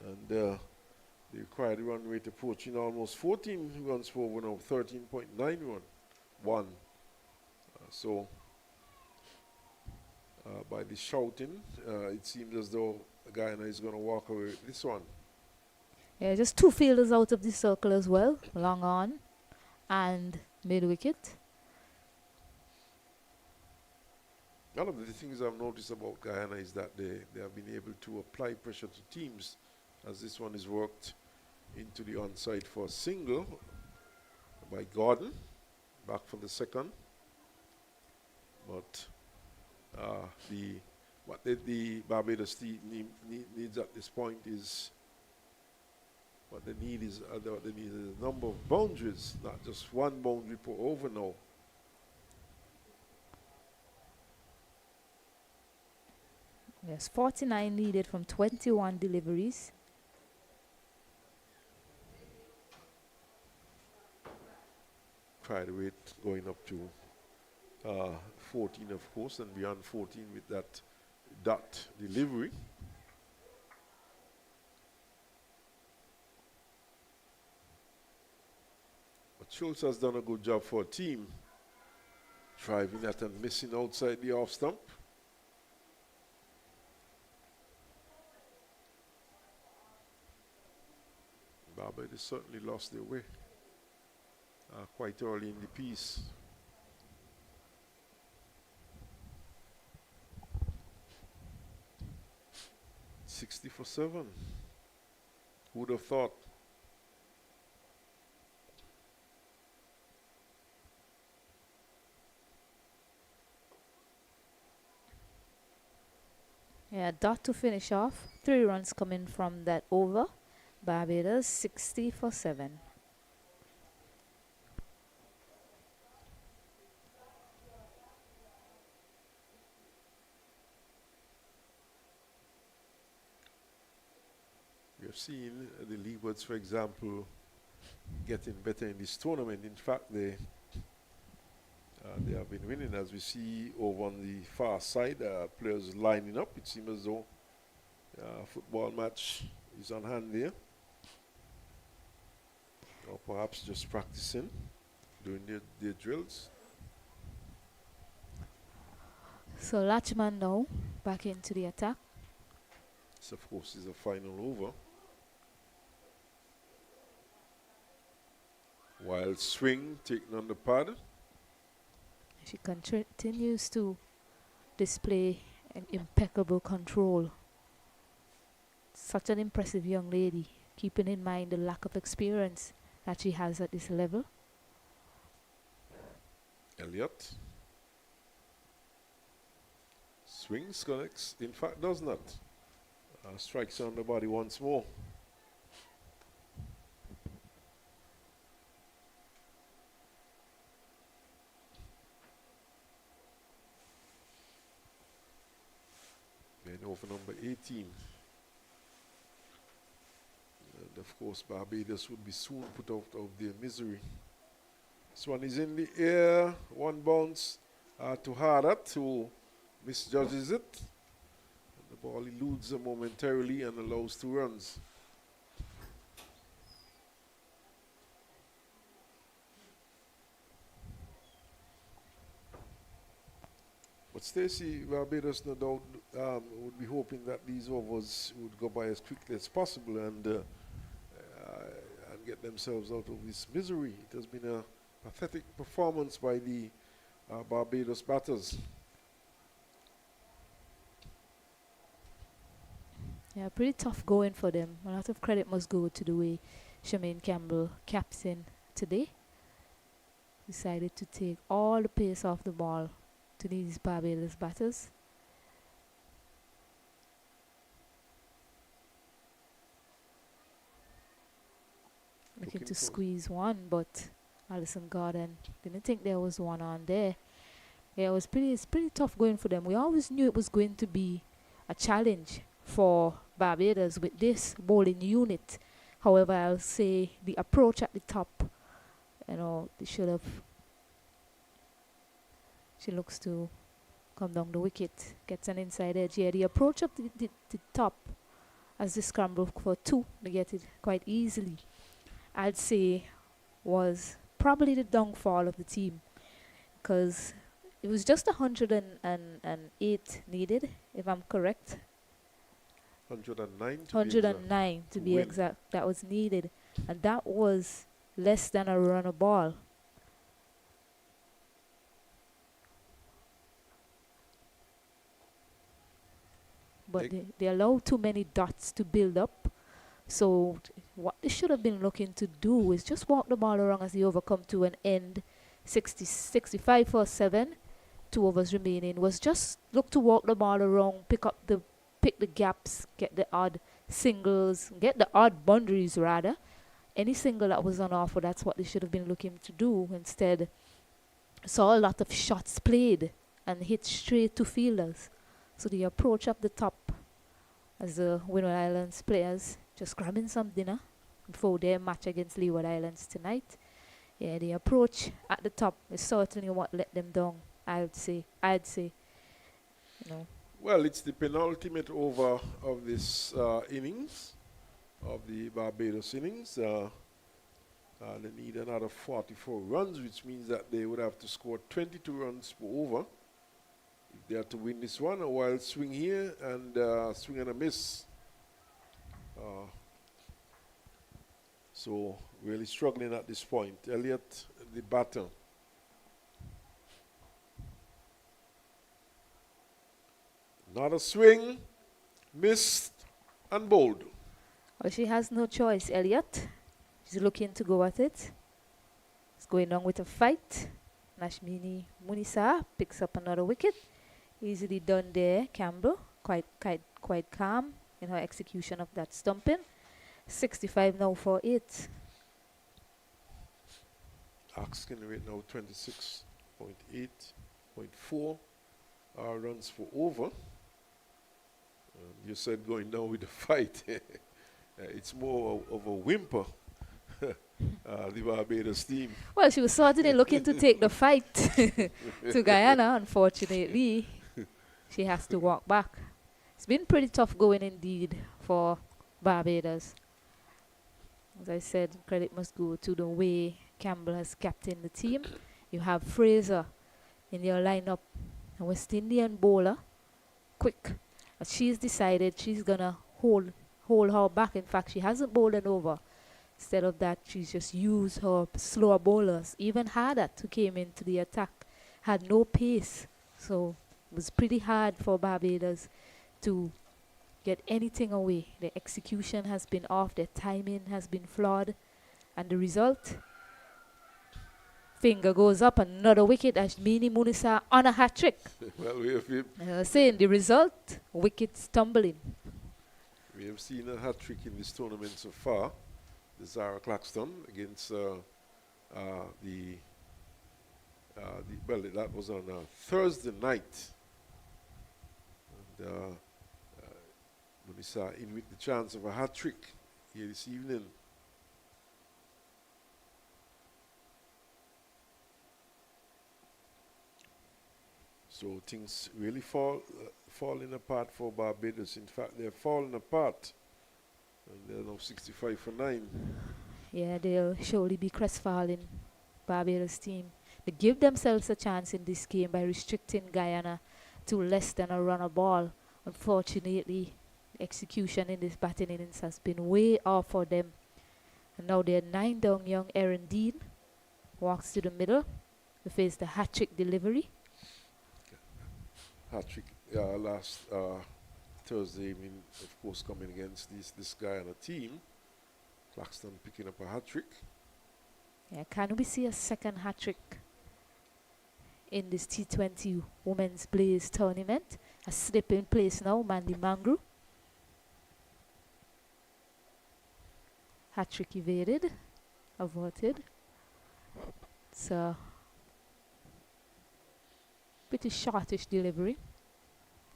And the required run rate approaching almost 14 runs for over now, 13.91. So by the shouting, it seems as though Guyana is going to walk away with this one. Yeah, just 2 fielders out of the circle as well, long on and mid-wicket. One of the things I've noticed about Guyana is that they have been able to apply pressure to teams, as this one is worked into the onside for a single by Gordon, back for the second. But the What the Barbados team needs at this point is what they need is a number of boundaries, not just one boundary put over now. Yes, 49 needed from 21 deliveries. Try the rate going up to 14, of course, and beyond 14 with that dot delivery. But Schultz has done a good job for a team, driving that and missing outside the off stump. Barbados certainly lost their way quite early in the piece. $60 for 7. Who would have thought? Yeah, dot to finish off. 3 runs coming from that over. Barbados 60 for 7. We have seen the Leewards, for example, getting better in this tournament. In fact, they have been winning, as we see over on the far side. Players lining up. It seems as though a football match is on hand there. Or perhaps just practicing, doing their drills. So Latchman now back into the attack. This, of course, is a final over. Wild swing taken on the pad. She continues to display an impeccable control. Such an impressive young lady, keeping in mind the lack of experience that she has at this level. Elliott. Swings, connects, in fact does not. Strikes on the body once more. Then over number 18. And of course Barbados would be soon put out of their misery. This one is in the air. One bounce to Hardat, who misjudges it. And the ball eludes him momentarily and allows 2 runs. But Stacey, Barbados no doubt would be hoping that these overs would go by as quickly as possible and get themselves out of this misery. It has been a pathetic performance by the Barbados batters. Yeah, pretty tough going for them. A lot of credit must go to the way Charmaine Campbell, captain today, decided to take all the pace off the ball to these Barbados batters. Looking to squeeze one, but Alison Gordon didn't think there was one on there. Yeah, it's pretty tough going for them. We always knew it was going to be a challenge for Barbados with this bowling unit. However, I'll say the approach at the top, they should have. She looks to come down the wicket, gets an inside edge. Yeah, the approach up the top as they scramble for 2, they get it quite easily. I'd say was probably the downfall of the team, because it was just 108 needed, if I'm correct. 109 to be exact, that was needed, and that was less than a run a ball. But they allow too many dots to build up. So what they should have been looking to do is just walk the ball around as they overcome to an end. 65 for 7 2 overs remaining was just look to walk the ball around, pick the gaps, get the odd singles, get the odd boundaries rather. Any single that was on offer, that's what they should have been looking to do. Instead, saw a lot of shots played and hit straight to fielders. So the approach up the top as the Windward Islands players just grabbing some dinner before their match against Leeward Islands tonight. Yeah, the approach at the top is certainly what let them down, I'd say. You know. Well, it's the penultimate over of this innings, of the Barbados innings. They need another 44 runs, which means that they would have to score 22 runs per over if they are to win this one. A wild swing here and swing and a miss. So really struggling at this point. Elliott, the batter. Another swing, missed and bowled. Well, she has no choice, Elliott. She's looking to go at it. It's going on with a fight. Nashmini Munisa picks up another wicket. Easily done there, Campbell. Quite calm in her execution of that stumping. 65 now for 8. Asking rate now 26.8.4 runs for over. You said going down with the fight. It's more of a whimper, the Barbados team. Well, she was certainly looking to take the fight to Guyana. Unfortunately, she has to walk back. It's been pretty tough going indeed for Barbados. As I said, credit must go to the way Campbell has captained the team. You have Fraser in your lineup, a West Indian bowler, quick. But she's decided she's gonna hold her back. In fact, she hasn't bowled an over. Instead of that, she's just used her slower bowlers. Even Haddad, who came into the attack, had no pace. So it was pretty hard for Barbados to get anything away. The execution has been off, their timing has been flawed. And the result, finger goes up, another wicket as Mini Munisa on a hat-trick. Well, we have Saying the result, wickets tumbling. We have seen a hat-trick in this tournament so far. The Zara Claxton against that was on Thursday night. And Munisa in with the chance of a hat-trick here this evening. So things really falling apart for Barbados. In fact, they're falling apart. And they're now 65 for 9. Yeah, they'll surely be crestfallen, Barbados team. They give themselves a chance in this game by restricting Guyana to less than a run a ball. Unfortunately, the execution in this batting innings has been way off for them. And now they're 9 down. Young Aaron Dean walks to the middle to face the hat-trick delivery. Hat-trick last Thursday evening, of course, coming against this Guyana team. Claxton picking up a hat-trick. Yeah, can we see a second hat-trick in this T20 Women's Blaze tournament? A slip in place now, Mandy Mangru. Hat-trick evaded, averted. It's a pretty shortish delivery.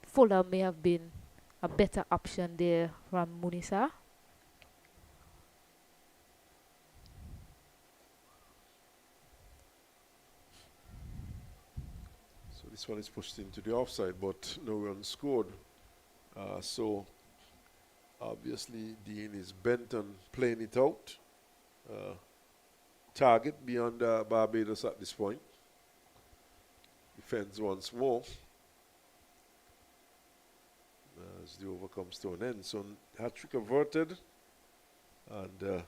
Fuller may have been a better option there from Munisa. So this one is pushed into the offside, but no run scored. So obviously Dean is bent on playing it out. Target beyond Barbados at this point. Defends once more as the over comes to an end. So hat-trick averted and a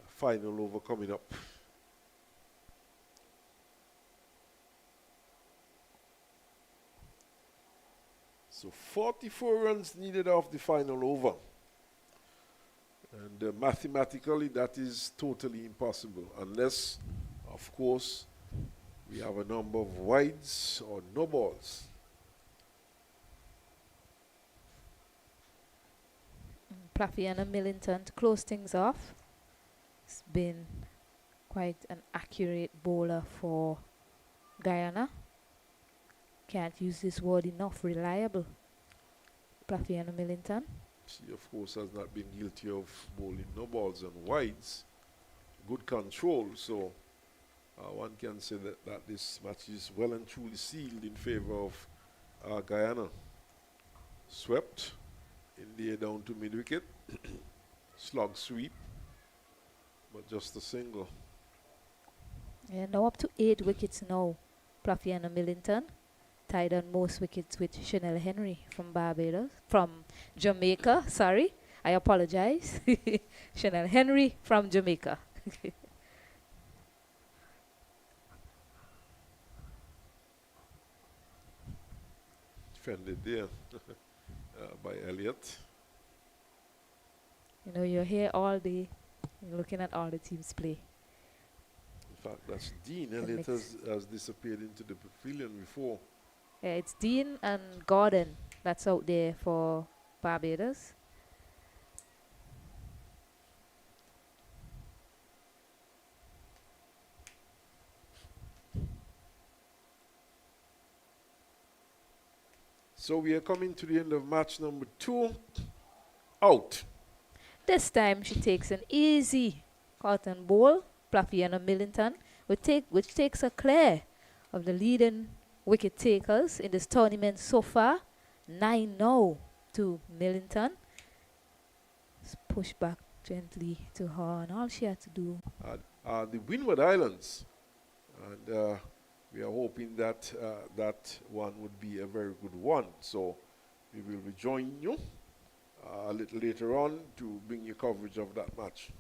final over coming up. So 44 runs needed off the final over. And mathematically that is totally impossible unless, of course, We have a number of wides or no balls. Plafiana Millington to close things off. It's been quite an accurate bowler for Guyana. Can't use this word enough. Reliable. Plafiana Millington. She, of course, has not been guilty of bowling no balls and wides. Good control, so one can say that this match is well and truly sealed in favor of Guyana. Swept in the air down to mid-wicket. Slog sweep, but just a single. Yeah, now up to 8 wickets now. Plafiana Millington tied on most wickets with Chanel Henry from Barbados, from Jamaica. Sorry, I apologize. Chanel Henry from Jamaica. Defended there by Elliott. You know, you're here all day, you're looking at all the teams play. In fact, that's Dean. Elliott has disappeared into the pavilion before. Yeah, it's Dean and Gordon that's out there for Barbados. So we are coming to the end of match number 2. Out. This time she takes an easy cotton bowl. Plafiana Millington, which takes her clear of the leading wicket takers in this tournament so far. 9 now to Millington. Just push back gently to her, and all she had to do. The Windward Islands. And we are hoping that that one would be a very good one. So we will be joining you a little later on to bring you coverage of that match.